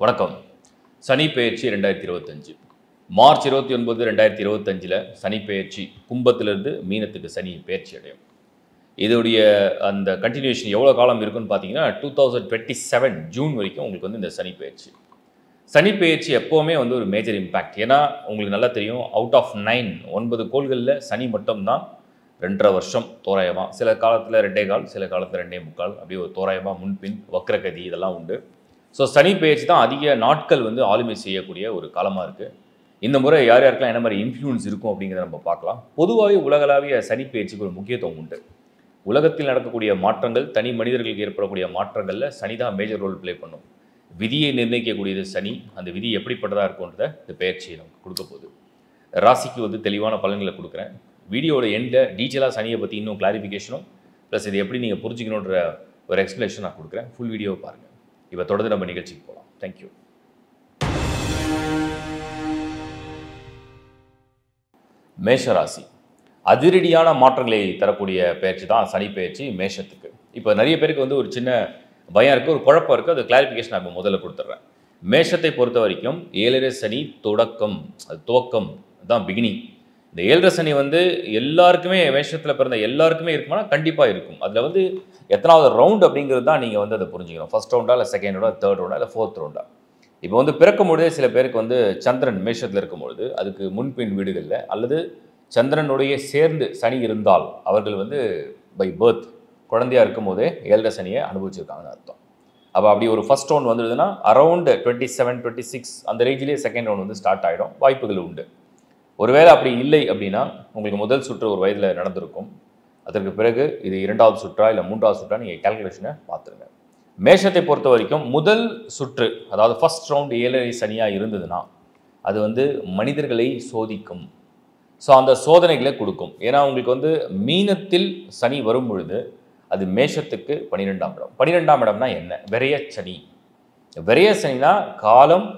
வணக்கம். சனி பெயர்ச்சி 2025 மார்ச் 29, 2025 சனி பெயர்ச்சி கும்பத்திலிருந்து மீனத்துக்கு சனி பெயர்ச்சி அடையும். இதோடைய அந்த கண்டினியூஷன் எவ்வளோ காலம் இருக்குன்னு பார்த்தீங்கன்னா 2027 ஜூன் வரைக்கும் உங்களுக்கு வந்து இந்த சனி பெயர்ச்சி. சனி பெயர்ச்சி எப்போவுமே வந்து ஒரு மேஜர் இம்பேக்ட். ஏன்னா உங்களுக்கு நல்லா தெரியும், அவுட் ஆஃப் 9 கோள்களில் சனி மட்டும்தான் 2.5 வருஷம் தோராயமாக, சில காலத்தில் 2.25, சில காலத்தில் 2.25, அப்படியே ஒரு தோராயமாக முன்பின் வக்ரகதி இதெல்லாம் உண்டு. ஸோ சனி பெயர்ச்சி தான் அதிக நாட்கள் வந்து ஆளுமை செய்யக்கூடிய ஒரு காலமாக இருக்குது. இந்த முறை யார் யாருக்கெல்லாம் என்ன மாதிரி இன்ஃப்ளூயன்ஸ் இருக்கும் அப்படிங்கிறத நம்ம பார்க்கலாம். பொதுவாகவே உலகளாவிய சனி பெயர்ச்சிக்கு ஒரு முக்கியத்துவம் உண்டு. உலகத்தில் நடக்கக்கூடிய மாற்றங்கள், தனி மனிதர்களுக்கு ஏற்படக்கூடிய மாற்றங்களில் சனி தான் மேஜர் ரோல் ப்ளே பண்ணும். விதியை நிர்ணயிக்கக்கூடியது சனி. அந்த விதி எப்படிப்பட்டதாக இருக்கும்ன்றத இந்த பெயர்ச்சியை நமக்கு கொடுக்க போகுது. ராசிக்கு வந்து தெளிவான பலன்களை கொடுக்குறேன். வீடியோட எண்டில் டீட்டெயிலாக சனியை பற்றி இன்னும் கிளாரிஃபிகேஷனும் ப்ளஸ் இது எப்படி நீங்கள் புரிஞ்சுக்கணுன்ற ஒரு எக்ஸ்ப்ளனேஷன் நான் கொடுக்குறேன். ஃபுல் வீடியோவை பாருங்கள். இப்போ தொடர்ந்து நம்ம நிகழ்ச்சிக்கு போகலாம். தேங்க்யூ. மேஷராசி அதிரடியான மாற்றங்களை தரக்கூடிய பயிற்சி தான் சனி பயிற்சி மேஷத்துக்கு. இப்போ நிறைய பேருக்கு வந்து ஒரு சின்ன பயம் இருக்குது, ஒரு குழப்பம் இருக்குது. அது கிளாரிஃபிகேஷன் நான் இப்போ முதல்ல கொடுத்துட்றேன். மேஷத்தை பொறுத்த வரைக்கும் 7.5 சனி தொடக்கம், அது துவக்கம் தான் பிகினிங். இந்த 7.5 சனி வந்து எல்லாருக்குமே, மேஷத்தில் பிறந்த எல்லாருக்குமே இருக்குமானா கண்டிப்பாக இருக்கும். அதில் வந்து எத்தனாவது ரவுண்ட் அப்படிங்கிறது தான் நீங்கள் வந்து அதை புரிஞ்சுக்கணும். ஃபர்ஸ்ட் ரவுண்டா இல்லை செகண்ட் ரவுண்டா, தேர்ட் ரவுண்டா இல்லை ஃபோர்த் ரவுண்டா. இப்போ வந்து பிறக்கும் பொழுதே சில பேருக்கு வந்து சந்திரன் மேஷத்தில் இருக்கும்பொழுது அதுக்கு முன்பின் வீடுகளில் அல்லது சந்திரனுடைய சேர்ந்து சனி இருந்தால் அவர்கள் வந்து பை பர்த் குழந்தையாக இருக்கும் போதே 7.5 சனியை அனுபவிச்சிருக்காங்கன்னு அர்த்தம். அப்போ அப்படி ஒரு ஃபர்ஸ்ட் ரவுண்ட் வந்துடுதுன்னா அரௌண்ட் 27, 26 அந்த ரேஞ்சிலேயே செகண்ட் ரவுண்ட் வந்து ஸ்டார்ட் ஆகிடும். வாய்ப்புகள் உண்டு. ஒருவேளை அப்படி இல்லை அப்படின்னா உங்களுக்கு முதல் சுற்று ஒரு வயதில் நடந்திருக்கும். அதற்கு பிறகு இது 2வது சுற்றா இல்லை 3வது சுற்றா நீங்கள் கேல்குலேஷனை பார்த்துருங்க. மேஷத்தை பொறுத்த வரைக்கும் முதல் சுற்று, அதாவது ஃபர்ஸ்ட் ரவுண்ட் 7.5 சனியாக இருந்ததுன்னா அது வந்து மனிதர்களை சோதிக்கும். ஸோ அந்த சோதனைகளை கொடுக்கும். ஏன்னா உங்களுக்கு வந்து மீனத்தில் சனி வரும் பொழுது அது மேஷத்துக்கு 12ஆம் இடம். 12ஆம் இடம்னா என்ன? விரைய சனி. விரைய சனினா காலம்,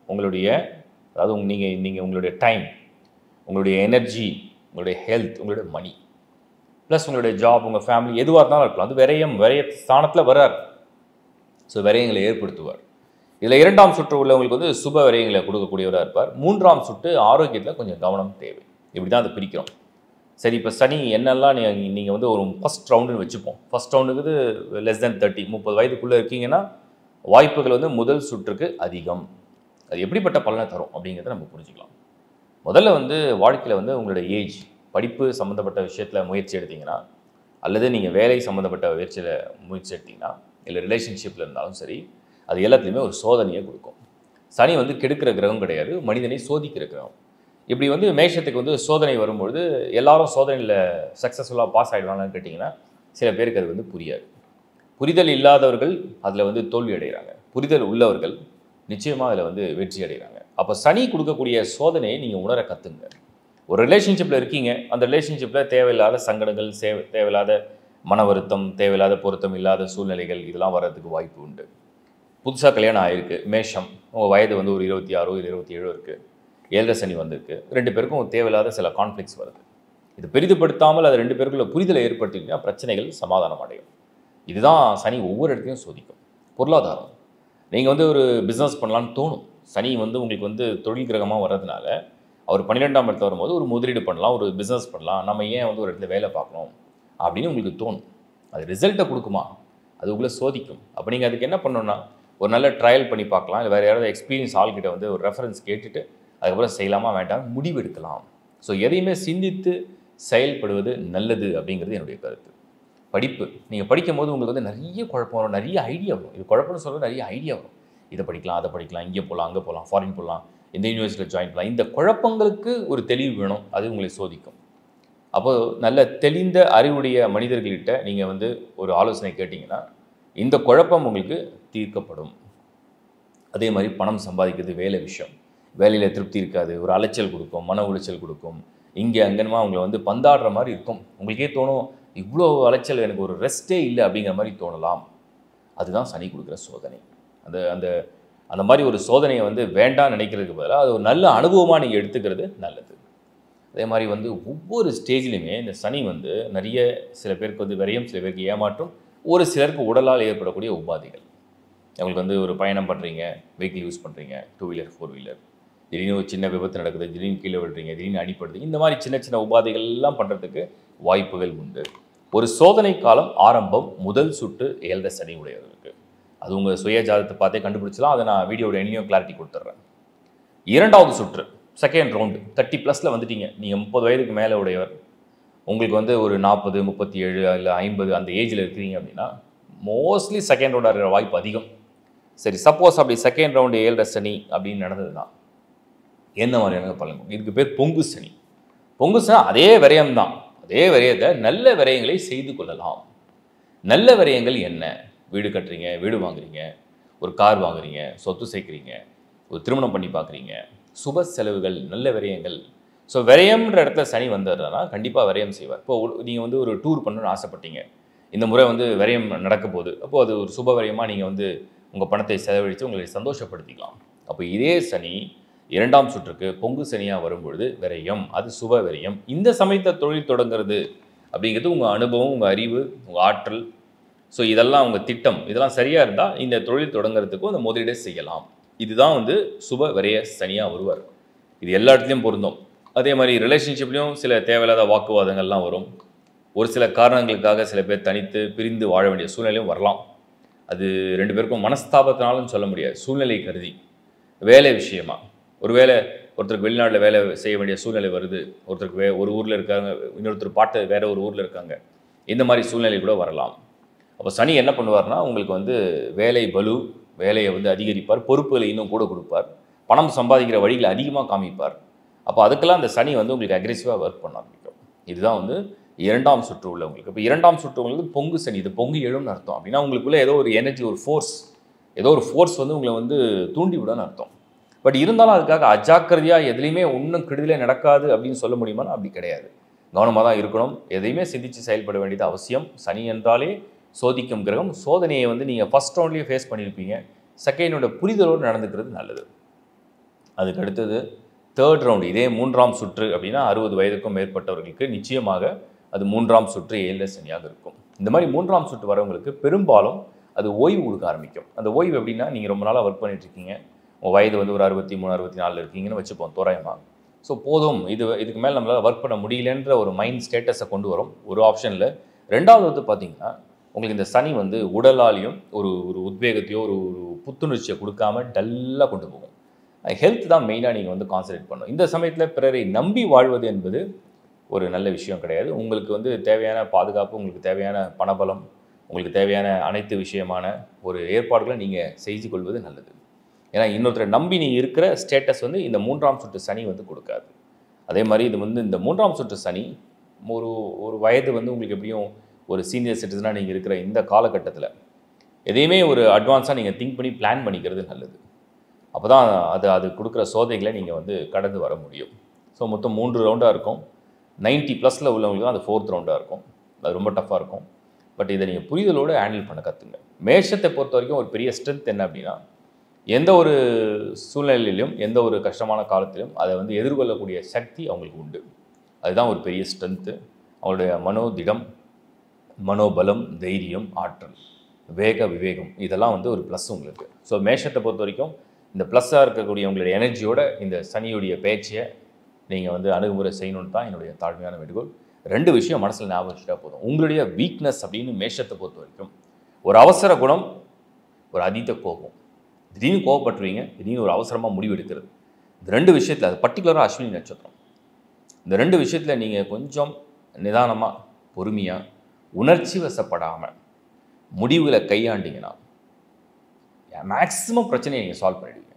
உங்களுடைய, அதாவது நீங்கள் உங்களுடைய டைம், உங்களுடைய எனர்ஜி, உங்களுடைய ஹெல்த், உங்களுடைய மணி ப்ளஸ் உங்களுடைய ஜாப், உங்கள் ஃபேமிலி எதுவாக இருந்தாலும் இருக்கலாம். அது விரைய ஸ்தானத்தில் வரார். ஸோ விரயங்களை ஏற்படுத்துவார். இதில் 2ஆம் சுற்று உள்ளவங்களுக்கு வந்து சுப விரயங்களை கொடுக்கக்கூடியவராக இருப்பார். 3ஆம் சுற்று ஆரோக்கியத்தில் கொஞ்சம் கவனம் தேவை. இப்படி தான் அதை பிரிக்கிறோம். சரி, இப்போ சனி என்னெல்லாம் நீங்கள் வந்து ஒரு ஃபஸ்ட் ரவுண்டுன்னு வச்சுப்போம். ஃபஸ்ட் ரவுண்டுக்கு லெஸ் தென் 30 வயதுக்குள்ளே இருக்கீங்கன்னா வாய்ப்புகள் வந்து முதல் சுற்றுக்கு அதிகம். அது எப்படிப்பட்ட பலனை தரும் அப்படிங்கிறத நம்ம புரிஞ்சுக்கலாம். முதல்ல வந்து வாழ்க்கையில் வந்து உங்களுடைய ஏஜ், படிப்பு சம்மந்தப்பட்ட விஷயத்தில் முயற்சி எடுத்தீங்கன்னா அல்லது நீங்கள் வேலை சம்மந்தப்பட்ட முயற்சி எடுத்தீங்கன்னா இல்லை ரிலேஷன்ஷிப்பில் இருந்தாலும் சரி, அது எல்லாத்துலேயுமே ஒரு சோதனையை கொடுக்கும். சனி வந்து கெடுக்கிற கிரகம் கிடையாது, மனிதனை சோதிக்கிற கிரகம். இப்படி வந்து மேஷத்துக்கு வந்து சோதனை வரும்பொழுது எல்லாரும் சோதனையில் சக்ஸஸ்ஃபுல்லாக பாஸ் ஆகிடுவாங்கன்னு கேட்டிங்கன்னா சில பேருக்கு அது வந்து புரியாது. புரிதல் இல்லாதவர்கள் அதில் வந்து தோல்வி அடைகிறாங்க. புரிதல் உள்ளவர்கள் நிச்சயமாக அதில் வந்து வெற்றி அடைகிறாங்க. அப்போ சனி கொடுக்கக்கூடிய சோதனையை நீங்கள் உணர கற்றுங்க. ஒரு ரிலேஷன்ஷிப்பில் இருக்கீங்க, அந்த ரிலேஷன்ஷிப்பில் தேவையில்லாத சங்கடங்கள், தேவையில்லாத மன வருத்தம், தேவையில்லாத பொருத்தம் இல்லாத சூழ்நிலைகள் இதெல்லாம் வர்றதுக்கு வாய்ப்பு உண்டு. புதுசாக கல்யாணம் ஆகிருக்கு, மேஷம், உங்கள் வயது வந்து ஒரு 26 இல்லை 27 இருக்குது, 7.5 சனி வந்திருக்கு, 2 பேருக்கும் தேவையில்லாத சில கான்ஃப்ளிக்ஸ் வருது. இது பெரிதுபடுத்தாமல் அது 2 பேருக்குள்ள புரிதலை ஏற்படுத்திங்கன்னா பிரச்சனைகள் சமாதானம் அடையும். இதுதான் சனி ஒவ்வொரு இடத்துலையும் சோதிக்கும். பொருளாதாரம், நீங்கள் வந்து ஒரு பிஸ்னஸ் பண்ணலான்னு தோணும். சனி வந்து உங்களுக்கு வந்து தொழில் கிரகமாக வர்றதுனால அவர் 12ஆம் இடத்துல வரும்போது ஒரு முதலீடு பண்ணலாம், ஒரு பிஸ்னஸ் பண்ணலாம், நம்ம ஏன் வந்து ஒரு இடத்துல வேலை பார்க்கணும் அப்படின்னு உங்களுக்கு தோணும். அது ரிசல்ட்டை கொடுக்குமா? அது உங்களை சோதிக்கும். அப்போ நீங்கள் அதுக்கு என்ன பண்ணணும்னா ஒரு நல்ல ட்ரையல் பண்ணி பார்க்கலாம். இல்லை வேறு யாராவது எக்ஸ்பீரியன்ஸ் ஆள்கிட்ட வந்து ஒரு ரெஃபரன்ஸ் கேட்டுட்டு அதுக்கப்புறம் செய்யலாமா வேண்டாம் முடிவு எடுக்கலாம். ஸோ எதையுமே சிந்தித்து செயல்படுவது நல்லது அப்படிங்கிறது என்னுடைய கருத்து. படிப்பு, நீங்கள் படிக்கும் போது உங்களுக்கு வந்து நிறைய குழப்பம் வரும், நிறைய ஐடியா வரும். இது குழப்பம்னு சொல்கிறது நிறைய ஐடியா வரும். இதை படிக்கலாம், அதை படிக்கலாம், இங்கே போகலாம், அங்கே போகலாம், ஃபாரின் போகலாம், இந்த யூனிவர்சிட்டியில் ஜாயின் பண்ணலாம். இந்த குழப்பங்களுக்கு ஒரு தெளிவு வேணும். அது உங்களை சோதிக்கும். அப்போது நல்ல தெளிந்த அறிவுடைய மனிதர்கள்கிட்ட நீங்கள் வந்து ஒரு ஆலோசனை கேட்டிங்கன்னா இந்த குழப்பம் உங்களுக்கு தீர்க்கப்படும். அதே மாதிரி பணம் சம்பாதிக்கிறது வேலை விஷயம். வேலையில் திருப்தி இருக்காது, ஒரு அலைச்சல் கொடுக்கும், மன உளைச்சல் கொடுக்கும். இங்கே அங்கேனுமா அவங்களை வந்து பந்தாடுற மாதிரி இருக்கும். உங்களுக்கே தோணும், இவ்வளோ அலைச்சல், எனக்கு ஒரு ரெஸ்ட்டே இல்லை அப்படிங்கிற மாதிரி தோணலாம். அதுதான் சனி கொடுக்குற சோதனை. அந்த அந்த அந்த மாதிரி ஒரு சோதனையை வந்து வேண்டாம் நினைக்கிறதுக்கு பதிலாக அது ஒரு நல்ல அனுபவமாக நீங்கள் எடுத்துக்கிறது நல்லது. அதே மாதிரி வந்து ஒவ்வொரு ஸ்டேஜ்லையுமே இந்த சனி வந்து நிறைய, சில பேருக்கு வந்து விரயம், சில பேருக்கு ஏமாற்றும், ஒரு சிலருக்கு உடலால் ஏற்படக்கூடிய உபாதைகள். உங்களுக்கு வந்து ஒரு பயணம் பண்ணுறீங்க, வெஹிக்கிள் யூஸ் பண்ணுறீங்க, 2 வீலர் 4 வீலர், திடீர்னு ஒரு சின்ன விபத்து நடக்குது, திடீர்னு கீழே விழுறீங்க, திடீர்னு அடிப்படுது, இந்த மாதிரி சின்ன சின்ன உபாதைகள் எல்லாம் பண்ணுறதுக்கு வாய்ப்புகள் உண்டு. ஒரு சோதனை காலம் ஆரம்பம் முதல் சுற்று ஏழரை சனி உடையவர்களுக்கு. அது உங்கள் சுய ஜாதகத்தை பார்த்தே கண்டுபிடிச்சலாம். அதை நான் வீடியோட எண்ணியும் கிளாரிட்டி கொடுத்துட்றேன். இரண்டாவது சுற்று செகண்ட் ரவுண்டு 30+ வந்துட்டீங்க. நீங்கள் 30 வயதுக்கு மேலே உடையவர், உங்களுக்கு வந்து ஒரு 40, 37 இல்லை 50 அந்த ஏஜில் இருக்கிறீங்க அப்படின்னா மோஸ்ட்லி செகண்ட் ரவுண்ட் இருக்கிற வாய்ப்பு அதிகம். சரி, சப்போஸ் அப்படி செகண்ட் ரவுண்டு ஏழரை சனி அப்படின்னு நடந்ததுன்னா என்ன மாதிரியான பலன்? இதுக்கு பேர் பொங்கு சனி. பொங்கு சனி அதே விரயம் தான். அதே விரயத்தை நல்ல விரயங்களை செய்து கொள்ளலாம். நல்ல விரயங்கள் என்ன? வீடு கட்டுறீங்க, வீடு வாங்குறீங்க, ஒரு கார் வாங்குறீங்க, சொத்து சேர்க்குறீங்க, ஒரு திருமணம் பண்ணி பார்க்குறீங்க, சுப செலவுகள், நல்ல விரயங்கள். ஸோ விரயம்ன்ற இடத்துல சனி வந்ததுன்னா கண்டிப்பாக விரயம் செய்வார். இப்போ நீங்கள் வந்து ஒரு டூர் பண்ணணும்னு ஆசைப்பட்டீங்க, இந்த முறை வந்து விரயம் நடக்க போகுது, அப்போது அது ஒரு சுப விரயமாக நீங்கள் வந்து உங்கள் பணத்தை செலவழித்து உங்களை சந்தோஷப்படுத்திக்கலாம். அப்போ இதே சனி இரண்டாம் சுற்றுக்கு பொங்கு சனியாக வரும்பொழுது விரயம், அது சுப விரயம். இந்த சமயத்தில் தொழில் தொடங்குறது அப்படிங்கிறது உங்கள் அனுபவம், உங்கள் அறிவு, உங்கள் ஆற்றல், ஸோ இதெல்லாம் உங்கள் திட்டம், இதெல்லாம் சரியாக இருந்தால் இந்த தொழில் தொடங்குறதுக்கும் அந்த முதலீடை செய்யலாம். இதுதான் வந்து சுப விரய சனியாக வருவார். இது எல்லா இடத்துலையும் பொருந்தும். அதே மாதிரி ரிலேஷன்ஷிப்லேயும் சில தேவையில்லாத வாக்குவாதங்கள்லாம் வரும். ஒரு சில காரணங்களுக்காக சில பேர் தனித்து பிரிந்து வாழ வேண்டிய சூழ்நிலையும் வரலாம். அது 2 பேருக்கும் மனஸ்தாபத்தினாலும் சொல்ல முடியாது, சூழ்நிலை கருதி. வேலை விஷயமா ஒருவேளை ஒருத்தருக்கு வெளிநாட்டில் வேலை செய்ய வேண்டிய சூழ்நிலை வருது, ஒருத்தருக்கு ஒரு ஊரில் இருக்காங்க, இன்னொருத்தர் பாட்டு வேற ஒரு ஊரில் இருக்காங்க, இந்த மாதிரி சூழ்நிலை கூட வரலாம். அப்போ சனி என்ன பண்ணுவார்னா உங்களுக்கு வந்து வேலை பலு, வேலையை வந்து அதிகரிப்பார், பொறுப்புகளை இன்னும் கூட கொடுப்பார், பணம் சம்பாதிக்கிற வழிகளை அதிகமாக காமிப்பார். அப்போ அதுக்கெல்லாம் அந்த சனி வந்து உங்களுக்கு அக்ரெசிவாக ஒர்க் பண்ண ஆரம்பிக்கும். இதுதான் வந்து இரண்டாம் சுற்று உள்ளவங்களுக்கு. இப்போ இரண்டாம் சுற்று உங்களுக்கு பொங்கு சனி, இது பொங்கு எழும்னு அர்த்தம். அப்படின்னா உங்களுக்குள்ள ஏதோ ஒரு எனர்ஜி, ஒரு ஃபோர்ஸ், ஏதோ ஒரு ஃபோர்ஸ் வந்து உங்களை வந்து தூண்டி விடன்னு அர்த்தம். பட் இருந்தாலும் அதுக்காக அஜாக்கிரதையாக எதுலேயுமே ஒன்றும் கெடுதலே நடக்காது அப்படின்னு சொல்ல முடியுமானா அப்படி கிடையாது. கவனமாக தான் இருக்கணும். எதையுமே சிந்தித்து செயல்பட வேண்டியது அவசியம். சனி என்றாலே சோதிக்கும் கிரகம். சோதனையை வந்து நீங்கள் ஃபஸ்ட் ரவுண்ட்லேயே ஃபேஸ் பண்ணியிருப்பீங்க, செகண்டோட புரிதலோடு நடந்துக்கிறது நல்லது. அதுக்கு அடுத்தது தேர்ட் ரவுண்டு, இதே மூன்றாம் சுற்று அப்படின்னா 60 வயதுக்கும் மேற்பட்டவர்களுக்கு நிச்சயமாக அது மூன்றாம் சுற்று ஏழரை சனியாக இருக்கும். இந்த மாதிரி மூன்றாம் சுற்று வரவங்களுக்கு பெரும்பாலும் அது ஓய்வு கொடுக்க ஆரம்பிக்கும். அந்த ஓய்வு எப்படின்னா, நீங்கள் ரொம்ப நாளாக ஒர்க் பண்ணிட்டுருக்கீங்க, உங்கள் வயது வந்து ஒரு 63, 64 இருக்கீங்கன்னு வச்சுப்போம் தோராயமாக. ஸோ போதும், இதுக்கு மேலே நம்மளால் ஒர்க் பண்ண முடியலன்ற ஒரு மைண்ட் ஸ்டேட்டஸை கொண்டு வரும் ஒரு ஆப்ஷனில். ரெண்டாவது வந்து பார்த்திங்கன்னா, உங்களுக்கு இந்த சனி வந்து உடலாலையும் ஒரு உத்வேகத்தையோ ஒரு புத்துணர்ச்சியை கொடுக்காம டல்லாக கொண்டு போகும். ஹெல்த் தான் மெயினாக நீங்கள் வந்து கான்சன்ட்ரேட் பண்ணணும். இந்த சமயத்தில் பிறரை நம்பி வாழ்வது என்பது ஒரு நல்ல விஷயம் கிடையாது. உங்களுக்கு வந்து தேவையான பாதுகாப்பு, உங்களுக்கு தேவையான பணபலம், உங்களுக்கு தேவையான அனைத்து விஷயமான ஒரு ஏற்பாடுகளை நீங்கள் செய்து கொள்வது நல்லது. ஏன்னா இன்னொருத்தரை நம்பி நீங்கள் இருக்கிற ஸ்டேட்டஸ் வந்து இந்த மூன்றாம் சுற்று சனி வந்து கொடுக்காது. அதே மாதிரி இது வந்து இந்த மூன்றாம் சுற்று சனி ஒரு வயது வந்து உங்களுக்கு எப்படியும் ஒரு சீனியர் சிட்டிசனாக நீங்கள் இருக்கிற இந்த காலகட்டத்தில் எதையுமே ஒரு அட்வான்ஸாக நீங்கள் திங்க் பண்ணி பிளான் பண்ணிக்கிறது நல்லது. அப்போ தான் அது கொடுக்குற சோதனைகளை நீங்கள் வந்து கடந்து வர முடியும். ஸோ மொத்தம் 3 ரவுண்டாக இருக்கும். 90+ உள்ளவங்களுக்கு தான் அது 4th ரவுண்டாக இருக்கும். அது ரொம்ப டஃப்பாக இருக்கும். பட் இதை நீங்கள் புரிதலோடு ஹேண்டில் பண்ண கற்றுங்க. மேஷத்தை பொறுத்த வரைக்கும் ஒரு பெரிய ஸ்ட்ரென்த் என்ன அப்படின்னா, எந்த ஒரு சூழ்நிலையிலும் எந்த ஒரு கஷ்டமான காலத்திலும் அதை வந்து எதிர்கொள்ளக்கூடிய சக்தி அவங்களுக்கு உண்டு. அதுதான் ஒரு பெரிய ஸ்ட்ரென்த்து. அவங்களுடைய மனோதிடம், மனோபலம், தைரியம், ஆற்றல், விவேகம் இதெல்லாம் வந்து ஒரு ப்ளஸ் உங்களுக்கு. ஸோ மேஷத்தை பொறுத்த வரைக்கும் இந்த ப்ளஸ்ஸாக இருக்கக்கூடிய உங்களுடைய எனர்ஜியோட இந்த சனியுடைய பேச்சையை நீங்கள் வந்து அணுகுமுறை செய்யணுன்னு தான் என்னுடைய தாழ்மையான வேண்டுகோள். 2 விஷயம் மனசில் ஞாபகம் வச்சுட்டா போதும். உங்களுடைய வீக்னஸ் அப்படின்னு மேஷத்தை பொறுத்த வரைக்கும் ஒரு அவசர குணம், ஒரு அதீத கோபம். திடீர்னு கோபப்பட்டுருவீங்க, திடீர்னு ஒரு அவசரமாக முடிவு எடுக்கிறது. இந்த 2 விஷயத்தில், அது பர்டிகுலராக அஸ்வினி நட்சத்திரம், இந்த 2 விஷயத்தில் நீங்கள் கொஞ்சம் நிதானமாக, பொறுமையாக, உணர்ச்சி வசப்படாமல் முடிவுகளை கையாண்டிங்கன்னா மேக்ஸிமம் பிரச்சனையை நீங்கள் சால்வ் பண்ணிடுவீங்க.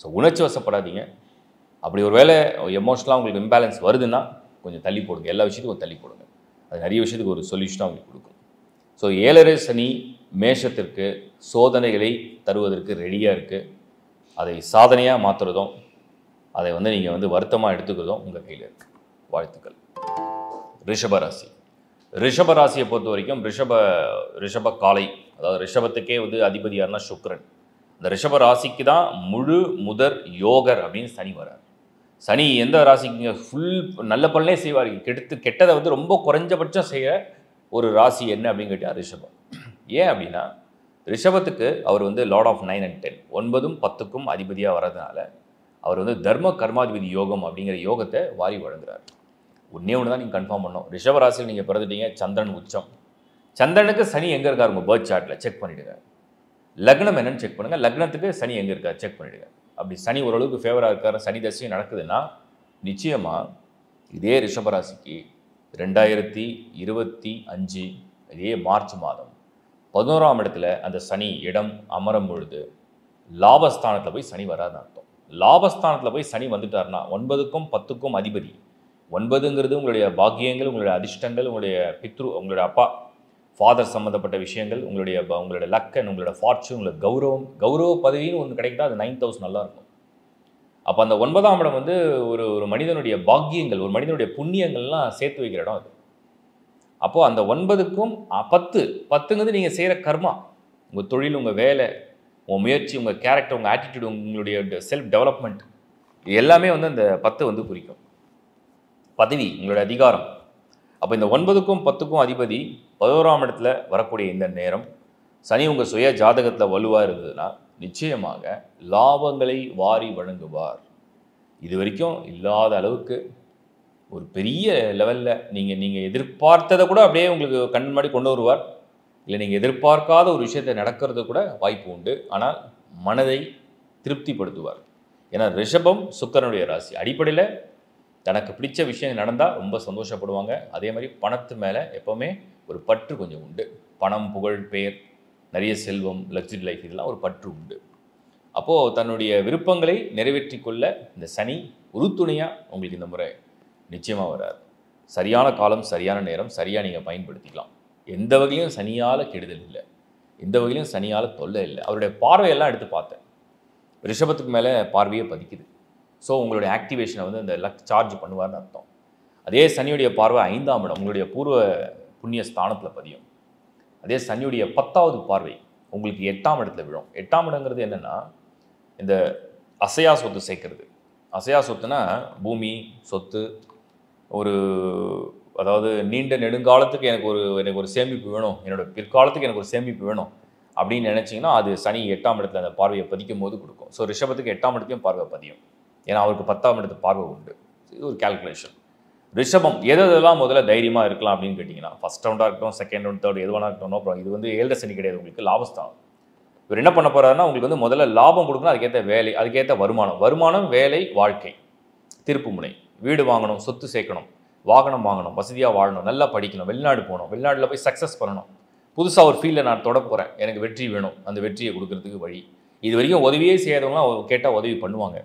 ஸோ உணர்ச்சி வசப்படாதீங்க. அப்படி ஒரு வேளை எமோஷனலாக உங்களுக்கு இம்பேலன்ஸ் வருதுன்னா கொஞ்சம் தள்ளி போடுங்க. எல்லா விஷயத்துக்கும் தள்ளி போடுங்க. அது நிறைய விஷயத்துக்கு ஒரு சொல்யூஷனாக உங்களுக்கு கொடுக்கும். ஸோ 7 சனி மேஷத்திற்கு சோதனைகளை தருவதற்கு ரெடியாக இருக்குது. அதை சாதனையாக மாற்றுறதும், அதை வந்து நீங்கள் வந்து வருத்தமாக எடுத்துக்கிறதும் உங்கள் கையில் இருக்குது. வாழ்த்துக்கள். ரிஷபராசி. ரிஷபராசியை பொறுத்த வரைக்கும் ரிஷப காலை, அதாவது ரிஷபத்துக்கே வந்து அதிபதி யாருன்னா சுக்கிரன். இந்த ரிஷப ராசிக்கு தான் முழு முதற் யோகர் அப்படின்னு சனி வரார். சனி எந்த ராசிக்கு ஃபுல் நல்ல பலனே செய்வார், கெட்டதை வந்து ரொம்ப குறைஞ்சபட்சம் செய்ய ஒரு ராசி என்ன அப்படின்னு கேட்டால் ரிஷபம். ஏன் அப்படின்னா ரிஷபத்துக்கு அவர் வந்து லார்ட் ஆஃப் 9 and 10 9ம் 10க்கும் அதிபதியாக வர்றதுனால அவர் வந்து தர்ம கர்மாதிபதி யோகம் அப்படிங்கிற யோகத்தை வாரி வழங்குறார். ஒன்றே ஒன்று தான் நீங்கள் கன்ஃபார்ம் பண்ணணும். ரிஷப ராசியில் நீங்கள் பிறந்துட்டீங்க, சந்திரன் உச்சம். சந்திரனுக்கு சனி எங்கே இருக்கார் உங்கள் பர்த் சார்ட்டில் செக் பண்ணிவிடுங்க. லக்னம் என்னன்னு செக் பண்ணுங்கள். லக்னத்துக்கு சனி எங்கே இருக்கார் செக் பண்ணிவிடுங்க. அப்படி சனி ஓரளவுக்கு ஃபேவராக இருக்கார், சனி தசையும் நடக்குதுன்னா நிச்சயமாக இதே ரிஷபராசிக்கு 2025 இதே மார்ச் மாதம் 11ஆம் இடத்துல அந்த சனி இடம் அமரும் பொழுது லாபஸ்தானத்தில் போய் சனி வராதுன்னு அர்த்தம். லாபஸ்தானத்தில் போய் சனி வந்துட்டார்னா 9க்கும் 10க்கும் அதிபதி. 9ங்கிறது உங்களுடைய பாக்கியங்கள், உங்களுடைய அதிர்ஷ்டங்கள், உங்களுடைய உங்களுடைய அப்பா ஃபாதர் சம்மந்தப்பட்ட விஷயங்கள், உங்களுடைய லக்கன், உங்களோட ஃபார்ச்சூன், உங்களோட கௌரவ பதவின்னு ஒன்று கிடைக்குதா அது 9th house நல்லா இருக்கும். அப்போ அந்த 9ஆம் இடம் வந்து ஒரு மனிதனுடைய பாக்கியங்கள், ஒரு மனிதனுடைய புண்ணியங்கள்லாம் சேர்த்து வைக்கிற இடம் அது. அப்போது அந்த 9க்கும் 10ங்கிறது நீங்கள் செய்கிற கர்மா, உங்கள் தொழில், உங்கள் வேலை, உங்கள் முயற்சி, உங்கள் கேரக்டர், உங்கள் ஆட்டிடியூட், உங்களுடைய செல்ஃப் டெவலப்மெண்ட், இது எல்லாமே வந்து அந்த 10 வந்து குறிக்கும். பதவி, உங்களுடைய அதிகாரம். அப்போ இந்த 9க்கும் 10க்கும் அதிபதி 11ஆம் இடத்துல வரக்கூடிய இந்த நேரம் சனி உங்கள் சுய ஜாதகத்தில் வலுவாக இருந்ததுன்னா நிச்சயமாக லாபங்களை வாரி வழங்குவார். இது வரைக்கும் இல்லாத அளவுக்கு ஒரு பெரிய லெவலில் நீங்கள் எதிர்பார்த்ததை கூட அப்படியே உங்களுக்கு கண் முன்னாடி கொண்டு வருவார். இல்லை நீங்கள் எதிர்பார்க்காத ஒரு விஷயத்தை நடக்கிறது கூட வாய்ப்பு உண்டு. ஆனால் மனதை திருப்திப்படுத்துவார். ஏன்னா ரிஷபம் சுக்கிரனுடைய ராசி. அடிப்படையில் தனக்கு பிடிச்ச விஷயம் நடந்தால் ரொம்ப சந்தோஷப்படுவாங்க. அதே மாதிரி பணத்து மேலே எப்போவுமே ஒரு பற்று கொஞ்சம் உண்டு. பணம், புகழ், பெயர், நிறைய செல்வம், லக்ஸரி லைஃப், இதெல்லாம் ஒரு பற்று உண்டு. அப்போது தன்னுடைய விருப்பங்களை நிறைவேற்றி கொள்ள இந்த சனி உறுதுணையாக உங்களுக்கு இந்த முறை நிச்சயமாக வராது. சரியான காலம், சரியான நேரம், சரியாக நீங்கள் பயன்படுத்திக்கலாம். எந்த வகையிலும் சனியால் கெடுதல் இல்லை, எந்த வகையிலும் சனியால் தொல்லை இல்லை. அவருடைய பார்வையெல்லாம் எடுத்து பார்த்தேன், ரிஷபத்துக்கு மேலே பார்வையே பதிக்குது. ஸோ உங்களுடைய ஆக்டிவேஷனை வந்து இந்த லக் சார்ஜ் பண்ணுவார்னு அர்த்தம். அதே சனியுடைய பார்வை 5ஆம் இடம் உங்களுடைய பூர்வ புண்ணிய ஸ்தானத்தில் பதியும். அதே சனியுடைய 10வது பார்வை உங்களுக்கு 8ஆம் இடத்துல விழும். 8ஆம் இடங்கிறது என்னென்னா இந்த அசையா சொத்து சேர்க்கறது. அசையா சொத்துனா பூமி, சொத்து, அதாவது நீண்ட நெடுங்காலத்துக்கு எனக்கு ஒரு சேமிப்பு வேணும், என்னோடய பிற்காலத்துக்கு எனக்கு ஒரு சேமிப்பு வேணும் அப்படின்னு நினச்சிங்கன்னா அது சனி 8ஆம் இடத்துல அந்த பார்வையை பதிக்கும் போது கொடுக்கும். ஸோ ரிஷபத்துக்கு 8ஆம் இடத்தையும் பார்வை பதியும். ஏன்னா அவருக்கு 10ஆம் இடத்து பார்வை உண்டு. இது ஒரு கேல்குலேஷன். ரிஷபம் எதெல்லாம் முதல்ல தைரியமாக இருக்கலாம் அப்படின்னு கேட்டிங்கன்னா, ஃபஸ்ட் ரவுண்டாக இருக்கட்டும், செகண்ட் ரவுண்ட், தேர்ட், எதுவாக இருக்கட்டும், அப்புறம் இது வந்து ஏழரை சனி கிடையாது, உங்களுக்கு லாபஸ்தானம். இவர் என்ன பண்ண போகிறாருன்னா உங்களுக்கு வந்து முதல்ல லாபம் கொடுக்கணும், அதுக்கேற்ற வேலை, அதுக்கேற்ற வருமானம், வேலை, வாழ்க்கை, திருப்பு முனை, வீடு வாங்கணும், சொத்து சேர்க்கணும், வாகனம் வாங்கணும், வசதியாக வாழணும், நல்லா படிக்கணும், வெளிநாடு போகணும், வெளிநாட்டில் போய் சக்ஸஸ் பண்ணணும், புதுசாக ஒரு ஃபீல்டில் நான் தொட போகிறேன், எனக்கு வெற்றி வேணும், அந்த வெற்றியை கொடுக்கறதுக்கு வழி. இது வரைக்கும் உதவியே செய்யாதவங்களாம் கேட்டால் உதவி பண்ணுவாங்க.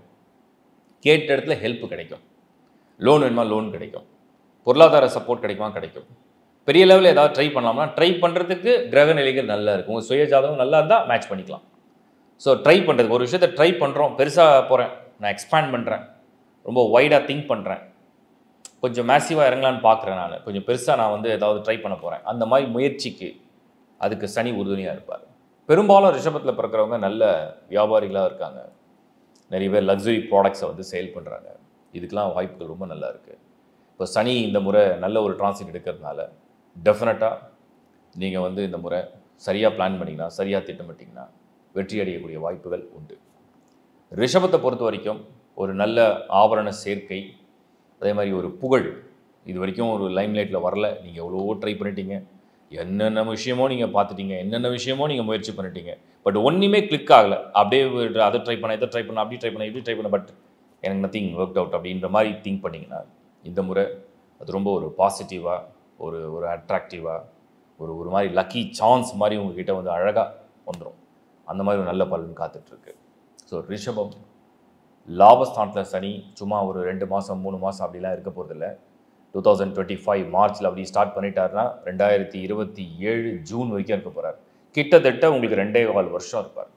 கேட்ட இடத்துல ஹெல்ப் கிடைக்கும். லோன் வேணுமா லோன் கிடைக்கும். பொருளாதார சப்போர்ட் கிடைக்கும். பெரிய லெவலில் ஏதாவது ட்ரை பண்ணலாம்னா ட்ரை பண்ணுறதுக்கு கிரக நிலைகள் நல்லா இருக்கும். உங்கள் சுய ஜாதகம் நல்லா இருந்தால் மேட்ச் பண்ணிக்கலாம். ஸோ ட்ரை பண்ணுறதுக்கு ஒரு விஷயத்தை ட்ரை பண்ணுறோம், பெருசாக போகிறேன், நான் எக்ஸ்பேண்ட் பண்ணுறேன், ரொம்ப வைடாக திங்க் பண்ணுறேன், கொஞ்சம் மேசிவாக இறங்கலான்னு பார்க்குறேன், நான் கொஞ்சம் பெருசாக நான் வந்து ஏதாவது ட்ரை பண்ண போகிறேன், அந்த மாதிரி முயற்சிக்கு அதுக்கு சனி உறுதுணையாக இருப்பார். பெரும்பாலும் ரிஷபத்தில் பிறக்கிறவங்க நல்ல வியாபாரிகளாக இருக்காங்க. நிறைய பேர் லக்ஸுரி ப்ராடக்ட்ஸை வந்து சேல் பண்ணுறாங்க. இதுக்கெலாம் வாய்ப்புகள் ரொம்ப நல்லா இருக்குது. இப்போ சனி இந்த முறை நல்ல ஒரு டிரான்சிட் எடுக்கிறதுனால டெஃபினட்டாக நீங்கள் வந்து இந்த முறை சரியாக பிளான் பண்ணிங்கன்னா, சரியாக திட்டமிட்டிங்கன்னா வெற்றி அடையக்கூடிய வாய்ப்புகள் உண்டு. ரிஷபத்தை பொறுத்த வரைக்கும் ஒரு நல்ல ஆபரண சேர்க்கை, அதே மாதிரி ஒரு புகழ், இது வரைக்கும் ஒரு லைம்லைட்டில் வரல. நீங்கள் எவ்வளவோ ட்ரை பண்ணிட்டீங்க, என்னென்ன விஷயமோ நீங்கள் பார்த்துட்டீங்க, என்னென்ன விஷயமோ நீங்கள் முயற்சி பண்ணிட்டீங்க, பட் ஒன்றுமே கிளிக் ஆகலை. அப்படியே அதை ட்ரை பண்ண, இதை ட்ரை பண்ண, அப்படி ட்ரை பண்ண, இப்படி ட்ரை பண்ண, பட் எனக்கு நத்திங் ஒர்க் அவுட் அப்படின்ற மாதிரி திங்க் பண்ணிங்கன்னா இந்த முறை அது ரொம்ப ஒரு பாசிட்டிவாக, ஒரு அட்ராக்டிவாக, ஒரு மாதிரி லக்கி சான்ஸ் மாதிரி உங்ககிட்ட வந்து அழகாக வந்துடும். அந்த மாதிரி ஒரு நல்ல பலன் காத்துட்ருக்கு. ஸோ ரிஷபம் லாபஸ்தானத்தில் சனி சும்மா ஒரு 2 மாதம் 3 மாதம் அப்படிலாம் இருக்க போகிறதில்ல. 2025 மார்ச்சில் அப்படி ஸ்டார்ட் பண்ணிட்டாருன்னா 2027 ஜூன் வரைக்கும் இருக்க போகிறார். கிட்டத்தட்ட உங்களுக்கு 2.25 வருஷம் இருப்பார்.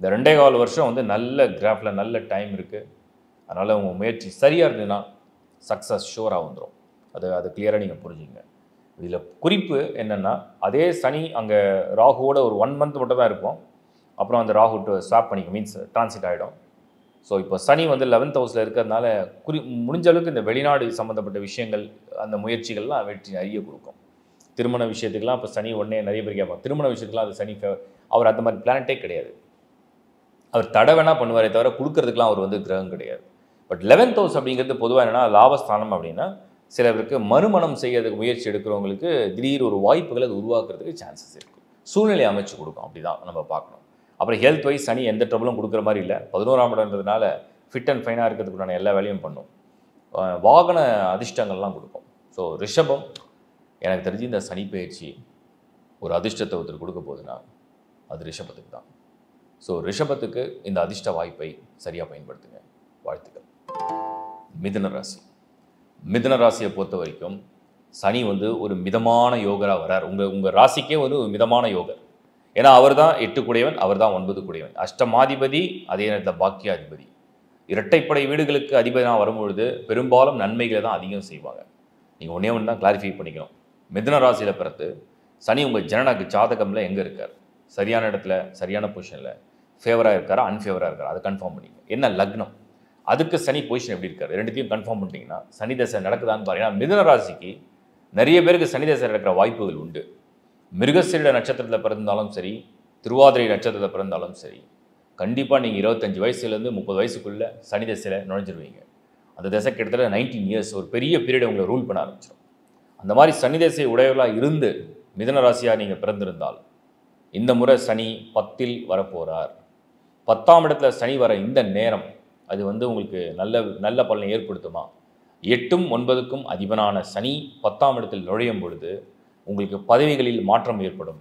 இந்த 2.25 வருஷம் வந்து நல்ல கிராஃபில் நல்ல டைம் இருக்குது. அதனால் உங்கள் முயற்சி சரியாக இருந்ததுன்னா சக்ஸஸ் ஷூராக வந்துடும். அதை கிளியராக நீங்கள் புரிஞ்சுங்க. இதில் குறிப்பு என்னென்னா, அதே சனி அங்கே ராகுவோட ஒரு 1 மந்த் மட்டும் தான் இருப்போம். அப்புறம் அந்த ராகு ஸ்வாப் பண்ணிக்கும், மீன்ஸ் டிரான்சிட் ஆகிடும். ஸோ இப்போ சனி வந்து 11th ஹவுஸில் இருக்கிறதுனால முடிஞ்ச அளவுக்கு இந்த வெளிநாடு சம்மந்தப்பட்ட விஷயங்கள், அந்த முயற்சிகள்லாம் வெற்றி நிறைய கொடுக்கும். திருமண விஷயத்துக்கெலாம் இப்போ சனி உடனே நிறைய பேர் கேட்பாங்க, திருமண விஷயத்துக்குலாம் அது சனி அவர் அந்த மாதிரி பிளானட்டே கிடையாது. அவர் தடை வேணால் பண்ணுவாரே தவிர கொடுக்கறதுக்குலாம் அவர் வந்து கிரகம் கிடையாது. பட் 11th ஹவுஸ் அப்படிங்கிறது பொதுவாக என்னென்னா லாபஸ்தானம் அப்படின்னா சிலருக்கு மறுமணம் செய்யறதுக்கு முயற்சி எடுக்கிறவங்களுக்கு திடீர் ஒரு வாய்ப்புகளை அது உருவாக்குறதுக்கு சான்சஸ் இருக்குது. சூழ்நிலை அமைச்சு கொடுக்கும், அப்படி தான் நம்ம பார்க்கணும். அப்புறம் ஹெல்த் வைஸ் சனி எந்த ட்ரபிளும் கொடுக்குற மாதிரி இல்லை. 11ஆம் இடம்ன்றதுனால ஃபிட் அண்ட் ஃபைனாக இருக்கிறதுக்குண்டான எல்லா வேலையும் பண்ணும். வாகன அதிர்ஷ்டங்கள்லாம் கொடுக்கும். ஸோ ரிஷபம் எனக்கு தெரிஞ்சு இந்த சனி பயிற்சி ஒரு அதிர்ஷ்டத்தை ஒருத்தர் கொடுக்க போகுதுன்னா அது ரிஷபத்துக்கு தான். ஸோ ரிஷபத்துக்கு இந்த அதிர்ஷ்ட வாய்ப்பை சரியாக பயன்படுத்துங்க. வாழ்த்துக்கள். மிதுன ராசி. மிதுன ராசியை பொறுத்த வரைக்கும் சனி வந்து ஒரு மிதமான யோகராக வரார். உங்கள் ராசிக்கே ஒரு மிதமான யோகர். ஏன்னா அவர் தான் 8 கூடையவன், அவர் தான் 9 கூடையவன், அஷ்டமாதிபதி, அதே நேரத்தில் பாக்கியாதிபதி. இரட்டைப்படை வீடுகளுக்கு அதிபதியாக வரும்பொழுது பெரும்பாலும் நன்மைகளை தான் அதிகம் செய்வாங்க. நீங்கள் ஒன்றே ஒன்று தான் கிளாரிஃபை பண்ணிக்கணும். மிதுன ராசியில் பிறகு சனி உங்கள் ஜனநாயக ஜாதகமில் எங்கே இருக்கார், சரியான இடத்துல சரியான பொசிஷனில் ஃபேவராக இருக்காரா அன்ஃபேவராக இருக்காரா, அதை கன்ஃபார்ம் பண்ணிங்க. என்ன லக்னம், அதுக்கு சனி பொசிஷன் எப்படி இருக்கார், ரெண்டுத்தையும் கன்ஃபார்ம் பண்ணிட்டீங்கன்னா சனி தசை நடக்குதான்னு பாருங்கள். மிதுன ராசிக்கு நிறைய பேருக்கு சனி தசை நடக்கிற வாய்ப்புகள் உண்டு. மிருகசீரிட நட்சத்திரத்தில் பிறந்தாலும் சரி, திருவாதிரை நட்சத்திரத்தில் பிறந்தாலும் சரி, கண்டிப்பாக நீங்கள் 25 வயசுலேருந்து 30 வயசுக்குள்ளே சனி தசையில் நுழைஞ்சிருவீங்க. அந்த தசை கிட்டத்தட்ட 19 இயர்ஸ், ஒரு பெரிய பீரியட் உங்களை ரூல் பண்ண ஆரம்பிச்சிடும். அந்த மாதிரி சனி தசை உடையவர்களாக இருந்து மிதுன ராசியாக நீங்கள் பிறந்திருந்தால் இந்த முறை சனி 10ல் வரப்போகிறார். 10ஆம் இடத்துல சனி வர இந்த நேரம் அது வந்து உங்களுக்கு நல்ல பலனை ஏற்படுத்துமா? 8ம் 9க்கும் அதிபனான சனி 10ஆம் இடத்தில் நுழையும் பொழுது உங்களுக்கு பதவிகளில் மாற்றம் ஏற்படும்,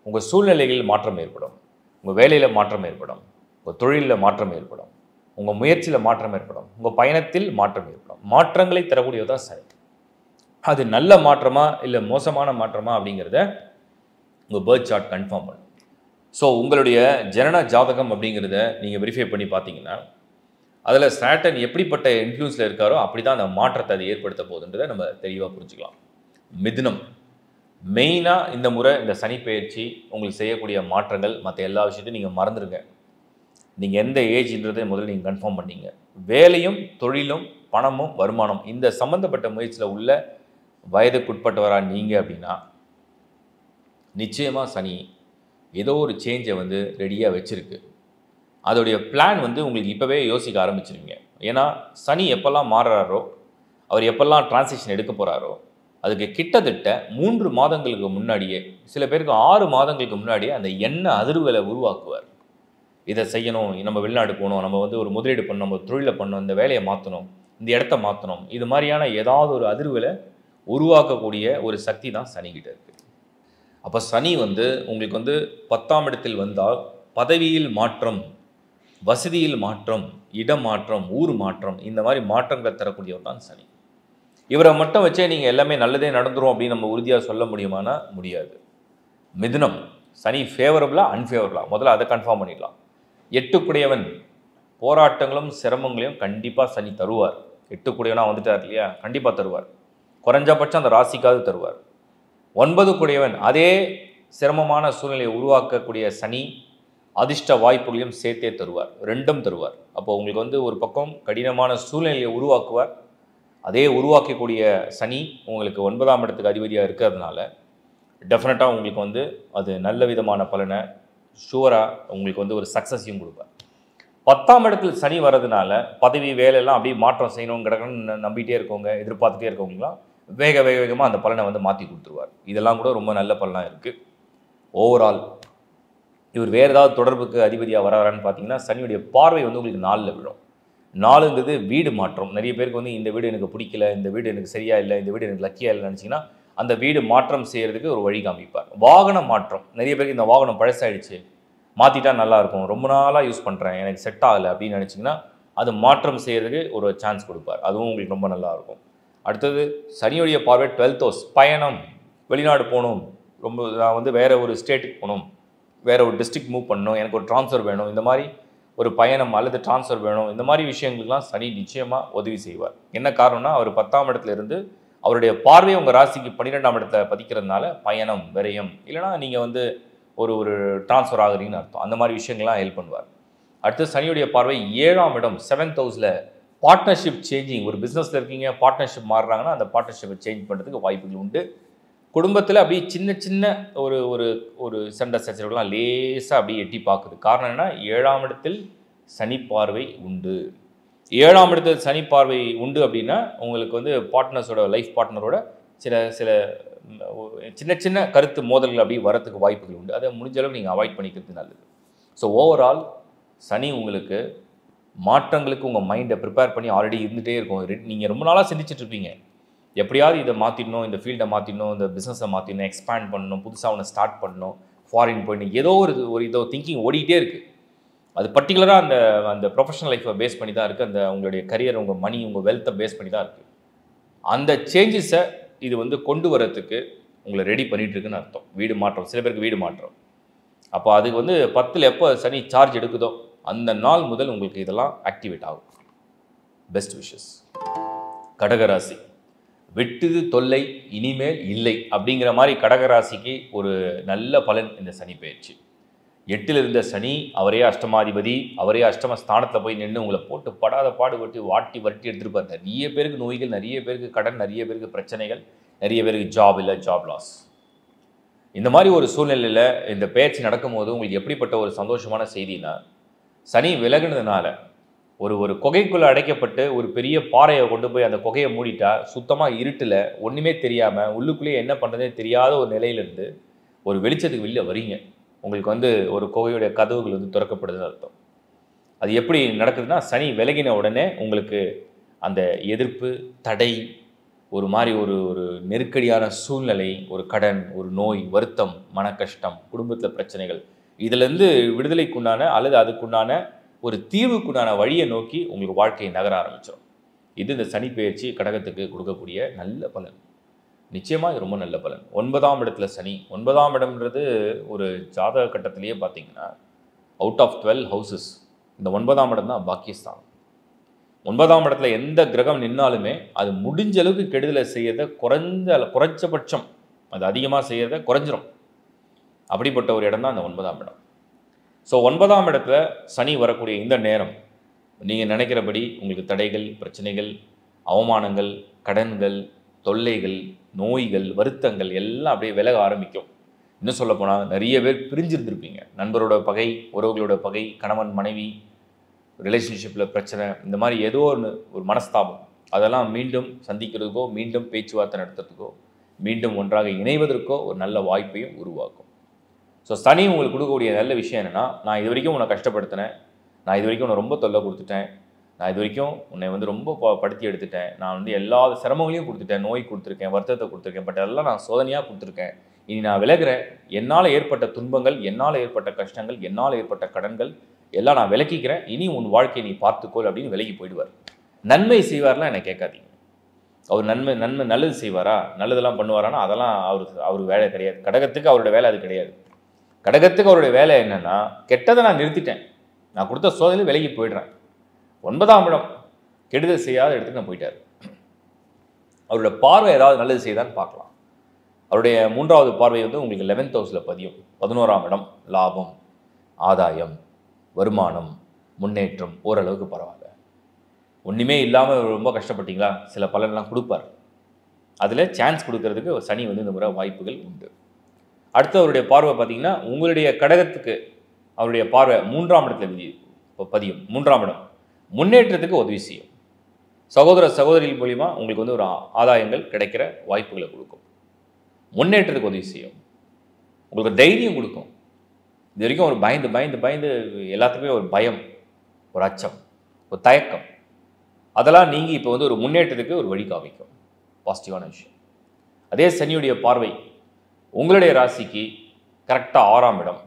உங்கள் சூழ்நிலைகளில் மாற்றம் ஏற்படும், உங்கள் வேலையில் மாற்றம் ஏற்படும், உங்கள் தொழிலில் மாற்றம் ஏற்படும், உங்கள் முயற்சியில் மாற்றம் ஏற்படும், உங்கள் பயணத்தில் மாற்றம் ஏற்படும். மாற்றங்களை தரக்கூடியதான் சனி. அது நல்ல மாற்றமா இல்லை மோசமான மாற்றமா அப்படிங்கிறத உங்கள் பர்த் சார்ட் கன்ஃபார்ம் பண்ணும். ஸோ உங்களுடைய ஜனன ஜாதகம் அப்படிங்கிறத நீங்கள் வெரிஃபை பண்ணி பார்த்தீங்கன்னா அதில் சாட்டர்ன் எப்படிப்பட்ட இன்ஃப்ளூன்ஸில் இருக்காரோ அப்படி தான் அந்த மாற்றத்தை அது ஏற்படுத்த போகுதுன்றதை நம்ம தெளிவாக புரிஞ்சுக்கலாம். மிதுனம் மெயினாக இந்த முறை இந்த சனி பயிற்சி உங்களுக்கு செய்யக்கூடிய மாற்றங்கள் மற்ற எல்லா விஷயத்தையும் நீங்கள் மறந்துடுங்க. நீங்கள் எந்த ஏஜ்ன்றதை முதல்ல நீங்கள் கன்ஃபார்ம் பண்ணீங்க. வேலையும் தொழிலும் பணமும் வருமானம் இந்த சம்மந்தப்பட்ட முயற்சியில் உள்ள வயதுக்குட்பட்டவராக நீங்கள் அப்படின்னா நிச்சயமாக சனி ஏதோ ஒரு சேஞ்சை வந்து ரெடியாக வச்சுருக்கு. அதோடைய பிளான் வந்து உங்களுக்கு இப்போவே யோசிக்க ஆரம்பிச்சிருவீங்க. ஏன்னா சனி எப்போல்லாம் மாறுறாரோ, அவர் எப்போல்லாம் டிரான்சிஷன் எடுக்க போகிறாரோ அதுக்கு கிட்டத்தட்ட 3 மாதங்களுக்கு முன்னாடியே, சில பேருக்கு 6 மாதங்களுக்கு முன்னாடியே அந்த எண்ணெய் அதிர்வுகளை உருவாக்குவார். இதை செய்யணும், நம்ம வெளிநாடு போகணும், நம்ம வந்து ஒரு முதலீடு பண்ணணும், நம்ம தொழிலை பண்ணணும், இந்த வேலையை மாற்றணும், இந்த இடத்த மாற்றணும், இது மாதிரியான ஏதாவது ஒரு அதிர்வுகளை உருவாக்கக்கூடிய ஒரு சக்தி தான் சனிக்கிட்ட இருக்குது. அப்போ சனி வந்து உங்களுக்கு வந்து 10ஆம் இடத்தில் வந்தால் பதவியில் மாற்றம், வசதியில் மாற்றம், இடம் மாற்றம், ஊர் மாற்றம், இந்த மாதிரி மாற்றங்களை தரக்கூடியவர் தான் சனி. இவரை மட்டும் வச்சே நீங்கள் எல்லாமே நல்லதே நடந்துரும் அப்படின்னு நம்ம உறுதியாக சொல்ல முடியுமானா முடியாது. மிதுனம் சனி ஃபேவரபுளா அன்ஃபேவரபுளா முதல்ல அதை கன்ஃபார்ம் பண்ணிடலாம். 8 கூடையவன் போராட்டங்களும் சிரமங்களையும் கண்டிப்பாக சனி தருவார். 8 கூடையவனாக வந்துட்டார் இல்லையா, கண்டிப்பாக தருவார். குறைஞ்சபட்சம் அந்த ராசிக்காவது தருவார். 9 கூடையவன் அதே சிரமமான சூழ்நிலையை உருவாக்கக்கூடிய சனி அதிர்ஷ்ட வாய்ப்புகளையும் சேர்த்தே தருவார், 2ம் தருவார். அப்போ உங்களுக்கு வந்து ஒரு பக்கம் கடினமான சூழ்நிலையை உருவாக்குவார், அதே உருவாக்கக்கூடிய சனி உங்களுக்கு 9ஆம் இடத்துக்கு அதிபதியாக இருக்கிறதுனால டெஃபினட்டாக உங்களுக்கு வந்து அது நல்ல விதமான பலனை ஷூராக உங்களுக்கு வந்து ஒரு சக்ஸஸையும் கொடுப்பார். 10ஆம் இடத்தில் சனி வர்றதுனால பதவி வேலையெல்லாம் அப்படியே மாற்றம் செய்யணும் கிடக்கணும்னு நம்பிகிட்டே இருக்கவங்க, எதிர்பார்த்துட்டே இருக்கவங்களாம் வேகமாக அந்த பலனை வந்து மாற்றி கொடுத்துருவார். இதெல்லாம் கூட ரொம்ப நல்ல பலனாக இருக்குது. ஓவரால் இவர் வேறு ஏதாவது தொடர்புக்கு அதிபதியாக வராரான்னு பார்த்தீங்கன்னா சனியுடைய பார்வை வந்து உங்களுக்கு 4ல் விழும். 4ங்கிறது வீடு மாற்றம். நிறைய பேருக்கு வந்து இந்த வீடு எனக்கு பிடிக்கல, இந்த வீடு எனக்கு சரியா இல்லை, இந்த வீடு எனக்கு லக்கியாக இல்லைன்னு நினச்சிங்கன்னா அந்த வீடு மாற்றம் செய்கிறதுக்கு ஒரு வழி காமிப்பார். வாகன மாற்றம், நிறைய பேருக்கு இந்த வாகனம் பழசாயிடுச்சு, மாற்றிட்டா நல்லாயிருக்கும், ரொம்ப நாளாக யூஸ் பண்ணுறேன், எனக்கு செட் ஆகலை அப்படின்னு நினச்சிங்கன்னா அது மாற்றம் செய்கிறதுக்கு ஒரு சான்ஸ் கொடுப்பார். அதுவும் உங்களுக்கு ரொம்ப நல்லாயிருக்கும். அடுத்தது சனியுடைய பார்வை 12th ஹவுஸ். பயணம், வெளிநாடு போகணும், ரொம்ப நான் வந்து வேறு ஒரு ஸ்டேட்டுக்கு போகணும், வேறு ஒரு டிஸ்ட்ரிக்ட் மூவ் பண்ணணும், எனக்கு ஒரு ட்ரான்ஸ்ஃபர் வேணும், இந்த மாதிரி ஒரு பயணம் அல்லது ட்ரான்ஸ்ஃபர் வேணும், இந்த மாதிரி விஷயங்களுக்கெல்லாம் சனி நிச்சயமாக உதவி செய்வார். என்ன காரணம்னா அவர் 10ஆம் இடத்துல இருந்து அவருடைய பார்வையை உங்கள் ராசிக்கு 12ஆம் இடத்துல பதிக்கிறதுனால பயணம், விரயம், இல்லைனா நீங்கள் வந்து ஒரு ட்ரான்ஸ்ஃபர் ஆகுறீங்கன்னு அர்த்தம். அந்த மாதிரி விஷயங்கள்லாம் ஹெல்ப் பண்ணுவார். அடுத்து சனியுடைய பார்வை 7ஆம் இடம் 7th ஹவுஸில் பார்ட்னர்ஷிப் சேஞ்சிங். ஒரு பிஸ்னஸில் இருக்கீங்க, பார்ட்னர்ஷிப் மாறுறாங்கன்னா அந்த பார்ட்னர்ஷிப்பை சேஞ்ச் பண்ணுறதுக்கு வாய்ப்புகள் உண்டு. குடும்பத்தில் அப்படியே சின்ன சின்ன ஒரு ஒரு ஒரு சண்டை சச்சரவுலாம் லேசாக அப்படியே எட்டி பார்க்குது. காரணம் என்னன்னா 7ஆம் இடத்தில் சனி பார்வை உண்டு. 7ஆம் இடத்தில் சனி பார்வை உண்டு அப்படின்னா உங்களுக்கு வந்து பார்ட்னர்ஸோட லைஃப் பார்ட்னரோட சில சில சின்ன சின்ன கருத்து மோதல்கள் அப்படியே வரத்துக்கு வாய்ப்புகள் உண்டு. அதை முடிஞ்ச அளவுக்கு நீங்கள் அவாய்ட் பண்ணிக்கிறது நல்லது. ஸோ ஓவரால் சனி உங்களுக்கு மாற்றங்களுக்கு உங்கள் மைண்டை ப்ரிப்பேர் பண்ணி ஆல்ரெடி இருந்துகிட்டே இருக்கும். நீங்கள் ரொம்ப நாளாக சிந்திச்சுட்டு இருப்பீங்க, எப்படியாவது இதை மாற்றிடணும், இந்த ஃபீல்டை மாற்றிடணும், இந்த பிஸ்னஸை மாற்றிடணும், எக்ஸ்பேண்ட் பண்ணணும், புதுசாக ஒன்று ஸ்டார்ட் பண்ணணும், ஃபாரின் போயிடணும், ஏதோ ஒரு இதோ திங்கிங் ஓடிக்கிட்டே இருக்குது. அது பர்டிகுலராக அந்த அந்த ப்ரொஃபஷனல் லைஃப்பை பேஸ் பண்ணி தான் இருக்குது. அந்த உங்களுடைய கரியர், உங்கள் மணி, உங்கள் வெல்த்தை பேஸ் பண்ணி தான் இருக்குது. அந்த சேஞ்சஸை இது வந்து கொண்டு வரத்துக்கு உங்களை ரெடி பண்ணிகிட்டு இருக்குன்னு அர்த்தம். வீடு மாற்றம், சில பேருக்கு வீடு மாற்றம். அப்போ அதுக்கு வந்து 10ல் எப்போ சனி சார்ஜ் எடுக்குதோ அந்த நாள் முதல் உங்களுக்கு இதெல்லாம் ஆக்டிவேட் ஆகும். Best wishes. கடகராசி, வெட்டுது தொல்லை இனிமேல் இல்லை அப்படிங்கிற மாதிரி கடகராசிக்கு ஒரு நல்ல பலன் இந்த சனி பயிற்சி. 8ல் இருந்த சனி அவரே அஷ்டமாதிபதி, அவரே அஷ்டம ஸ்தானத்தில் போய் நின்று உங்களை போட்டு படாத பாடுபட்டு வாட்டி வரட்டி எடுத்துருப்பார். நிறைய பேருக்கு நோய்கள், நிறைய பேருக்கு கடன், நிறைய பேருக்கு பிரச்சனைகள், நிறைய பேருக்கு ஜாப் இல்லை, ஜாப் லாஸ். இந்த மாதிரி ஒரு சூழ்நிலையில் இந்த பயிற்சி நடக்கும்போது உங்களுக்கு எப்படிப்பட்ட ஒரு சந்தோஷமான செய்தினா, சனி விலகுனதுனால ஒரு குகைக்குள்ளே அடைக்கப்பட்டு ஒரு பெரிய பாறையை கொண்டு போய் அந்த குகையை மூடிட்டா சுத்தமாக இருட்டில் ஒன்றுமே தெரியாமல் உள்ளுக்குள்ளேயே என்ன பண்ணுறதே தெரியாத ஒரு நிலையிலேருந்து ஒரு வெளிச்சத்துக்கு வெளியில் வரீங்க. உங்களுக்கு வந்து ஒரு குகையுடைய கதவுகள் வந்து திறக்கப்படுதுன்னு அர்த்தம். அது எப்படி நடக்குதுன்னா, சனி விலகின உடனே உங்களுக்கு அந்த எதிர்ப்பு, தடை, ஒரு மாதிரி ஒரு ஒரு நெருக்கடியான சூழ்நிலை, ஒரு கடன், ஒரு நோய், வருத்தம், மன கஷ்டம், குடும்பத்தில் பிரச்சனைகள், இதிலேருந்து விடுதலைக்குண்டான அல்லது அதுக்குண்டான ஒரு தீர்வுக்குண்டான வழியை நோக்கி உங்களுக்கு வாழ்க்கையை நகர ஆரம்பிச்சிடும். இது இந்த சனி பயிற்சி கடகத்துக்கு கொடுக்கக்கூடிய நல்ல பலன். நிச்சயமாக இது ரொம்ப நல்ல பலன். 9ஆம் இடத்துல சனி. 9ஆம் இடம்ன்றது ஒரு ஜாதக கட்டத்திலேயே பார்த்தீங்கன்னா அவுட் ஆஃப் 12 ஹவுசஸ் இந்த 9ஆம் இடம் தான் பாக்கியஸ்தானம். 9ஆம் இடத்துல எந்த கிரகம் நின்னாலுமே அது முடிஞ்ச அளவுக்கு கெடுதலை செய்யறத குறைஞ்சபட்சம் அது அதிகமாக செய்யறத குறைஞ்சிரும். அப்படிப்பட்ட ஒரு இடம் தான் இந்த 9ஆம் இடம். ஸோ 9ஆம் இடத்துல சனி வரக்கூடிய இந்த நேரம் நீங்கள் நினைக்கிறபடி உங்களுக்கு தடைகள், பிரச்சனைகள், அவமானங்கள், கடன்கள், தொல்லைகள், நோய்கள், வருத்தங்கள் எல்லாம் அப்படியே விலக ஆரம்பிக்கும். இன்னும் சொல்லப்போனால் நிறைய பேர் பிரிஞ்சிருந்திருப்பீங்க. நண்பரோட பகை, உறவுகளோட பகை, கணவன் மனைவி ரிலேஷன்ஷிப்பில் பிரச்சனை, இந்த மாதிரி ஏதோ ஒரு மனஸ்தாபம், அதெல்லாம் மீண்டும் சந்திக்கிறதுக்கோ, மீண்டும் பேச்சுவார்த்தை நடத்துறதுக்கோ, மீண்டும் ஒன்றாக இணைவதற்கோ ஒரு நல்ல வாய்ப்பையும் உருவாக்கும். ஸோ சனி உங்களுக்கு கொடுக்கக்கூடிய நல்ல விஷயம் என்னென்னா, நான் இது வரைக்கும் உன்னை கஷ்டப்படுத்தினேன், நான் இது வரைக்கும் உன்னை ரொம்ப தொல்லை கொடுத்துட்டேன், நான் இது வரைக்கும் உன்னை வந்து ரொம்ப படுத்தி எடுத்துட்டேன், நான் வந்து எல்லா சிரமங்களையும் கொடுத்துட்டேன், நோய் கொடுத்துருக்கேன், வருத்தத்தை கொடுத்துருக்கேன், பட் அதெல்லாம் நான் சோதனையாக கொடுத்துருக்கேன். இனி நான் விலகிறேன். என்னால் ஏற்பட்ட துன்பங்கள், என்னால் ஏற்பட்ட கஷ்டங்கள், என்னால் ஏற்பட்ட கடன்கள் எல்லாம் நான் விலக்கிக்கிறேன். இனி உன் வாழ்க்கையை நீ பார்த்துக்கோள் அப்படின்னு விலகி போயிடுவார். நன்மை செய்வார்லாம் என்னை கேட்காதீங்க. அவர் நன்மை நல்லது செய்வாரா, நல்லதெல்லாம் பண்ணுவாரானா அதெல்லாம் அவர் வேலை கிடையாது. கடகத்துக்கு அவருடைய வேலை அது கிடையாது. கடகத்துக்கு அவருடைய வேலை என்னென்னா, கெட்டதை நான் நிறுத்திட்டேன், நான் கொடுத்த சோதனையில் விலகி போயிடுறேன். 9ஆம் இடம் கெடுதல் செய்யாத இடத்துக்கு நான் போயிட்டார். அவருடைய பார்வை ஏதாவது நல்லது செய்தான்னு பார்க்கலாம். அவருடைய 3வது பார்வை வந்து உங்களுக்கு 11th ஹவுஸில் பதியும். 11ஆம் இடம் லாபம், ஆதாயம், வருமானம், முன்னேற்றம், ஓரளவுக்கு பரவாயில்ல. ஒன்றுமே இல்லாமல் ரொம்ப கஷ்டப்பட்டீங்களா, சில பலன்லாம் கொடுப்பார். அதில் சான்ஸ் கொடுக்கறதுக்கு சனி வந்து இந்த முறை வாய்ப்புகள் உண்டு. அடுத்து அவருடைய பார்வை பார்த்தீங்கன்னா உங்களுடைய கடகத்துக்கு அவருடைய பார்வை 3ஆம் இடத்துல பதியும். 3ஆம் இடம் முன்னேற்றத்துக்கு உதவி செய்யும். சகோதர சகோதரிகள் மூலிமா உங்களுக்கு வந்து ஒரு ஆதாயங்கள் கிடைக்கிற வாய்ப்புகளை கொடுக்கும். முன்னேற்றத்துக்கு உதவி செய்யும். உங்களுக்கு தைரியம் கொடுக்கும். இது வரைக்கும் ஒரு பயந்து எல்லாத்துக்குமே ஒரு பயம், ஒரு அச்சம், ஒரு தயக்கம், அதெல்லாம் நீங்கி இப்போ வந்து ஒரு முன்னேற்றத்துக்கு ஒரு வழி காமிக்கும். பாசிட்டிவான விஷயம். அதே சனியுடைய பார்வை உங்களுடைய ராசிக்கு கரெக்டாக 6ஆம் இடம்.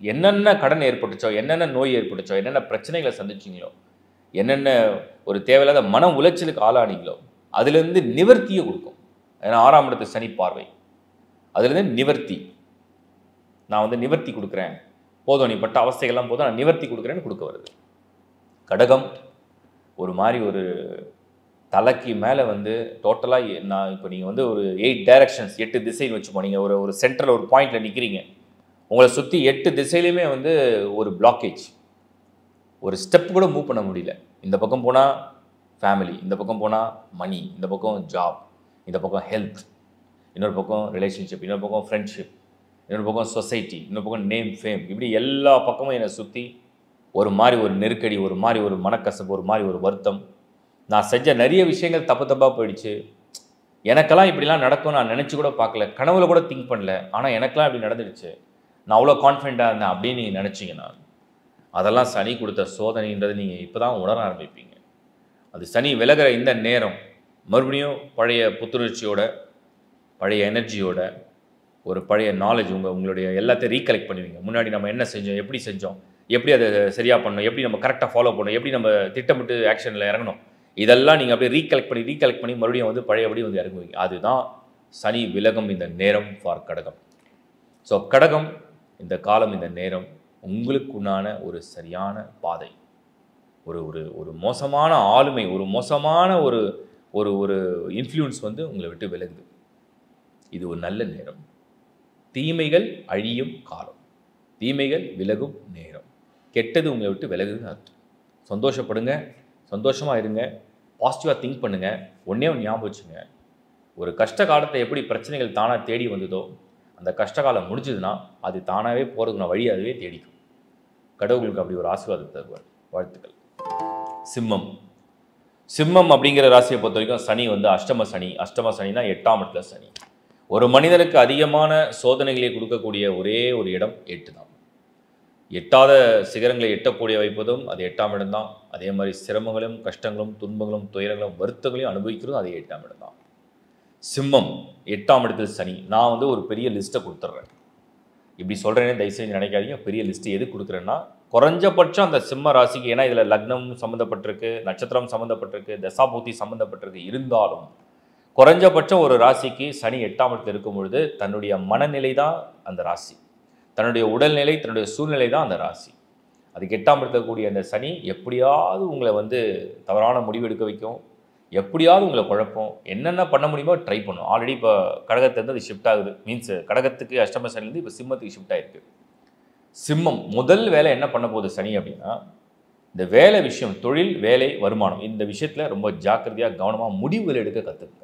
என்னென்ன கடன் ஏற்பட்டுச்சோ, என்னென்ன நோய் ஏற்பட்டுச்சோ, என்னென்ன பிரச்சனைகளை சந்திச்சிங்களோ, என்னென்ன ஒரு தேவையில்லாத மன உளைச்சலுக்கு ஆளானீங்களோ அதுலேருந்து நிவர்த்தியை கொடுக்கும். ஏன்னா 6ஆம் இடத்து சனி பார்வை, அதுலேருந்து நிவர்த்தி, நான் வந்து நிவர்த்தி கொடுக்குறேன், போதும் நீ பட்ட அவஸ்தைகள்லாம் போதும், நான் நிவர்த்தி கொடுக்குறேன்னு கொடுக்க வருது. கடகம் ஒரு மாதிரி ஒரு தலைக்கு மேலே வந்து டோட்டலாக நான் இப்போ நீங்கள் வந்து ஒரு 8 டைரக்ஷன்ஸ் 8 திசைன்னு வச்சுப்போம். நீங்கள் ஒரு சென்டரில் ஒரு பாயிண்டில் நிற்கிறீங்க, உங்களை சுற்றி 8 திசையிலையுமே வந்து ஒரு பிளாக்கேஜ், ஒரு ஸ்டெப் கூட மூவ் பண்ண முடியல. இந்த பக்கம் போனால் ஃபேமிலி, இந்த பக்கம் போனால் மணி, இந்த பக்கம் ஜாப், இந்த பக்கம் ஹெல்த், இன்னொரு பக்கம் ரிலேஷன்ஷிப், இன்னொரு பக்கம் ஃப்ரெண்ட்ஷிப், இன்னொரு பக்கம் சொசைட்டி, இன்னொரு பக்கம் நேம், ஃபேம், இப்படி எல்லா பக்கமும் என்னை சுற்றி ஒரு மாதிரி ஒரு நெருக்கடி, ஒரு மாதிரி ஒரு மனக்கசப்பு, ஒரு மாதிரி ஒரு வருத்தம். நான் செஞ்ச நிறைய விஷயங்கள் தப்பாக போயிடுச்சு. எனக்கெல்லாம் இப்படிலாம் நடக்கும் நான் நினச்சி கூட பார்க்கல, கனவுல கூட திங்க் பண்ணல, ஆனால் எனக்கெல்லாம் இப்படி நடந்துடுச்சு, நான் அவ்வளோ கான்ஃபிடென்ட்டாக இருந்தேன் அப்படின்னு நீங்கள் நினச்சிங்கன்னா அதெல்லாம் சனி கொடுத்த சோதனைன்றது நீங்கள் இப்போ தான் உணர ஆரம்பிப்பீங்க. அது சனி விலகிற இந்த நேரம் மறுபடியும் பழைய புத்துணர்ச்சியோட, பழைய எனர்ஜியோட, ஒரு பழைய நாலேஜ் உங்களுடைய எல்லாத்தையும் ரீகலெக்ட் பண்ணுவீங்க. முன்னாடி நம்ம என்ன செஞ்சோம், எப்படி செஞ்சோம், எப்படி அதை சரியாக பண்ணணும், எப்படி நம்ம கரெக்டாக ஃபாலோ பண்ணணும், எப்படி நம்ம திட்டமிட்டு ஆக்ஷனில் இறங்கணும், இதெல்லாம் நீங்கள் அப்படியே ரீகலெக்ட் பண்ணி மறுபடியும் வந்து பழையபடி வந்து இறங்குவீங்க. அதுதான் சனி விலகும் இந்த நேரம் ஃபார் கடகம். ஸோ கடகம், இந்த காலம், இந்த நேரம் உங்களுக்குண்டான ஒரு சரியான பாதை. ஒரு ஒரு ஒரு மோசமான ஆளுமை, ஒரு மோசமான ஒரு ஒரு ஒரு இன்ஃப்ளூயன்ஸ் வந்து உங்களை விட்டு விலகுது. இது ஒரு நல்ல நேரம். தீமைகள் அழியும் காலம், தீமைகள் விலகும் நேரம், கெட்டது உங்களை விட்டு விலகுதுன்னு அர்த்தம். சந்தோஷப்படுங்க, சந்தோஷமாக இருங்க, பாசிட்டிவாக திங்க் பண்ணுங்கள். ஒன்றே ஒன்று ஞாபகம் வச்சுங்க, ஒரு கஷ்ட காலத்தை எப்படி பிரச்சனைகள் தானாக தேடி வந்ததோ, அந்த கஷ்டகாலம் முடிஞ்சதுன்னா அது தானாகவே போகிறதுக்குன வழி அதுவே தேடிக்கும். கடவுளுக்கு அப்படி ஒரு ஆசீர்வாதம் தருவார். வாழ்த்துக்கள். சிம்மம். சிம்மம் அப்படிங்கிற ராசியை பொறுத்த வரைக்கும் சனி வந்து அஷ்டம சனி. அஷ்டம சனினா 8ஆம் இடத்துல சனி. ஒரு மனிதனுக்கு அதிகமான சோதனைகளை கொடுக்கக்கூடிய ஒரே ஒரு இடம் 8 தான். எட்டாத சிகரங்களை எட்டக்கூடிய வைப்பதும் அது 8ஆம் இடம் தான். அதே மாதிரி சிரமங்களும் கஷ்டங்களும் துன்பங்களும் துயரங்களும் வருத்தங்களையும் அனுபவிக்கிறதும் அதே 8ஆம் இடம் தான். சிம்மம் 8ஆம் இடத்தில் சனி. நான் வந்து ஒரு பெரிய லிஸ்ட்டை கொடுத்துட்றேன். இப்படி சொல்கிறேனே தயவுசெய்து நினைக்காதீங்க. பெரிய லிஸ்ட்டு எது கொடுக்குறேன்னா, குறைஞ்சபட்சம் அந்த சிம்ம ராசிக்கு, ஏன்னா இதில் லக்னம் சம்மந்தப்பட்டிருக்கு, நட்சத்திரம் சம்மந்தப்பட்டிருக்கு, தசாபூர்த்தி சம்மந்தப்பட்டிருக்கு, இருந்தாலும் குறைஞ்சபட்சம் ஒரு ராசிக்கு சனி 8ஆம் இடத்தில் இருக்கும் பொழுது தன்னுடைய மனநிலை தான் அந்த ராசி, தன்னுடைய உடல்நிலை, தன்னுடைய சூழ்நிலை தான் அந்த ராசி. அதுக்கு 8ஆம் இடத்துல கூடிய அந்த சனி எப்படியாவது உங்களை வந்து தவறான முடிவு எடுக்க வைக்கும், எப்படியாவது உங்களை குழப்பம், என்னென்ன பண்ண முடியுமோ ட்ரை பண்ணும். ஆல்ரெடி இப்போ கடகத்திலேருந்து அது ஷிஃப்ட் ஆகுது. மீன்ஸ் கடகத்துக்கு அஷ்டம சனிலேருந்து இப்போ சிம்மத்துக்கு ஷிஃப்ட் ஆகிருக்கு. சிம்மம் முதல் வேலை என்ன பண்ண போகுது சனி அப்படின்னா, இந்த வேலை விஷயம், தொழில், வேலை, வருமானம், இந்த விஷயத்தில் ரொம்ப ஜாக்கிரதையாக கவனமாக முடிவுகள் எடுக்க கற்றுக்குங்க.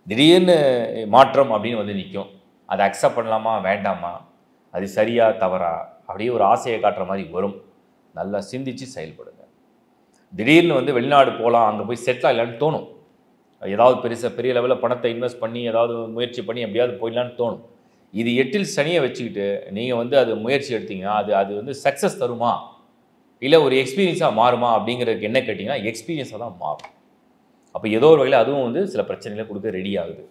திடீர்னு மாற்றம் அப்படின்னு வந்து நிற்கும். அதை அக்செப்ட் பண்ணலாமா வேண்டாமா, அது சரியா தவறா, அப்படியே ஒரு ஆசையை காட்டுற மாதிரி வரும். நல்லா சிந்திச்சு செயல்படுங்க. திடீர்னு வந்து வெளிநாடு போகலாம், அங்கே போய் செட்டில் ஆகலான்னு தோணும். ஏதாவது பெரிய லெவலில் பணத்தை இன்வெஸ்ட் பண்ணி ஏதாவது முயற்சி பண்ணி எப்படியாவது போயிடலான்னு தோணும். இது 8இல் சனியை வச்சுக்கிட்டு நீங்கள் வந்து அது முயற்சி எடுத்தீங்கன்னா அது வந்து சக்ஸஸ் தருமா, இல்லை ஒரு எக்ஸ்பீரியன்ஸாக மாறுமா அப்படிங்கிறதுக்கு என்ன கேட்டிங்கன்னா, எக்ஸ்பீரியன்ஸாக தான் மாறும். அப்போ ஏதோ ஒரு வகையில் அதுவும் வந்து சில பிரச்சனைகளை கொடுக்க ரெடி ஆகுது.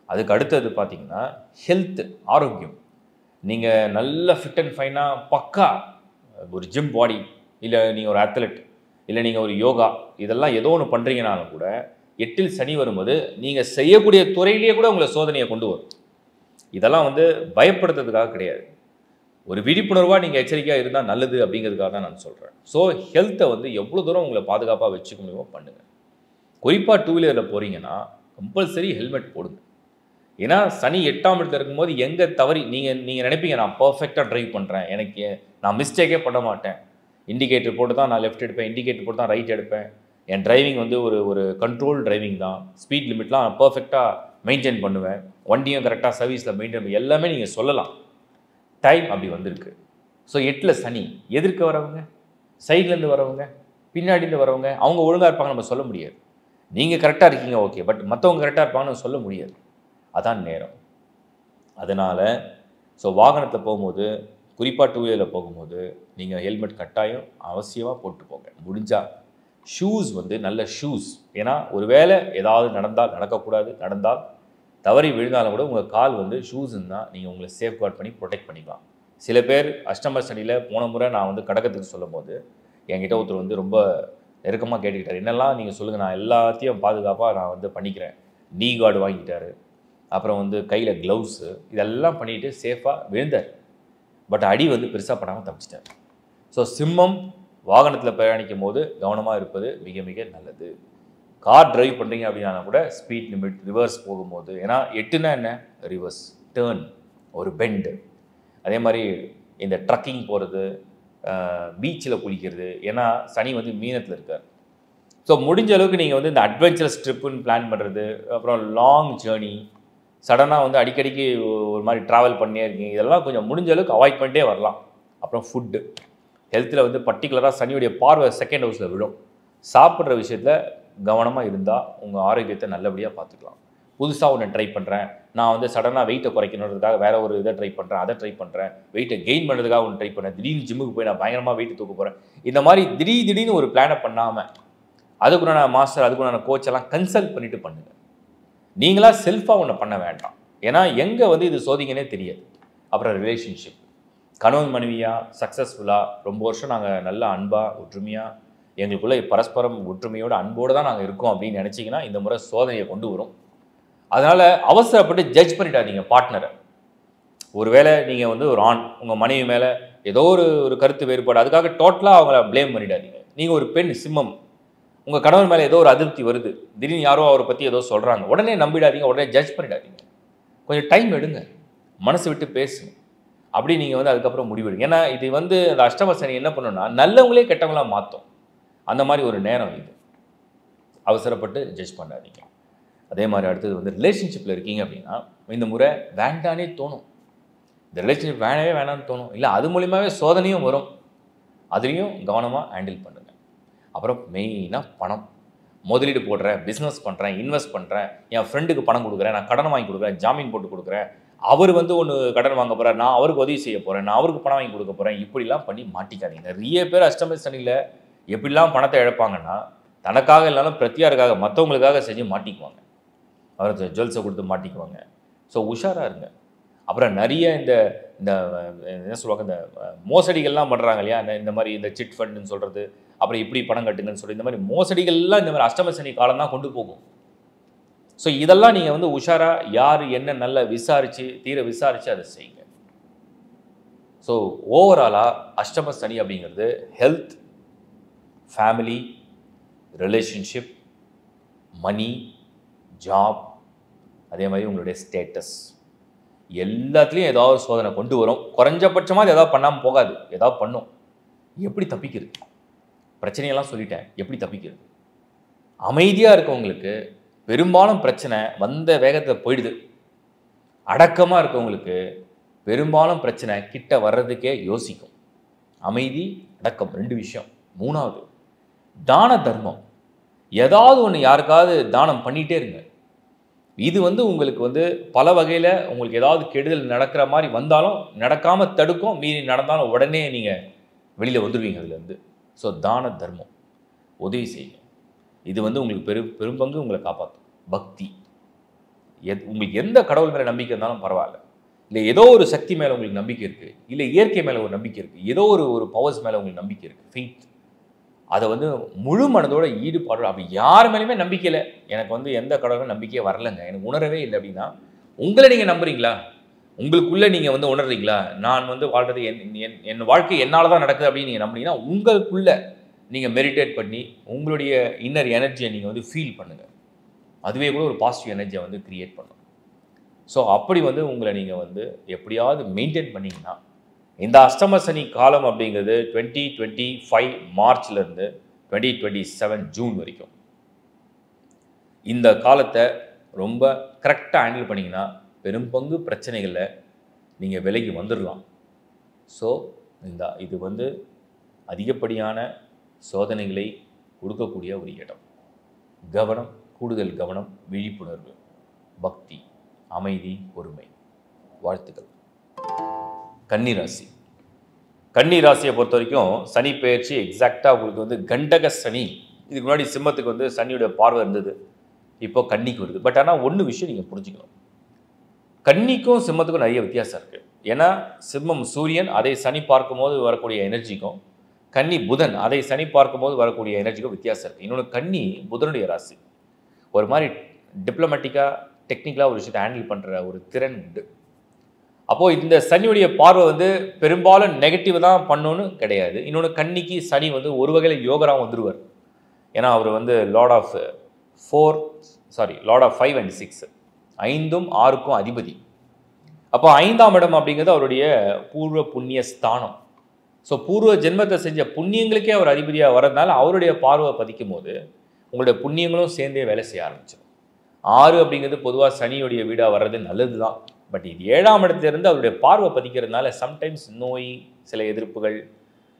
அதுக்கு அடுத்தது பார்த்தீங்கன்னா ஹெல்த், ஆரோக்கியம். நீங்கள் நல்ல ஃபிட் அண்ட் ஃபைனாக பக்கா ஒரு ஜிம் பாடி, இல்லை நீங்கள் ஒரு அத்லெட், இல்லை நீங்கள் ஒரு யோகா, இதெல்லாம் ஏதோ ஒன்று பண்ணுறீங்கனாலும் கூட 8இல் சனி வரும்போது நீங்கள் செய்யக்கூடிய துறையிலேயே கூட உங்களை சோதனையை கொண்டு வரும். இதெல்லாம் வந்து பயப்படுத்துறதுக்காக கிடையாது, ஒரு விழிப்புணர்வாக நீங்கள் எச்சரிக்கையாக இருந்தால் நல்லது அப்படிங்கிறதுக்காக தான் நான் சொல்கிறேன். ஸோ ஹெல்த்தை வந்து எவ்வளோ தூரம் உங்களை பாதுகாப்பாக வச்சுக்க முடியுமோ பண்ணுங்கள். குறிப்பாக 2 வீலரில் போகிறீங்கன்னா கம்பல்சரி ஹெல்மெட் போடுங்க. ஏன்னா சனி 8ஆம் இடத்துல இருக்கும்போது எங்கே தவறி நீங்கள் நினைப்பீங்க நான் பர்ஃபெக்டாக ட்ரைவ் பண்ணுறேன், எனக்கு நான் மிஸ்டேக்கே பண்ண மாட்டேன், இண்டிகேட்டர் போட்டு தான் நான் லெஃப்ட் எடுப்பேன், இண்டிகேட்டர் போட்டு தான் ரைட் எடுப்பேன், என் டிரைவிங் வந்து ஒரு கண்ட்ரோல் டிரைவிங் தான், ஸ்பீட் லிமிட்லாம் நான் பர்ஃபெக்டாக மெயின்டைன் பண்ணுவேன், வண்டியும் கரெக்டாக சர்வீஸில் மெயின்டைன் பண்ணி எல்லாமே நீங்கள் சொல்லலாம். டைம் அப்படி வந்திருக்கு. ஸோ 8இல் சனி, எதிர்க்க வரவங்க, சைட்லேருந்து வரவங்க, பின்னாடிலேருந்து வரவங்க, அவங்க ஒழுங்காக இருப்பாங்க நம்ம சொல்ல முடியாது. நீங்கள் கரெக்டாக இருக்கீங்க ஓகே, பட் மற்றவங்க கரெக்டாக இருப்பாங்கன்னு சொல்ல முடியாது. அதான் நேரம். அதனால் ஸோ வாகனத்தில் போகும்போது, குறிப்பாக 2 வீலரில் போகும்போது நீங்கள் ஹெல்மெட் கட்டாயம் அவசியமாக போட்டு போங்க. முடிஞ்சால் ஷூஸ் வந்து நல்ல ஷூஸ். ஏன்னா ஒரு வேளை ஏதாவது நடந்தால், நடக்கக்கூடாது, நடந்தால் தவறி விழுந்தாலும் கூட உங்கள் கால் வந்து ஷூஸ் இருந்தால் நீங்கள் உங்களை சேஃப்கார்ட் பண்ணி ப்ரொடெக்ட் பண்ணிக்கலாம். சில பேர் அஷ்டம சனியில் போன முறை நான் வந்து கடகத்துக்கு சொல்லும் போது என்கிட்ட ஒருத்தர் வந்து ரொம்ப நெருக்கமாக கேட்டுக்கிட்டார், என்னெல்லாம் நீங்கள் சொல்லுங்கள், நான் எல்லாத்தையும் பாதுகாப்பாக நான் வந்து பண்ணிக்கிறேன். நீ கார்டு வாங்கிக்கிட்டாரு, அப்புறம் வந்து கையில் க்ளவுஸு, இதெல்லாம் பண்ணிவிட்டு சேஃபாக விழுந்தார். பட் அடி வந்து பெருசாக படாமல் தப்பிச்சிட்டார். ஸோ சிம்மம் வாகனத்தில் பிரயாணிக்கும் போது கவனமாக இருப்பது மிக மிக நல்லது. கார் டிரைவ் பண்ணுறீங்க அப்படின்னா கூட ஸ்பீட் லிமிட், ரிவர்ஸ் போகும்போது, ஏன்னா 8னா என்ன, ரிவர்ஸ், டேர்ன், ஒரு பெண்டு. அதே மாதிரி இந்த ட்ரக்கிங் போகிறது, பீச்சில் குளிக்கிறது, ஏன்னா சனி வந்து மீனத்தில் இருக்கார். ஸோ முடிஞ்ச அளவுக்கு நீங்கள் வந்து இந்த அட்வென்ச்சரஸ் ட்ரிப்புன்னு பிளான் பண்ணுறது, அப்புறம் லாங் ஜேர்னி, சடனாக வந்து அடிக்கடிக்கு ஒரு மாதிரி ட்ராவல் பண்ணியே இருக்கீங்க, இதெல்லாம் கொஞ்சம் முடிஞ்ச அளவுக்கு அவாய்ட் பண்ணிட்டே வரலாம். அப்புறம் ஃபுட்டு ஹெல்த்தில் வந்து பர்டிகுலராக சனியுடைய பார்வை செகண்ட் ஹவுஸில் விழும். சாப்பிட்ற விஷயத்தில் கவனமாக இருந்தால் உங்கள் ஆரோக்கியத்தை நல்லபடியாக பார்த்துக்கலாம். புதுசாக ஒன்று ட்ரை பண்ணுறேன், நான் வந்து சடனாக வெயிட்டை குறைக்கணுன்றதுக்காக வேறு ஒரு இதை ட்ரை பண்ணுறேன், அதை ட்ரை பண்ணுறேன், வெயிட்டை கெயின் பண்ணுறதுக்காக ஒன்று ட்ரை பண்ணேன், திடீர்னு ஜிம்முக்கு போய் நான் பயங்கரமாக வெயிட்டு தூக்க போகிறேன், இந்த மாதிரி திடீர்னு ஒரு பிளானை பண்ணாமல் அதுக்குண்டான மாஸ்டர் அதுக்குண்டான கோச்செல்லாம் கன்சல்ட் பண்ணிவிட்டு பண்ணுங்கள். நீங்களாக செல்ஃபாக ஒன்று பண்ண வேண்டாம். ஏன்னா எங்கே வந்து இது சோதிங்கன்னே தெரியாது. அப்புறம் ரிலேஷன்ஷிப், கணவன் மனைவியாக சக்ஸஸ்ஃபுல்லாக ரொம்ப வருஷம் நாங்கள் நல்லா அன்பாக ஒற்றுமையாக எங்களுக்குள்ளே பரஸ்பரம் ஒற்றுமையோடு அன்போடு தான் நாங்கள் இருக்கோம் அப்படின்னு நினச்சிங்கன்னா இந்த முறை சோதனையை கொண்டு வரும். அதனால் அவசரப்பட்டு ஜட்ஜ் பண்ணிடாதீங்க பார்ட்னரை. ஒருவேளை நீங்கள் வந்து ஒரு ஆண் உங்கள் மனைவி மேலே ஏதோ ஒரு கருத்து வேறுபாடு, அதுக்காக டோட்டலாக அவங்கள ப்ளேம் பண்ணிடாதீங்க. நீங்கள் ஒரு பெண் சிம்மம், உங்கள் கணவன் மேலே ஏதோ ஒரு அதிருப்தி வருது, திடீர்னு யாரோ அவரை பற்றி ஏதோ சொல்கிறாங்க, உடனே நம்பிடாதீங்க, உடனே ஜட்ஜ் பண்ணிடாதீங்க. கொஞ்சம் டைம் எடுங்க, மனசு விட்டு பேசுங்க, அப்படி நீங்கள் வந்து அதுக்கப்புறம் முடிவெடுங்க. ஏன்னா இது வந்து அந்த அஷ்டம சனி என்ன பண்ணுன்னா நல்லவங்களே கெட்டவங்களாக மாற்றும். அந்த மாதிரி ஒரு நேரம் இது. அவசரப்பட்டு ஜட்ஜ் பண்ணாதீங்க. அதே மாதிரி அடுத்தது வந்து ரிலேஷன்ஷிப்பில் இருக்கீங்க அப்படின்னா இந்த முறை வேண்டானே தோணும். இந்த ரிலேஷன்ஷிப் வேணவே வேணான்னு தோணும். இல்லை அது மூலியமாகவே சோதனையும் வரும். அதுலேயும் கவனமாக ஹேண்டில் பண்ணுங்கள். அப்புறம் மெயினாக பணம். முதலீடு போடுறேன், பிஸ்னஸ் பண்ணுறேன், இன்வெஸ்ட் பண்ணுறேன், என் ஃப்ரெண்டுக்கு பணம் கொடுக்குறேன், நான் கடன் வாங்கி கொடுக்குறேன், ஜாமீன் போட்டு கொடுக்குறேன், அவர் வந்து ஒன்று கடன் வாங்க போகிறார், நான் அவருக்கு உதவி செய்ய போகிறேன், நான் அவருக்கு பணம் வாங்கி கொடுக்க போகிறேன், இப்படிலாம் பண்ணி மாட்டிக்காதீங்க. நிறைய பேர் அஷ்டம சனியில் எப்படிலாம் பணத்தை இழப்பாங்கன்னா தனக்காக இல்லைனாலும் பிரத்தியாருக்காக மற்றவங்களுக்காக செஞ்சு மாட்டிக்குவாங்க. அவருக்கு ஜுவல்ஸை கொடுத்து மாட்டிக்குவாங்க. ஸோ உஷாராக இருங்க. அப்புறம் நிறைய இந்த என்ன சொல்லுவாங்க, இந்த மோசடிகள்லாம் பண்ணுறாங்க இல்லையா, இந்த மாதிரி இந்த சிட் ஃபண்டுன்னு சொல்கிறது, அப்புறம் இப்படி பணம் கட்டுங்கன்னு சொல்லி இந்த மாதிரி மோசடிகள்லாம் இந்த மாதிரி அஷ்டம சனி காலம் தான் கொண்டு போகும். ஸோ இதெல்லாம் நீங்கள் வந்து உஷாராக யார் என்ன நல்லா தீர விசாரித்து அதை செய்யுங்க. ஸோ ஓவராலாக அஷ்டம சனி அப்படிங்கிறது ஹெல்த், ஃபேமிலி, ரிலேஷன்ஷிப், மணி, ஜாப், அதே மாதிரி உங்களுடைய ஸ்டேட்டஸ், எல்லாத்துலேயும் ஏதாவது சோதனை கொண்டு வரும். குறைஞ்சபட்சமாக அது ஏதாவது பண்ணாமல் போகாது, ஏதாவது பண்ணும். எப்படி தப்பிக்கிறது? பிரச்சனையெல்லாம் சொல்லிட்டேன், எப்படி தப்பிக்கிறது? அமைதியாக இருக்கவங்களுக்கு பெரும்பாலும் பிரச்சனை வந்த வேகத்தில் போயிடுது. அடக்கமாக இருக்கவங்களுக்கு பெரும்பாலும் பிரச்சனை கிட்ட வர்றதுக்கே யோசிக்கும். அமைதி, அடக்கம், 2 விஷயம். 3வது தான தர்மம். ஏதாவது ஒன்று யாருக்காவது தானம் பண்ணிகிட்டே இருங்க. இது வந்து உங்களுக்கு வந்து பல வகையில் உங்களுக்கு ஏதாவது கெடுதல் நடக்கிற மாதிரி வந்தாலும் நடக்காமல் தடுக்கும். மீறி நடந்தாலும் உடனே நீங்கள் வெளியில் வந்துடுவீங்க அதுலேருந்து. ஸோ தான தர்மம், உதவி செய்யுங்க. இது வந்து உங்களுக்கு பெரும்பங்கு உங்களை காப்பாற்றும். பக்தி, உங்களுக்கு எந்த கடவுள் மேலே நம்பிக்கை இருந்தாலும் பரவாயில்ல, இல்லை ஏதோ ஒரு சக்தி மேலே உங்களுக்கு நம்பிக்கை இருக்குது, இல்லை இயற்கை மேலே ஒரு நம்பிக்கை இருக்குது, ஏதோ ஒரு பவர்ஸ் மேலே உங்களுக்கு நம்பிக்கை இருக்குது, ஃபெய்த், அதை வந்து முழு மனதோட ஈடுபாடு. அப்படி யார் மேலேயுமே நம்பிக்கை இல்லை, எனக்கு வந்து எந்த கடவுளும் நம்பிக்கையே வரலைங்க, எனக்கு உணரவே இல்லை அப்படின்னா உங்களை நீங்கள் நம்புறீங்களா? உங்களுக்குள்ளே நீங்கள் வந்து உணர்றீங்களா? நான் வந்து வாழ்றது என் வாழ்க்கை என்னால் தான் நடக்குது அப்படின்னு நீங்கள் நம்புறீங்கன்னா உங்களுக்குள்ளே நீங்கள் மெடிடேட் பண்ணி உங்களுடைய இன்னர் எனர்ஜியை நீங்கள் வந்து ஃபீல் பண்ணுங்கள். அதுவே கூட ஒரு பாசிட்டிவ் எனர்ஜியை வந்து க்ரியேட் பண்ணும். ஸோ அப்படி வந்து உங்களை நீங்கள் வந்து எப்படியாவது மெயின்டைன் பண்ணிங்கன்னா இந்த அஷ்டம சனி காலம் அப்படிங்கிறது 2025 மார்ச்லேருந்து 2027 ஜூன் வரைக்கும் இந்த காலத்தை ரொம்ப கரெக்டாக ஹேண்டில் பண்ணிங்கன்னா பெரும்பங்கு பிரச்சனைகளில் நீங்கள் விலகி வந்துடலாம். ஸோ இது வந்து அதிகப்படியான சோதனைகளை கொடுக்கக்கூடிய ஒரு இடம். கவனம், கூடுதல் கவனம், விழிப்புணர்வு, பக்தி, அமைதி, பொறுமை. வாழ்த்துக்கள். கன்னிராசி. கன்னிராசியை பொறுத்த வரைக்கும் சனி பெயர்ச்சி எக்ஸாக்டாக உங்களுக்கு வந்து கண்டக சனி. இதுக்கு முன்னாடி சிம்மத்துக்கு வந்து சனியோட பார்வை இருந்தது, இப்போ கன்னிக்கு வருது. பட் ஆனால் ஒன்று விஷயம் நீங்கள் புரிஞ்சுக்கணும், கன்னிக்கும் சிம்மத்துக்கும் நிறைய வித்தியாசம் இருக்குது. ஏன்னா சிம்மம் சூரியன், அதை சனி பார்க்கும்போது வரக்கூடிய எனர்ஜிக்கும், கன்னி புதன், அதை சனி பார்க்கும்போது வரக்கூடிய எனர்ஜிக்கும் வித்தியாசம் இருக்குது. இன்னொன்று கன்னி புதனுடைய ராசி. ஒரு மாதிரி டிப்ளமேட்டிக்காக டெக்னிக்கலாக ஒரு விஷயத்தை ஹேண்டில் பண்ணுற ஒரு திறன் உண்டு. அப்போது இந்த சனியுடைய பார்வை வந்து பெரும்பாலும் நெகட்டிவ் தான் பண்ணணும்னு கிடையாது. இன்னொன்று கன்னிக்கு சனி வந்து ஒரு வகையில் யோகராக வந்துடுவார். ஏன்னா அவர் வந்து லார்ட் ஆஃப் 5 and 6, 5ம் 6க்கும் அதிபதி. அப்போ 5ஆம் இடம் அப்படிங்கிறது அவருடைய பூர்வ புண்ணிய ஸ்தானம். ஸோ பூர்வ ஜென்மத்தை செஞ்ச புண்ணியங்களுக்கே அவர் அதிபதியாக வர்றதுனால அவருடைய பார்வை பதிக்கும் போது உங்களுடைய புண்ணியங்களும் சேர்ந்தே வேலை செய்ய ஆரம்பிச்சிடும். 6 அப்படிங்கிறது பொதுவாக சனியுடைய வீடாக வர்றது நல்லது தான். பட் இது 7ஆம் இடத்திலிருந்து அவருடைய பார்வை பதிக்கிறதுனால சம்டைம்ஸ் நோய், சில எதிர்ப்புகள்,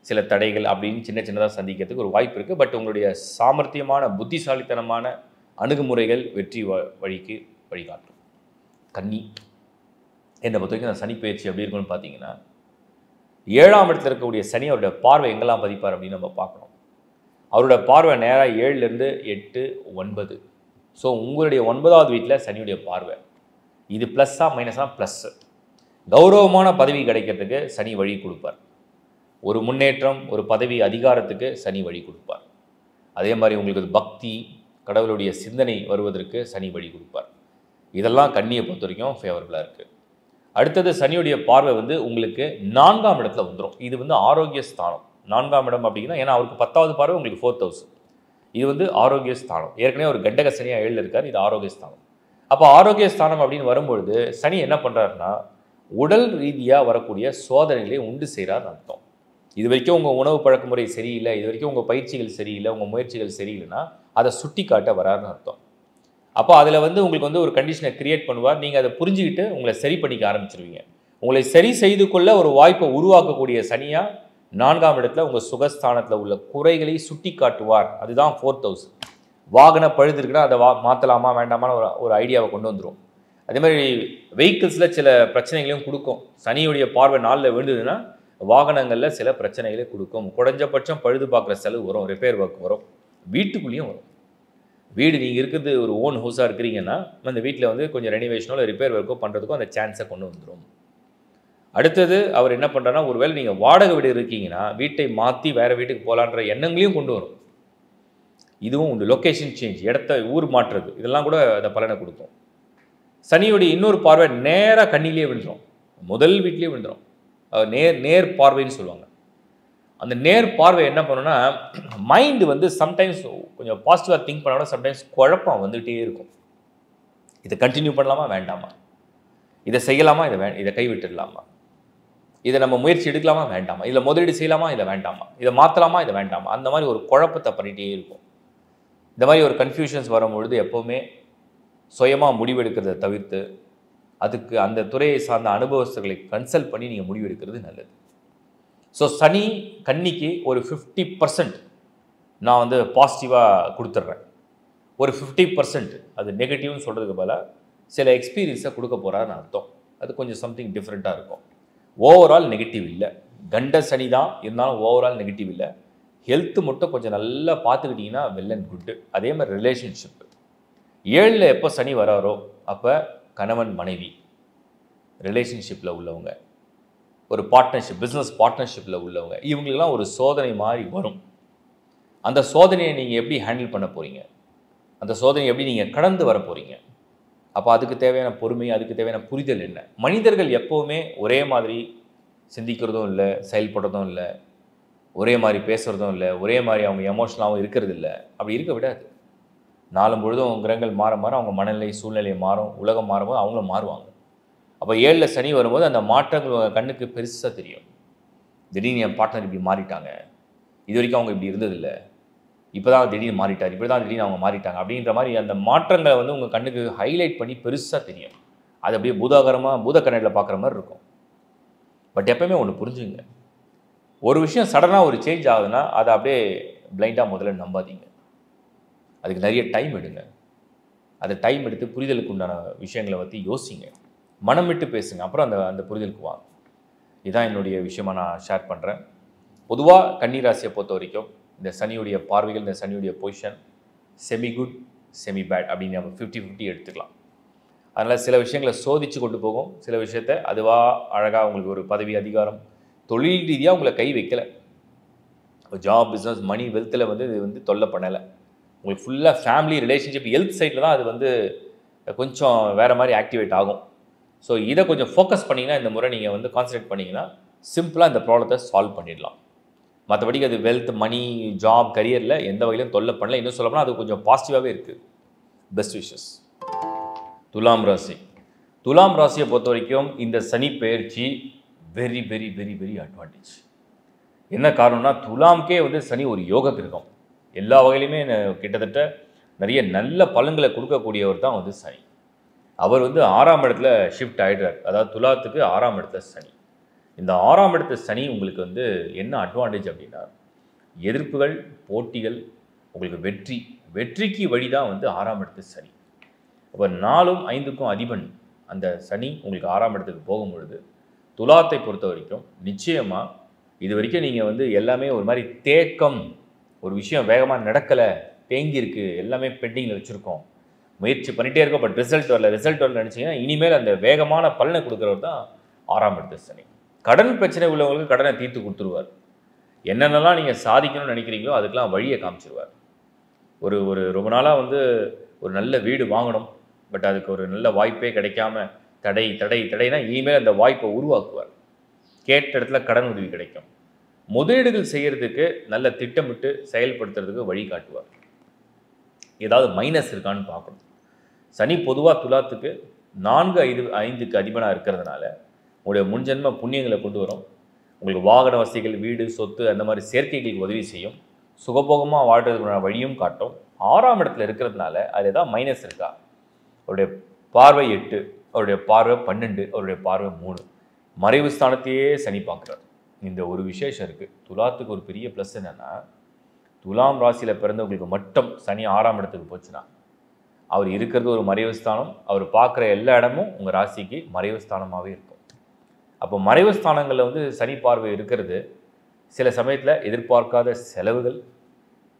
சில தடைகள் அப்படின்னு சின்னதாக சந்திக்கிறதுக்கு ஒரு வாய்ப்பு இருக்குது. பட் உங்களுடைய சாமர்த்தியமான புத்திசாலித்தனமான அணுகுமுறைகள் வெற்றி வழிக்கு வழிகாட்டும். கன்னி என்னை பொறுத்த வரைக்கும் அந்த சனி பயிற்சி எப்படி இருக்குன்னு பார்த்தீங்கன்னா, 7ஆம் இடத்துல இருக்கக்கூடிய சனி அவருடைய பார்வை எங்கெல்லாம் பதிப்பார் அப்படின்னு நம்ம பார்க்கணும். அவரோட பார்வை நேராக 7லேருந்து 8, 9. ஸோ உங்களுடைய 9வது வீட்டில் சனியுடைய பார்வை. இது ப்ளஸ்ஸா மைனஸாக ப்ளஸ்ஸு. கௌரவமான பதவி கிடைக்கிறதுக்கு சனி வழி கொடுப்பார். ஒரு முன்னேற்றம், ஒரு பதவி அதிகாரத்துக்கு சனி வழி கொடுப்பார். அதே மாதிரி உங்களுக்கு பக்தி, கடவுளுடைய சிந்தனை வருவதற்கு சனி வழி கொடுப்பார். இதெல்லாம் கன்னியை பொறுத்த வரைக்கும் ஃபேவரபுளாக இருக்குது. அடுத்தது சனியுடைய பார்வை வந்து உங்களுக்கு 4ஆம் இடத்துல வந்துடும். இது வந்து ஆரோக்கிய ஸ்தானம். 4ஆம் இடம் அப்படின்னா, ஏன்னா அவருக்கு 10வது பார்வை உங்களுக்கு 4th ஹவுஸ். இது வந்து ஆரோக்கிய ஸ்தானம். ஏற்கனவே ஒரு கண்டக சனியாக 7ல் இருக்கார். இது ஆரோக்கிய ஸ்தானம். அப்போ ஆரோக்கிய ஸ்தானம் அப்படின்னு வரும்பொழுது சனி என்ன பண்ணுறாருன்னா, உடல் ரீதியாக வரக்கூடிய சோதனைகளை உண்டு செய்கிறார்னு அர்த்தம். இது வரைக்கும் உங்கள் உணவு பழக்க முறை சரியில்லை, இது வரைக்கும் உங்கள் பயிற்சிகள் சரியில்லை, உங்கள் முயற்சிகள் சரியில்லைன்னா அதை சுட்டி காட்ட வராருன்னு அர்த்தம். அப்போ அதில் வந்து உங்களுக்கு வந்து ஒரு கண்டிஷனை கிரியேட் பண்ணுவார். நீங்கள் அதை புரிஞ்சுக்கிட்டு உங்களை சரி பண்ணிக்க ஆரம்பிச்சிருவீங்க. உங்களை சரி செய்து கொள்ள ஒரு வாய்ப்பை உருவாக்கக்கூடிய சனியாக 4ஆம் இடத்துல உங்கள் சுகஸ்தானத்தில் உள்ள குறைகளை சுட்டி காட்டுவார். அதுதான் 4th ஹவுஸ். வாகன பழுது இருக்குன்னா அதை மாற்றலாமா வேண்டாமான்னு ஒரு ஐடியாவை கொண்டு வந்துடும். அதே மாதிரி வெஹிக்கிள்ஸில் சில பிரச்சனைகளையும் கொடுக்கும். சனியுடைய பார்வை 4ல் விழுந்ததுன்னா வாகனங்களில் சில பிரச்சனைகளை கொடுக்கும். குறைஞ்சபட்சம் பழுது பார்க்குற செலவு வரும், ரிப்பேர் ஒர்க் வரும், வீட்டுக்குள்ளேயும் வரும். வீடு நீங்கள் இருக்கிறது ஒரு ஓன் ஹவுஸாக இருக்கிறீங்கன்னா அந்த வீட்டில் வந்து கொஞ்சம் ரெனிவேஷனோ இல்லை ரிப்பேர் ஒர்க்கோ பண்ணுறதுக்கும் அந்த சான்ஸை கொண்டு வந்துடும். அடுத்தது அவர் என்ன பண்ணுறாருன்னா, ஒருவேளை நீங்கள் வாடகை வீடு இருக்கீங்கன்னா வீட்டை மாற்றி வேறு வீட்டுக்கு போகலான்ற எண்ணங்களையும் கொண்டு வரும். இதுவும் உண்டு. லொக்கேஷன் சேஞ்ச், இடத்த ஊர் மாற்றுறது, இதெல்லாம் கூட அந்த பலனை கொடுக்கும். சனியுடைய இன்னொரு பார்வை நேராக கண்ணிலே விழுந்துடும். முதல் வீட்லேயே விழுந்துடும். நேர் பார்வைன்னு சொல்லுவாங்க. அந்த நேர் பார்வை என்ன பண்ணுன்னா, மைண்டு வந்து சம்டைம்ஸ் கொஞ்சம் பாசிட்டிவாக திங்க் பண்ணாலும் சம்டைம்ஸ் குழப்பம் வந்துகிட்டே இருக்கும். இதை கண்டினியூ பண்ணலாமா வேண்டாமா, இதை செய்யலாமா இதை கைவிட்டுடலாமா, இதை நம்ம முயற்சி எடுக்கலாமா வேண்டாமா, இதில் முதலீடு செய்யலாமா இதை வேண்டாமா, இதை மாற்றலாமா இதை வேண்டாமா, அந்த மாதிரி ஒரு குழப்பத்தை பண்ணிகிட்டே இருக்கும். இந்த மாதிரி ஒரு கன்ஃபியூஷன்ஸ் வரும்பொழுது எப்போவுமே சுயமாக முடிவெடுக்கிறத தவிர்த்து அதுக்கு அந்த துறையை சார்ந்த அனுபவஸ்தர்களை கன்சல்ட் பண்ணி நீங்கள் முடிவெடுக்கிறது நல்லது. ஸோ சனி கன்னிக்கு ஒரு 50% நான் வந்து பாசிட்டிவாக கொடுத்துட்றேன். ஒரு 50% அது நெகட்டிவ்னு சொல்கிறதுக்கு பதிலாக சில எக்ஸ்பீரியன்ஸை கொடுக்க போகிறாருன்னு அர்த்தம். அது கொஞ்சம் சம்திங் டிஃப்ரெண்ட்டாக இருக்கும். ஓவரால் நெகட்டிவ் இல்லை. கண்ட சனி தான் இருந்தாலும் ஓவரால் நெகட்டிவ் இல்லை. ஹெல்த்து மட்டும் கொஞ்சம் நல்லா பார்த்துக்கிட்டிங்கன்னா வெல் அண்ட் குட்டு. அதே மாதிரி ரிலேஷன்ஷிப்பு 7ல் எப்போ சனி வராரோ அப்போ கணவன் மனைவி ரிலேஷன்ஷிப்பில் உள்ளவங்க, ஒரு பார்ட்னர்ஷிப், பிஸ்னஸ் பார்ட்னர்ஷிப்பில் உள்ளவங்க, இவங்களுக்கெல்லாம் ஒரு சோதனை மாதிரி வரும். அந்த சோதனையை நீங்கள் எப்படி ஹேண்டில் பண்ண போகிறீங்க, அந்த சோதனையை எப்படி நீங்கள் கடந்து வர போகிறீங்க, அப்போ அதுக்கு தேவையான பொறுமை, அதுக்கு தேவையான புரிதல் என்ன. மனிதர்கள் எப்போவுமே ஒரே மாதிரி சிந்திக்கிறதும் இல்லை, செயல்படுறதும் இல்லை, ஒரே மாதிரி பேசுகிறதும் இல்லை, ஒரே மாதிரி அவங்க எமோஷனலாகவும் இருக்கிறது இல்லை. அப்படி இருக்க விடாது. நாளும் பொழுதும் கிரகங்கள் மாற மாற அவங்க மனநிலை, சூழ்நிலை மாறும், உலகம் மாறும்போது அவங்களும் மாறுவாங்க. அப்போ 7ல் சனி வரும்போது அந்த மாற்றங்கள் கண்ணுக்கு பெருசாக தெரியும். திடீர்னு என் பார்ட்னர் இப்படி மாறிட்டாங்க, இது வரைக்கும் அவங்க இப்படி இருந்ததில்லை, இப்போ தான் திடீர்னு மாறிட்டார், இப்படி தான் திடீர்னு அவங்க மாறிட்டாங்க அப்படின்ற மாதிரி அந்த மாற்றங்களை வந்து உங்கள் கண்ணுக்கு ஹைலைட் பண்ணி பெருசாக தெரியும். அது அப்படியே பூதக்கண்ணில் பார்க்குற மாதிரி இருக்கும். பட் எப்போயுமே ஒன்று புரிஞ்சுங்க, ஒரு விஷயம் சடனாக ஒரு சேஞ்ச் ஆகுதுன்னா அதை அப்படியே பிளைண்டாக முதல்ல நம்பாதீங்க. அதுக்கு நிறைய டைம் எடுங்க. அதை டைம் எடுத்து புரிதலுக்கு உண்டான விஷயங்களை பற்றி யோசிங்க, மனம் விட்டு பேசுங்க, அப்புறம் அந்த புரிதலுக்கு வாங்க. இதுதான் என்னுடைய விஷயமாக நான் ஷேர் பண்ணுறேன். பொதுவாக கன்னிராசியை பொறுத்த வரைக்கும் இந்த சனியுடைய பார்வைகள், இந்த சனியுடைய position semi good semi bad அப்படின்னு நம்ம 50-50 எடுத்துக்கலாம். அதனால் சில விஷயங்களை சோதித்து கொண்டு போகும், சில விஷயத்தை அதுவாக அழகாக உங்களுக்கு ஒரு பதவி, அதிகாரம், தொழில் ரீதியாக உங்களை கை வைக்கலை. ஜாப், பிஸ்னஸ், மணி, வெல்த்தில் வந்து இது வந்து தொல்லை பண்ணலை. உங்களுக்கு ஃபுல்லாக ஃபேமிலி, ரிலேஷன்ஷிப், ஹெல்த் சைடில் தான் அது வந்து கொஞ்சம் வேறு மாதிரி ஆக்டிவேட் ஆகும். ஸோ இதை கொஞ்சம் ஃபோக்கஸ் பண்ணிங்கன்னா, இந்த முறை நீங்கள் வந்து கான்சன்ட்ரேட் பண்ணிங்கன்னா சிம்பிளாக இந்த ப்ராப்ளத்தை சால்வ் பண்ணிடலாம். மற்றபடிக்கு அது வெல்த், மணி, ஜாப், கரியரில் எந்த வகையிலும் தொல்லை பண்ணல. இன்னும் சொல்லப்போனால் அது கொஞ்சம் பாசிட்டிவாகவே இருக்குது. Best wishes. துலாம் ராசி. துலாம் ராசியை பொறுத்த வரைக்கும் இந்த சனி பெயர்ச்சி very very very very advantage. என்ன காரணம்னா, துலாம்கே வந்து சனி ஒரு யோக கிரகம். எல்லா வகையிலுமே கிட்டத்தட்ட நிறைய நல்ல பலன்களை கொடுக்கக்கூடியவர் தான் வந்து சனி. அவர் வந்து 6ஆம் இடத்துல ஷிஃப்ட் ஆகிடுறார். அதாவது துலாத்துக்கு 6ஆம் இடத்துல சனி. இந்த 6ஆம் இடத்து சனி உங்களுக்கு வந்து என்ன அட்வான்டேஜ் அப்படின்னா, எதிர்ப்புகள், போட்டிகள், உங்களுக்கு வெற்றிக்கு வழி தான் வந்து 6ஆம் இடத்து சனி. அப்போ 4ம் 5க்கும் அதிபன் அந்த சனி உங்களுக்கு 6ஆம் இடத்துக்கு போகும்பொழுது, துலாத்தை பொறுத்த வரைக்கும் நிச்சயமாக இது வரைக்கும் நீங்கள் வந்து எல்லாமே ஒரு மாதிரி தேக்கம், ஒரு விஷயம் வேகமாக நடக்கலை, தேங்கியிருக்கு, எல்லாமே பெண்டிங்கில் வச்சுருக்கோம், முயற்சி பண்ணிகிட்டே இருக்கோம், பட் ரிசல்ட் வரல நினச்சிங்கன்னா இனிமேல் அந்த வேகமான பலனை கொடுக்குறவர் தான் 6ஆம் இடத்து சனி. கடன் பிரச்சனை உள்ளவங்களுக்கு கடனை தீர்த்து கொடுத்துருவார். என்னென்னலாம் நீங்கள் சாதிக்கணும்னு நினைக்கிறீங்களோ அதுக்கெலாம் வழியை காமிச்சிருவார். ஒரு ரொம்ப நாளாக வந்து ஒரு நல்ல வீடு வாங்கணும், பட் அதுக்கு ஒரு நல்ல வாய்ப்பே கிடைக்காம தடைனா இனிமேல் அந்த வாய்ப்பை உருவாக்குவார். கேட்ட இடத்துல கடன் உதவி கிடைக்கும். முதலீடுகள் செய்கிறதுக்கு நல்ல திட்டமிட்டு செயல்படுத்துறதுக்கு வழி காட்டுவார். ஏதாவது மைனஸ் இருக்கான்னு பார்க்கணும். சனி பொதுவாக துலாத்துக்கு 4-5க்கு அதிபனாக இருக்கிறதுனால உங்களுடைய முன்ஜென்ம புண்ணியங்களை கொண்டு வரும். உங்களுக்கு வாகன வசதிகள், வீடு, சொத்து அந்த மாதிரி சேர்க்கைகளுக்கு உதவி செய்யும். சுகபோகமாக வாழ்கிறதுக்கான வழியும் காட்டும். 6ஆம் இடத்துல இருக்கிறதுனால அது ஏதாவது மைனஸ் இருக்கா? அவருடைய பார்வை 8, அவருடைய பார்வை 12, அவருடைய பார்வை 3, மறைவு ஸ்தானத்தையே சனி பார்க்குறார். இந்த ஒரு விசேஷம் இருக்குது. துலாத்துக்கு ஒரு பெரிய ப்ளஸ் என்னென்னா, துலாம் ராசியில் பிறந்தவங்களுக்கு மட்டும் சனி 6ஆம் இடத்துக்கு போச்சுன்னா அவர் இருக்கிறது ஒரு மறைவு ஸ்தானம். அவர் பார்க்குற எல்லா இடமும் உங்கள் ராசிக்கு மறைவு ஸ்தானமாகவே இருக்கும். அப்போ மறைவு ஸ்தானங்களில் வந்து சனி பார்வை இருக்கிறது சில சமயத்தில் எதிர்பார்க்காத செலவுகள்,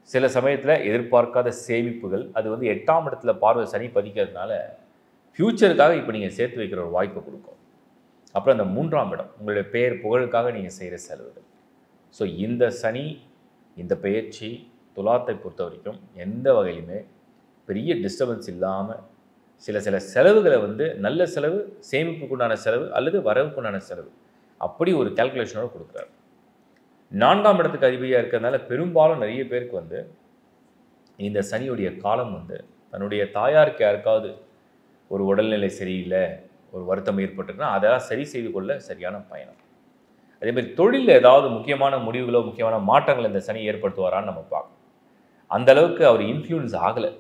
சில சமயத்தில் எதிர்பார்க்காத சேமிப்புகள். அது வந்து 8ஆம் இடத்துல பார்வை சனி பதிக்கிறதுனால ஃப்யூச்சருக்காக இப்போ நீங்கள் சேர்த்து வைக்கிற ஒரு வாய்ப்பை கொடுக்கும். அப்புறம் அந்த 3ஆம் இடம் உங்களுடைய பெயர் புகழுக்காக நீங்கள் செய்கிற செலவுகள். ஸோ இந்த சனி, இந்த பெயர்ச்சி துலாத்தை பொறுத்த வரைக்கும் எந்த வகையிலுமே பெரிய டிஸ்டர்பன்ஸ் இல்லாமல் சில செலவுகளை வந்து நல்ல செலவு, சேமிப்புக்குண்டான செலவு அல்லது வரவுக்குண்டான செலவு, அப்படி ஒரு கால்குலேஷனோடு கொடுக்குறாரு. 4ஆம் இடத்துக்கு அதிபதியாக இருக்கிறதுனால பெரும்பாலும் நிறைய பேருக்கு வந்து இந்த சனியுடைய காலம் வந்து தன்னுடைய தாயாருக்கு யாருக்காவது ஒரு உடல்நிலை சரியில்லை, ஒரு வருத்தம் ஏற்பட்டுருக்குன்னா அதெல்லாம் சரி செய்து கொள்ள சரியான பயணம். அதேமாதிரி தொழிலில் ஏதாவது முக்கியமான முடிவுகளோ முக்கியமான மாற்றங்களை இந்த சனி ஏற்படுத்துவாரான்னு நம்ம பார்க்கணும். அந்த அளவுக்கு அவர் இன்ஃப்ளூயன்ஸ் ஆகலை.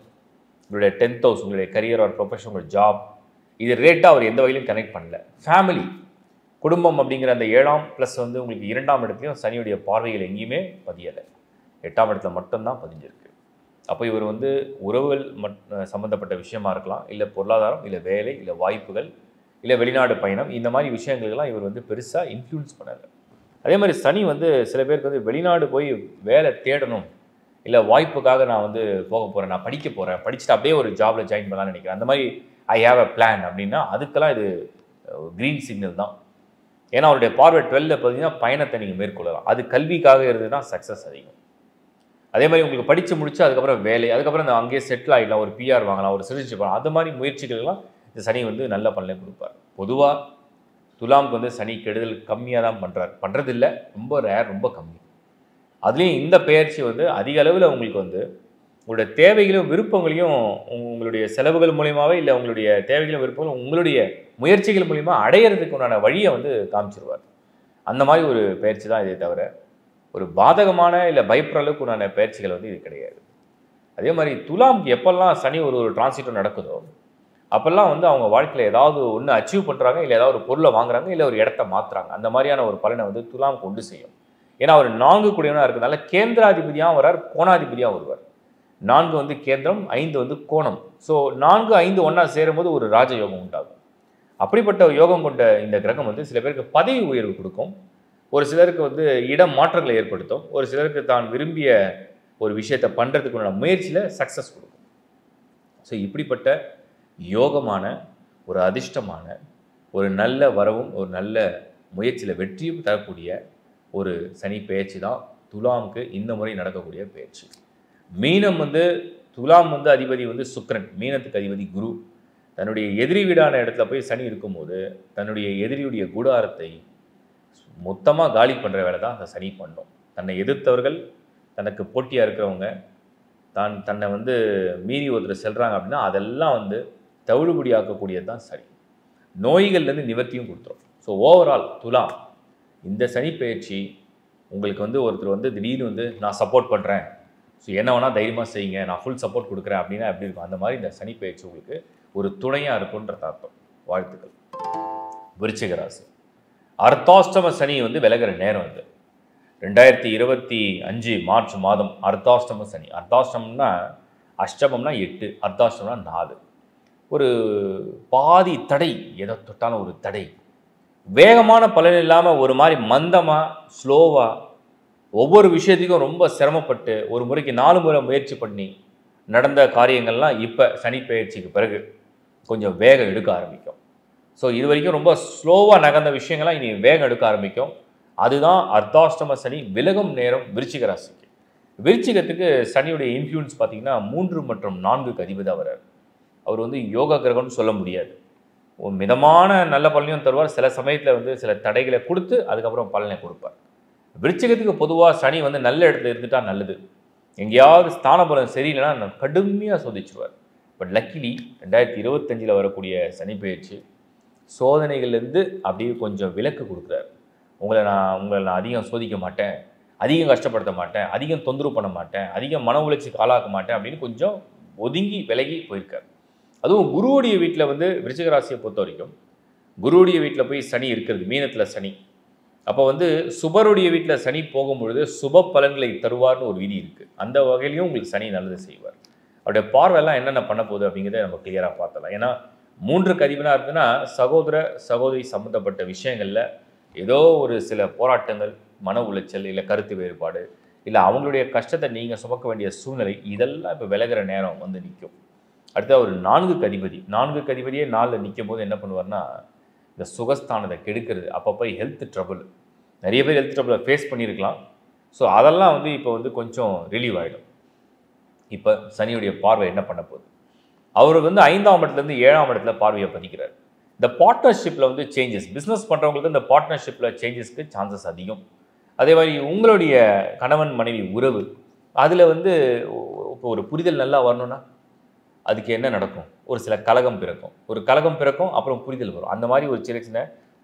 உங்களுடைய 10th ஹவுஸ், உங்களுடைய கரியர் ஆர் ப்ரொஃபஷன், உங்களுடைய ஜாப், இது ரேட்டாக அவர் எந்த வகையிலும் கனெக்ட் பண்ணல. ஃபேமிலி, குடும்பம் அப்படிங்கிற அந்த 7ஆம் ப்ளஸ் வந்து உங்களுக்கு 2ஆம் இடத்துலையும் சனியுடைய பார்வைகள் எங்கேயுமே பதியலை. 8ஆம் இடத்துல மட்டும்தான் பதிஞ்சிருக்கு. அப்போ இவர் வந்து உறவுகள் சம்மந்தப்பட்ட விஷயமா இருக்கலாம், இல்லை பொருளாதாரம், இல்லை வேலை, இல்லை வாய்ப்புகள், இல்லை வெளிநாடு பயணம், இந்த மாதிரி விஷயங்களுக்கெல்லாம் இவர் வந்து பெருசாக இன்ஃப்ளூயன்ஸ் பண்ணலை. அதே மாதிரி சனி வந்து சில பேருக்கு வந்து வெளிநாடு போய் வேலை தேடணும், இல்லை வாய்ப்புக்காக நான் வந்து போக போகிறேன், நான் படிக்க போகிறேன், படிச்சுட்டு அப்படியே ஒரு ஜாபில் ஜாயின் பண்ணலான்னு நினைக்கிறேன், அந்த மாதிரி ஐ ஹாவ் அ பிளான் அப்படின்னா அதுக்கெல்லாம் இது க்ரீன் சிக்னல் தான். ஏன்னா அவருடைய பார்வை 12 பார்த்தீங்கன்னா பயணத்தை நீங்கள் மேற்கொள்ளலாம். அது கல்விக்காக இருந்ததுன்னா சக்ஸஸ் அதிகம். அதே மாதிரி உங்களுக்கு படித்து முடிச்சு அதுக்கப்புறம் வேலை, அதுக்கப்புறம் இந்த அங்கேயே செட்டில் ஆகிடலாம், ஒரு பிஆர் வாங்கலாம், ஒரு சிட்டிசன்ஷிப் வாங்கலாம், அது மாதிரி முயற்சிகள்லாம் இந்த சனி வந்து நல்ல பலனை கொடுப்பார். பொதுவாக துலாமுக்கு வந்து சனி கெடுதல் கம்மியாக தான் பண்ணுறதில்லை, ரொம்ப ரேர், ரொம்ப கம்மி. அதுலேயும் இந்த பெயர்ச்சி வந்து அதிக அளவில் உங்களுக்கு வந்து உங்களுடைய தேவைகளையும் விருப்பங்களையும் உங்களுடைய செலவுகள் மூலியமாகவே, இல்லை உங்களுடைய தேவைகளையும் விருப்பங்களும் உங்களுடைய முயற்சிகள் மூலிமா அடையிறதுக்கு உண்டான வழியை வந்து காமிச்சிருவார். அந்த மாதிரி ஒரு பயிற்சி தான் இதே தவிர ஒரு பாதகமான இல்லை பயப்படுற அளவுக்கு உண்டான பயிற்சிகள் வந்து இது கிடையாது. அதே மாதிரி துலாமுக்கு எப்பெல்லாம் சனி ஒரு டிரான்சிட்டும் நடக்குதோ அப்போல்லாம் வந்து அவங்க வாழ்க்கையில் ஏதாவது ஒன்று அச்சீவ் பண்ணுறாங்க, இல்லை ஏதாவது ஒரு பொருளை வாங்குறாங்க, இல்லை ஒரு இடத்த மாற்றுறாங்க. அந்த மாதிரியான ஒரு பலனை வந்து துலாம் கொண்டு செய்யும். ஏன்னா அவர் 4 கூடியவனாக இருக்கிறதுனால கேந்திராதிபதியாக வர்றார், கோணாதிபதியாக வருவார். 4 வந்து கேந்திரம், 5 வந்து கோணம். ஸோ 4, 5 ஒன்றா சேரும்போது ஒரு ராஜயோகம் உண்டாகும். அப்படிப்பட்ட யோகம் கொண்ட இந்த கிரகம் வந்து சில பேருக்கு பதவி உயர்வு கொடுக்கும், ஒரு சிலருக்கு வந்து இடம் மாற்றங்களை ஏற்படுத்தும், ஒரு சிலருக்கு தான் விரும்பிய ஒரு விஷயத்தை பண்ணுறதுக்குள்ள முயற்சியில் சக்ஸஸ் கொடுக்கும். ஸோ இப்படிப்பட்ட யோகமான ஒரு அதிர்ஷ்டமான ஒரு நல்ல வரவும் ஒரு நல்ல முயற்சியில் வெற்றியும் தரக்கூடிய ஒரு சனி பெயர்ச்சி தான் துலாமுக்கு இந்த முறை நடக்கக்கூடிய பெயர்ச்சி. மீனம் வந்து துலாம் வந்து அதிபதி வந்து சுக்கிரன், மீனத்துக்கு அதிபதி குரு. தன்னுடைய எதிரி வீடான இடத்துல போய் சனி இருக்கும்போது தன்னுடைய எதிரியுடைய கூடாரத்தை மொத்தமாக காலி பண்ணுற வேலை தான் அந்த சனி பண்ணும். தன்னை எதிர்த்தவர்கள், தனக்கு போட்டியாக இருக்கிறவங்க, தன்னை வந்து மீறி ஒருத்தர் செல்கிறாங்க அப்படின்னா அதெல்லாம் வந்து தவிடுபடி ஆக்கக்கூடியது தான் சனி. நோய்கள்லேருந்து நிவர்த்தியும் கொடுத்துரும். ஸோ ஓவரால் துலாம் இந்த சனி பெயர்ச்சி உங்களுக்கு வந்து ஒருத்தர் வந்து திடீர்னு வந்து நான் சப்போர்ட் பண்ணுறேன், ஸோ என்ன வேணால் தைரியமாக செய்யுங்க, நான் ஃபுல் சப்போர்ட் கொடுக்குறேன் அப்படின்னா எப்படி இருக்கும், அந்த மாதிரி இந்த சனி பயிற்சி உங்களுக்கு ஒரு துணையாக இருக்குன்ற அர்த்தம். வாழ்த்துக்கள். விருச்சிக ராசி. அர்த்தாஷ்டம சனி வந்து விலகிற நேரம் இது. 2025 மார்ச் மாதம் அர்த்தாஷ்டம சனி. அர்த்தாஷ்டமம்னா அஷ்டமம்னா 8, அர்த்தாஷ்டமம்னா 4. ஒரு பாதி தடை, எதை தொட்டாலும் ஒரு தடை. வேகமான பலன் இல்லாமல் ஒரு மாதிரி மந்தமாக ஸ்லோவாக ஒவ்வொரு விஷயத்துக்கும் ரொம்ப சிரமப்பட்டு ஒரு முறைக்கு 4 முறை முயற்சி பண்ணி நடந்த காரியங்கள்லாம் இப்போ சனி பயிற்சிக்கு பிறகு கொஞ்சம் வேகம் எடுக்க ஆரம்பிக்கும். ஸோ இது வரைக்கும் ரொம்ப ஸ்லோவாக நகர்ந்த விஷயங்கள்லாம் இனி வேகம் எடுக்க ஆரம்பிக்கும். அதுதான் அர்த்தாஷ்டம சனி விலகும் நேரம் விருச்சிக ராசிக்கு. விருச்சிகத்துக்கு சனியுடைய இன்ஃப்ளூயன்ஸ் பார்த்தீங்கன்னா 3 மற்றும் 4க்கு அதிபதியாக வர்றார். அவர் வந்து யோகா கிரகம்னு சொல்ல முடியாது. ஒரு மிதமான நல்ல பலனையும் தருவார், சில சமயத்தில் வந்து சில தடைகளை கொடுத்து அதுக்கப்புறம் பலனை கொடுப்பார். விருச்சிகத்துக்கு பொதுவாக சனி வந்து நல்ல இடத்துல இருந்துட்டா நல்லது. எங்கேயாவது ஸ்தான பலம் சரியில்லைன்னா கடுமையாக சோதிச்சுருவார். பட் லக்கிலி 2025 வரக்கூடிய சனி பயிற்சி சோதனைகள்லேருந்து அப்படியே கொஞ்சம் விலக்கு கொடுக்குறாரு. உங்களை நான் அதிகம் சோதிக்க மாட்டேன், அதிகம் கஷ்டப்படுத்த மாட்டேன், அதிகம் தொந்தரவு பண்ண மாட்டேன், அதிகம் மன உளைச்சிக்கு ஆளாக்க மாட்டேன் அப்படின்னு கொஞ்சம் ஒதுங்கி விலகி போயிருக்கார். அதுவும் குருவுடைய வீட்டில் வந்து விருச்சிக ராசியை பொறுத்த வரைக்கும் குருவுடைய வீட்டில் போய் சனி இருக்கிறது, மீனத்தில் சனி. அப்போ வந்து சுபருடைய வீட்டில் சனி போகும்பொழுது சுப பலன்களை தருவார்னு ஒரு விதி இருக்குது. அந்த வகையிலையும் உங்களுக்கு சனி நல்லது செய்வார். அவருடைய பார்வையெல்லாம் என்னென்ன பண்ண போகுது அப்படிங்கிறத நம்ம கிளியராக பார்த்தலாம். ஏன்னா 3க்கு அதிபனாக இருக்குன்னா சகோதர சகோதரி சம்மந்தப்பட்ட விஷயங்களில் ஏதோ ஒரு சில போராட்டங்கள், மன உளைச்சல், இல்லை கருத்து வேறுபாடு, இல்லை அவங்களுடைய கஷ்டத்தை நீங்கள் சுமக்க வேண்டிய சூழ்நிலை, இதெல்லாம் இப்போ விலகிற நேரம் வந்து நிற்கும். அடுத்த ஒரு 4க்கு அதிபதி, 4க்கு அதிபதியே 4ல் நிற்கும் போது என்ன பண்ணுவார்னா இந்த சுகஸ்தானத்தை கெடுக்கிறது. அப்பப்போ ஹெல்த் ட்ரபுள், நிறைய பேர் ஹெல்த் ட்ரபுளை ஃபேஸ் பண்ணியிருக்கலாம். ஸோ அதெல்லாம் வந்து இப்போ வந்து கொஞ்சம் ரிலீவ் ஆகிடும். இப்போ சனியுடைய பார்வை என்ன பண்ண போகுது, அவர் வந்து 5ஆம் இடத்துலேருந்து 7ஆம் இடத்துல பார்வையை பதிக்கிறார். இந்த பார்ட்னர்ஷிப்பில் வந்து சேஞ்சஸ், பிஸ்னஸ் பண்ணுறவங்களுக்கு இந்த பார்ட்னர்ஷிப்பில் சேஞ்சஸ்க்கு சான்சஸ் அதிகம். அதே மாதிரி உங்களுடைய கணவன் மனைவி உறவு, அதில் வந்து இப்போ ஒரு புரிதல் நல்லா வரணும்னா அதுக்கு என்ன நடக்கும், ஒரு சில கலகம் பிறக்கும், அப்புறம் புரிதல் வரும். அந்த மாதிரி ஒரு சின்ன சின்ன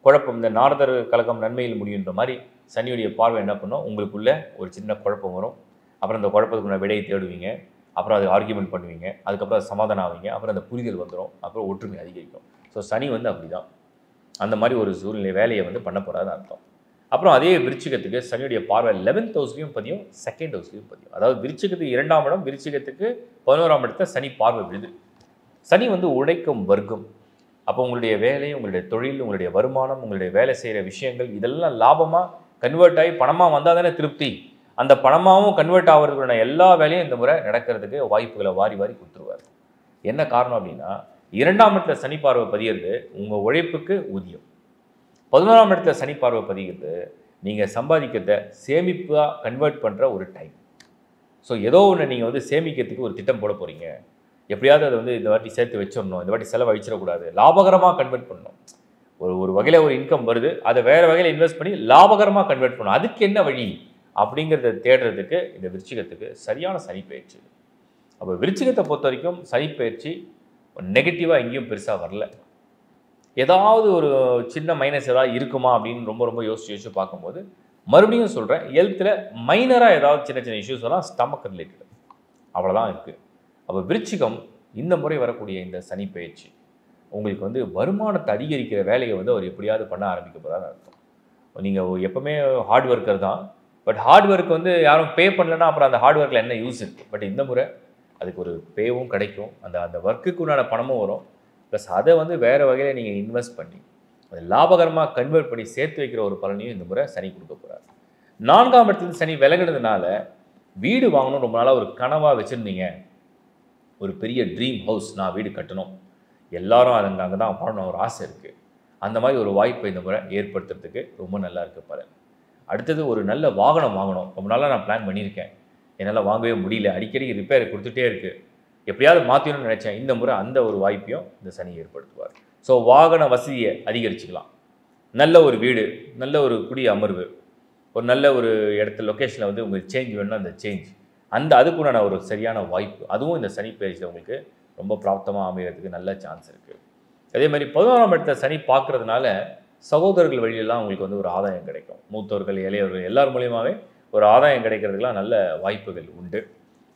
குழப்பம், இந்த நாரதர் கலகம் நன்மையில் முடியுன்ற மாதிரி சனியுடைய பார்வை என்ன பண்ணும், உங்களுக்குள்ள ஒரு சின்ன குழப்பம் வரும். அப்புறம் அந்த குழப்பத்துக்குள்ள விடையை தேடுவீங்க, அப்புறம் அது ஆர்கியூமெண்ட் பண்ணுவீங்க, அதுக்கப்புறம் அது சமாதானம் ஆவீங்க, அப்புறம் அந்த புரிதல் வந்துடும், அப்புறம் ஒற்றுமை அதிகரிக்கும். ஸோ சனி வந்து அப்படி தான் அந்த மாதிரி ஒரு சூழ்நிலை வேலையை வந்து பண்ண போகிறான்னு அர்த்தம். அப்புறம் அதே விருச்சிகத்துக்கு சனியுடைய பார்வை 11th ஹவுஸ்லையும் பதியும், 2nd ஹவுஸ்லையும் பதியும். அதாவது விருச்சிகத்துக்கு 2ஆம் இடம், விருச்சிகத்துக்கு 11ஆம் இடத்துல சனி பார்வை விழுது. சனி வந்து உழைக்கும் வர்க்கம். அப்போ உங்களுடைய வேலை, உங்களுடைய தொழில், உங்களுடைய வருமானம், உங்களுடைய வேலை செய்கிற விஷயங்கள் இதெல்லாம் லாபமாக கன்வெர்ட் ஆகி பணமாக வந்தால் தானே திருப்தி. அந்த பணமாகவும் கன்வெர்ட் ஆகிறதுக்கான எல்லா வேலையும் இந்த முறை நடக்கிறதுக்கு வாய்ப்புகளை வாரி வாரி கொடுத்துருவார். என்ன காரணம் அப்படின்னா 2ஆம் இடத்துல சனி பார்வை பதிகிறது உங்கள் உழைப்புக்கு ஊதியம், 11ஆம் இடத்துல சனி பார்வை பதிகிறது நீங்கள் சம்பாதிக்கிறத சேமிப்பாக கன்வெர்ட் பண்ணுற ஒரு டைம். ஸோ ஏதோ ஒன்று நீங்கள் வந்து சேமிக்கிறதுக்கு ஒரு திட்டம் போட போகிறீங்க, எப்படியாவது அதை வந்து இந்த வாட்டி சேர்த்து வச்சிடணும், இந்த வாட்டி செலவு அழிச்சிடக்கூடாது, லாபகரமாக கன்வெர்ட் பண்ணணும். ஒரு வகையில் ஒரு இன்கம் வருது, அதை வேறு வகையில் இன்வெஸ்ட் பண்ணி லாபகரமாக கன்வெர்ட் பண்ணணும். அதுக்கு என்ன வழி அப்படிங்கிறத தேடுறதுக்கு இந்த விருச்சிகத்துக்கு சரியான சனி பயிற்சி. அப்போ விருச்சிகத்தை பொறுத்த வரைக்கும் சனி பயிற்சி நெகட்டிவாக எங்கேயும் பெருசாக வரல. ஏதாவது ஒரு சின்ன மைனஸ் ஏதாவது இருக்குமா அப்படின்னு ரொம்ப யோசிச்சு பார்க்கும்போது மறுபடியும் சொல்கிறேன், ஹெல்த்தில் மைனராக ஏதாவது சின்ன சின்ன இஷ்யூஸ் எல்லாம் ஸ்டமக் ரிலேட்டட், அவ்வளோதான் இருக்குது. அப்போ விருச்சிகம் இந்த முறை வரக்கூடிய இந்த சனி பயிற்சி உங்களுக்கு வந்து வருமானத்தை அதிகரிக்கிற வேலையை வந்து அவர் எப்படியாவது பண்ண ஆரம்பிக்க போகிறான்னு அர்த்தம். நீங்கள் எப்போவுமே ஹார்ட் ஒர்க்கர் தான், பட் ஹார்ட் ஒர்க் வந்து யாரும் பே பண்ணலன்னா அப்புறம் அந்த ஹார்ட் ஒர்க்கில் என்ன யூஸ் இருக்குது. பட் இந்த முறை அதுக்கு ஒரு பேவும் கிடைக்கும், அந்த ஒர்க்குக்கு உண்டான பணமும் வரும். ப்ளஸ் அதை வந்து வேறு வகையில் நீங்கள் இன்வெஸ்ட் பண்ணி அதை லாபகரமாக கன்வெர்ட் பண்ணி சேர்த்து வைக்கிற ஒரு பலனையும் இந்த முறை சனி கொடுக்க போகிறார். 4ஆம் இடத்துல சனி விலகினதுனால வீடு வாங்கணும் ரொம்ப நாளாக ஒரு கனவாக வச்சுருந்தீங்க, ஒரு பெரிய ட்ரீம் ஹவுஸ், நான் வீடு கட்டணும், எல்லாரும் அங்கே தான் வாழணும் ஒரு ஆசை இருக்குது, அந்த மாதிரி ஒரு வாய்ப்பை இந்த முறை ஏற்படுத்துறதுக்கு ரொம்ப நல்லா இருக்குது பலன். அடுத்தது ஒரு நல்ல வாகனம் வாங்கணும், ரொம்ப நாளாக நான் பிளான் பண்ணியிருக்கேன், என்னால் வாங்கவே முடியல, அடிக்கடி ரிப்பேர் கொடுத்துட்டே இருக்குது, எப்படியாவது மாற்றணும்னு நினச்சேன். இந்த முறை அந்த ஒரு வாய்ப்பையும் இந்த சனி ஏற்படுத்துவார். ஸோ வாகன வசதியை அதிகரிச்சுக்கலாம், நல்ல ஒரு வீடு, நல்ல ஒரு குடி அமர்வு, ஒரு நல்ல ஒரு இடத்துல லொக்கேஷனில் வந்து உங்களுக்கு சேஞ்ச் வேணும்னா அந்த சேஞ்ச், அதுக்குண்டான ஒரு சரியான வாய்ப்பு, அதுவும் இந்த சனி பயிற்சியில் உங்களுக்கு ரொம்ப பிராப்தமாக அமைகிறதுக்கு நல்ல சான்ஸ் இருக்குது. அதே மாதிரி 11ஆம் இடத்துல சனி பார்க்குறதுனால சகோதரர்கள் வழியெல்லாம் உங்களுக்கு வந்து ஒரு ஆதாயம் கிடைக்கும், மூத்தவர்கள் இளையவர்கள் எல்லார் மூலியமாகவே ஒரு ஆதாயம் கிடைக்கிறதுக்கெலாம் நல்ல வாய்ப்புகள் உண்டு.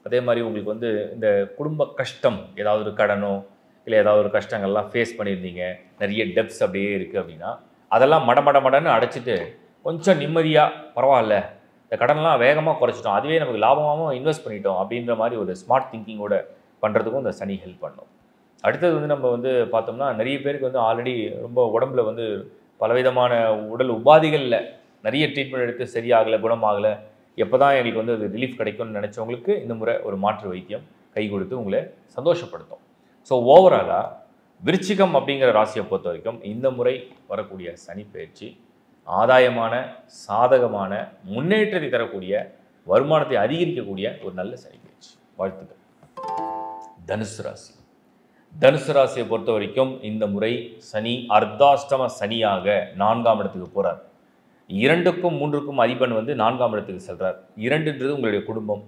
அதே மாதிரி உங்களுக்கு வந்து இந்த குடும்ப கஷ்டம், ஏதாவது ஒரு கடனோ இல்லை ஏதாவது ஒரு கஷ்டங்கள்லாம் ஃபேஸ் பண்ணியிருந்தீங்க, நிறைய டெப்ஸ் அப்படியே இருக்குது அப்படின்னா, அதெல்லாம் மடன்னு அடைச்சிட்டு கொஞ்சம் நிம்மதியாக பரவாயில்ல, இந்த கடனெல்லாம் வேகமாக குறைச்சிட்டோம், அதுவே நமக்கு லாபமாகவும் இன்வெஸ்ட் பண்ணிட்டோம் அப்படின்ற மாதிரி ஒரு ஸ்மார்ட் திங்கிங்கோட பண்ணுறதுக்கும் இந்த சனி ஹெல்ப் பண்ணும். அடுத்தது வந்து நம்ம வந்து பார்த்தோம்னா, நிறைய பேருக்கு வந்து ஆல்ரெடி ரொம்ப உடம்புல வந்து பலவிதமான உடல் உபாதைகளில் நிறைய ட்ரீட்மெண்ட் எடுத்து சரியாகலை, குணமாகலை, எப்போ தான் எங்களுக்கு வந்து அது ரிலீஃப் கிடைக்கும்னு நினச்சவங்களுக்கு இந்த முறை ஒரு மாற்று வைத்தியம் கை கொடுத்து உங்களை சந்தோஷப்படுத்தும். ஸோ ஓவராலாக விருச்சிகம் அப்படிங்கிற ராசியை பொறுத்த வரைக்கும் இந்த முறை வரக்கூடிய சனி பயிற்சி ஆதாயமான, சாதகமான, முன்னேற்றத்தை தரக்கூடிய, வருமானத்தை அதிகரிக்கக்கூடிய ஒரு நல்ல சனி பயிற்சி. வாழ்த்துக்கள். தனுசு ராசி. தனுசு ராசியை பொறுத்த வரைக்கும் இந்த முறை சனி அர்த்தாஷ்டம சனியாக 4ஆம் இடத்துக்கு போகிறார். 2க்கும் 3க்கும் அதிபன் வந்து 4ஆம் இடத்துக்கு செல்கிறார். 2ன்றது உங்களுடைய குடும்பம்,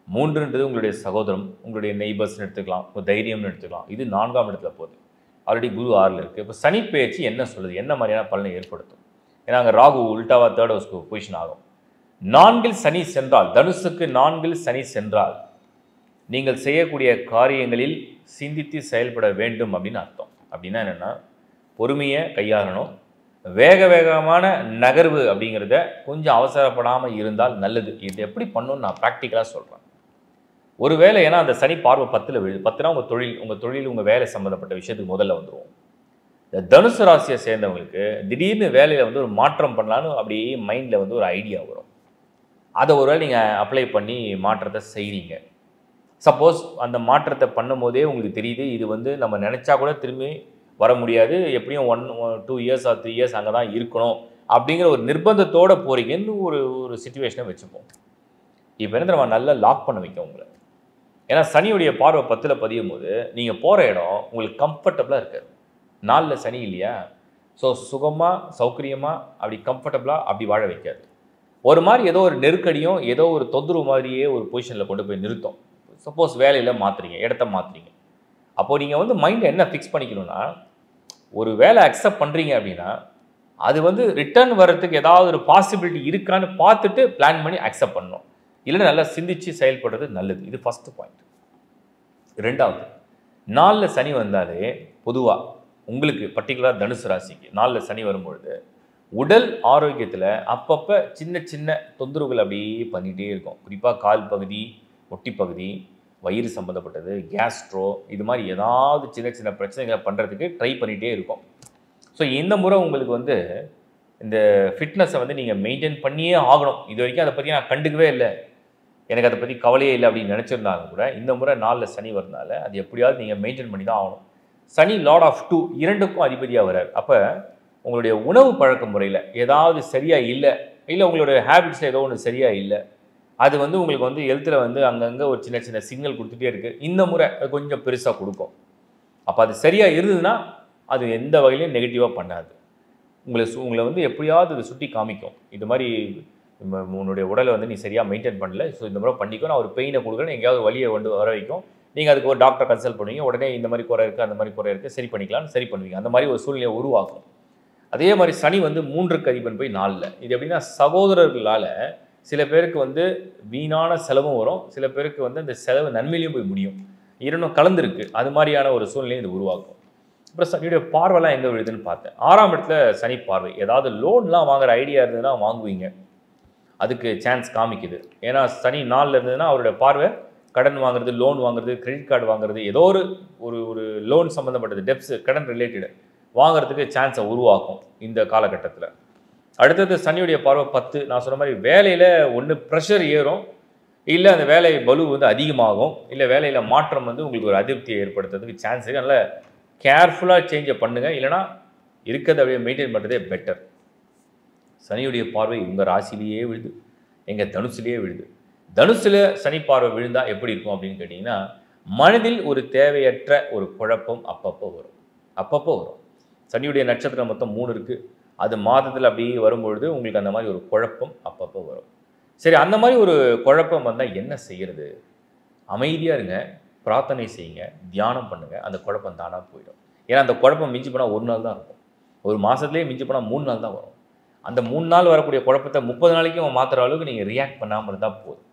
3ன்றது உங்களுடைய சகோதரம், உங்களுடைய நெய்பர்ஸ்னு எடுத்துக்கலாம், உங்கள் தைரியம்னு எடுத்துக்கலாம். இது 4ஆம் இடத்துல போகுது. ஆல்ரெடி குரு 6ல் இருக்குது. இப்போ சனி பயிற்சி என்ன சொல்லுது, என்ன மாதிரியான பலனை ஏற்படுத்தும்? ஏன்னா அங்கே ராகு உல்டாவா 3rd ஹவுஸ்க்கு பொசிஷன் ஆகும். 4இல் சனி சென்றால், தனுசுக்கு 4இல் சனி சென்றால் நீங்கள் செய்யக்கூடிய காரியங்களில் சிந்தித்து செயல்பட வேண்டும் அப்படின்னு அர்த்தம். அப்படின்னா என்னென்னா, பொறுமையை கையாளணும், வேகமான நகர்வு அப்படிங்கிறத கொஞ்சம் அவசரப்படாமல் இருந்தால் நல்லது. இது எப்படி பண்ணணும்னு நான் ப்ராக்டிக்கலாக சொல்கிறேன். ஒரு வேலை, ஏன்னா அந்த சனி பார்வை 10ல் விழுது. 10னா உங்கள் தொழில் உங்கள் வேலை சம்மந்தப்பட்ட விஷயத்துக்கு முதல்ல வந்துடுவோம். இந்த தனுசு ராசியை சேர்ந்தவங்களுக்கு திடீர்னு வேலையில் வந்து ஒரு மாற்றம் பண்ணலான்னு அப்படியே மைண்டில் வந்து ஒரு ஐடியா வரும். அதை ஒருவேளை நீங்கள் அப்ளை பண்ணி மாற்றத்தை செய்கிறீங்க. சப்போஸ் அந்த மாற்றத்தை பண்ணும் போதே உங்களுக்கு தெரியுது இது வந்து நம்ம நினச்சா கூட திரும்பி வர முடியாது, எப்படியும் 2 இயர்ஸ் ஆர் 3 இயர்ஸ் அங்கே தான் இருக்கணும் அப்படிங்கிற ஒரு நிர்பந்தத்தோடு போகிறீங்கன்னு ஒரு சிச்சுவேஷனை வச்சுப்போம். இப்போ என்ன நம்ம நல்லா லாக் பண்ண வைக்கும் உங்களை. ஏன்னா சனியுடைய பார்வை 10ல் பதியும் போது நீங்கள் போகிற இடம் உங்களுக்கு கம்ஃபர்டபுளாக இருக்காது. 4ல் சனி இல்லையா, ஸோ சுகமாக சௌகரியமாக அப்படி கம்ஃபர்டபுளாக அப்படி வாழ வைக்காது. ஒரு மாதிரி ஏதோ ஒரு நெருக்கடியும் ஏதோ ஒரு தொந்தரவு மாதிரியே ஒரு பொசிஷனில் கொண்டு போய் நிறுத்தும். சப்போஸ் வேலையில் மாற்றுறீங்க, இடத்த மாற்றுறீங்க, அப்போது நீங்கள் வந்து மைண்டை என்ன ஃபிக்ஸ் பண்ணிக்கணும்னா, ஒரு வேலை அக்செப்ட் பண்ணுறீங்க அப்படின்னா அது வந்து ரிட்டர்ன் வர்றதுக்கு ஏதாவது ஒரு பாசிபிலிட்டி இருக்கான்னு பார்த்துட்டு பிளான் பண்ணி அக்செப்ட் பண்ணணும். இல்லைன்னா நல்லா சிந்திச்சு செயல்படுறது நல்லது. இது ஃபஸ்ட்டு பாயிண்ட். 2வது, 4ல் சனி வந்தாலே பொதுவாக உங்களுக்கு பர்டிகுலர் தனுசு ராசிக்கு 4ல் சனி வரும்பொழுது உடல் ஆரோக்கியத்தில் அப்பப்போ சின்ன தொந்தரவுகள் அப்படியே பண்ணிகிட்டே இருக்கும். குறிப்பாக கால் பகுதி, ஒட்டி பகுதி, வயிறு சம்மந்தப்பட்டது, கேஸ்ட்ரோ, இது மாதிரி ஏதாவது சின்ன பிரச்சனைகளை பண்ணுறதுக்கு ட்ரை பண்ணிகிட்டே இருக்கும். ஸோ இந்த முறை உங்களுக்கு வந்து இந்த ஃபிட்னஸை வந்து நீங்கள் மெயின்டைன் பண்ணியே ஆகணும். இது வரைக்கும் அதை பற்றி நான் கண்டுக்கவே இல்லை, எனக்கு அதை பற்றி கவலையே இல்லை அப்படின்னு நினச்சிருந்தாலும் கூட இந்த முறை 4ல் சனி வரனால அது எப்படியாவது நீங்கள் மெயின்டைன் பண்ணி தான் ஆகணும். சனி லார்ட் ஆஃப் 2, 2க்கும் அதிபதியாக வர்றார். அப்போ உங்களுடைய உணவு பழக்க முறையில் ஏதாவது சரியாக இல்லை, உங்களுடைய ஹேபிட்ஸில் ஏதோ ஒன்று சரியாக இல்லை, அது வந்து உங்களுக்கு வந்து ஹெல்த்தில் வந்து அங்கங்கே ஒரு சின்ன சிக்னல் கொடுத்துட்டே இருக்குது. இந்த முறை அது கொஞ்சம் பெருசாக கொடுக்கும். அப்போ அது சரியாக இருந்ததுன்னா அது எந்த வகையிலையும் நெகட்டிவாக பண்ணாது. உங்களை வந்து எப்படியாவது இது சுட்டி காமிக்கும். இது மாதிரி உன்னுடைய உடலை வந்து நீ சரியாக மெயின்டைன் பண்ணல, ஸோ இந்த முறை பண்ணிக்கோ, நான் ஒரு பெயினை கொடுக்குறேன், எங்கேயாவது வழியை வந்து வர வைக்கும், நீங்கள் அதுக்கு ஒரு டாக்டர் கன்சல்ட் பண்ணுவீங்க, உடனே இந்த மாதிரி குறை இருக்குது, அந்த மாதிரி குறை இருக்குது, சரி பண்ணிக்கலாம்னு சரி பண்ணுவீங்க. அந்த மாதிரி ஒரு சூழ்நிலையை உருவாக்கும். அதே மாதிரி சனி வந்து 3க்கு அதிபன் போய் 4ல். இது எப்படின்னா சகோதரர்களால் சில பேருக்கு வந்து வீணான செலவும் வரும், சில பேருக்கு வந்து அந்த செலவு நன்மையிலையும் போய் முடியும். இரண்டும் கலந்துருக்கு. அது மாதிரியான ஒரு சூழ்நிலையை இது உருவாக்கும். அப்புறம் சனியுடைய பார்வைலாம் எங்கே விழுதுன்னு பார்த்தேன். 6ஆம் இடத்துல சனி பார்வை. ஏதாவது லோன்லாம் வாங்குற ஐடியா இருந்ததுன்னா வாங்குவீங்க, அதுக்கு சான்ஸ் காமிக்குது. ஏன்னா சனி 4ல் இருந்ததுன்னா அவருடைய பார்வை கடன் வாங்குறது, லோன் வாங்குறது, கிரெடிட் கார்டு வாங்குறது, ஏதோ ஒரு லோன் சம்மந்தப்பட்டது, டெப்ஸ், கடன் ரிலேட்டடு வாங்குறதுக்கு சான்ஸை உருவாக்கும் இந்த காலகட்டத்தில். அடுத்தது சனியுடைய பார்வை 10. நான் சொன்ன மாதிரி வேலையில் ஒன்று ப்ரெஷர் ஏறும், இல்லை அந்த வேலை பலு வந்து அதிகமாகும், இல்லை வேலையில் மாற்றம் வந்து உங்களுக்கு ஒரு அதிருப்தியை ஏற்படுத்துறதுக்கு சான்ஸ் இருக்குது. அதனால் கேர்ஃபுல்லாக சேஞ்சை பண்ணுங்கள், இல்லைனா இருக்கிறத அப்படியே மெயின்டைன் பண்ணுறதே பெட்டர். சனியுடைய பார்வை உங்கள் ராசிலேயே விழுது, எங்கள் தனுசுலேயே விழுது. தனுசில் சனி பார்வை விழுந்தால் எப்படி இருக்கும் அப்படின்னு கேட்டிங்கன்னா, மனதில் ஒரு தேவையற்ற ஒரு குழப்பம் அப்பப்போ வரும். சனியுடைய நட்சத்திரம் மொத்தம் 3 இருக்குது. அது மாதத்தில் அப்படியே வரும்பொழுது உங்களுக்கு அந்த மாதிரி ஒரு குழப்பம் அப்பப்போ வரும். சரி, அந்த மாதிரி ஒரு குழப்பம் வந்தால் என்ன செய்கிறது? அமைதியாக இருங்க, பிரார்த்தனை செய்யுங்க, தியானம் பண்ணுங்கள், அந்த குழப்பம் தானாக போயிடும். ஏன்னா அந்த குழப்பம் மிஞ்சி போனால் 1 நாள் தான் இருக்கும், ஒரு மாதத்துலேயே மிஞ்சி போனால் 3 நாள் தான் வரும். அந்த 3 நாள் வரக்கூடிய குழப்பத்தை 30 நாளைக்கும் மாற்றுற அளவுக்கு நீங்கள் ரியாக்ட் பண்ணாமல் இருந்தால் போதும்.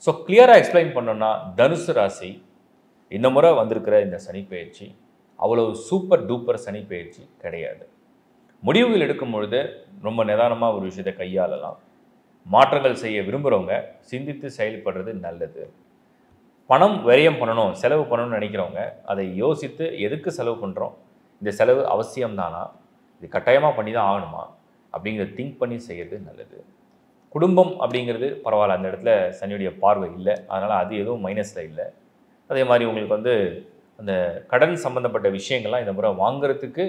ஸோ கிளியராக எக்ஸ்பிளைன் பண்ணோன்னா தனுசு ராசி இந்த முறை வந்திருக்கிற இந்த சனி பெயர்ச்சி அவ்வளோ சூப்பர் டூப்பர் சனி பெயர்ச்சி கிடையாது. முடிவுகள் எடுக்கும் பொழுது ரொம்ப நிதானமாக ஒரு விஷயத்தை கையாளலாம். மாற்றங்கள் செய்ய விரும்புகிறவங்க சிந்தித்து செயல்படுறது நல்லது. பணம் விரயம் பண்ணணும், செலவு பண்ணணும்னு நினைக்கிறவங்க அதை யோசித்து எதுக்கு செலவு பண்ணுறோம், இந்த செலவு அவசியம்தானா, இது கட்டாயமாக பண்ணி தான் ஆகணுமா அப்படிங்கிறத திங்க் பண்ணி செய்கிறது நல்லது. குடும்பம் அப்படிங்கிறது பரவாயில்ல, அந்த இடத்துல சனியுடைய பார்வை இல்லை, அதனால் அது எதுவும் மைனஸில் இல்லை. அதே மாதிரி உங்களுக்கு வந்து அந்த கடன் சம்மந்தப்பட்ட விஷயங்கள்லாம் இந்த முறை வாங்குறதுக்கு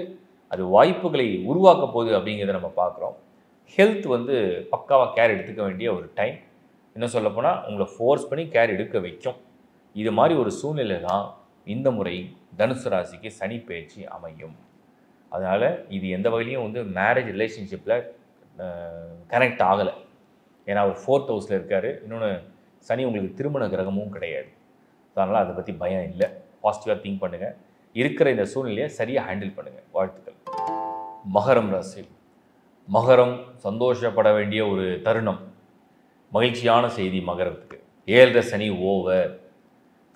அது வாய்ப்புகளை உருவாக்க போகுது அப்படிங்கிறத நம்ம பார்க்குறோம். ஹெல்த் வந்து பக்காவாக கேர் எடுத்துக்க வேண்டிய ஒரு டைம். இன்னும் சொல்லப்போனால் உங்களை ஃபோர்ஸ் பண்ணி கேர் எடுக்க வைக்கும். இது மாதிரி ஒரு சூழ்நிலை தான் இந்த முறை தனுசு ராசிக்கு சனி பெயர்ச்சி அமையும். அதனால் இது எந்த வகையிலையும் வந்து மேரேஜ் ரிலேஷன்ஷிப்பில் கனெக்ட் ஆகலை. ஏன்னா அவர் 4th ஹவுஸில் இருக்கார். இன்னொன்று சனி உங்களுக்கு திருமண கிரகமும் கிடையாது. அதனால் அதை பற்றி பயம் இல்லை. பாசிட்டிவாக திங்க் பண்ணுங்கள். இருக்கிற இந்த சூழ்நிலையை சரியாக ஹேண்டில் பண்ணுங்கள். வாழ்த்துக்கள். மகரம் ராசி. மகரம் சந்தோஷப்பட வேண்டிய ஒரு தருணம். மகிழ்ச்சியான செய்தி மகரத்துக்கு. 7.5 சனி ஓவர்.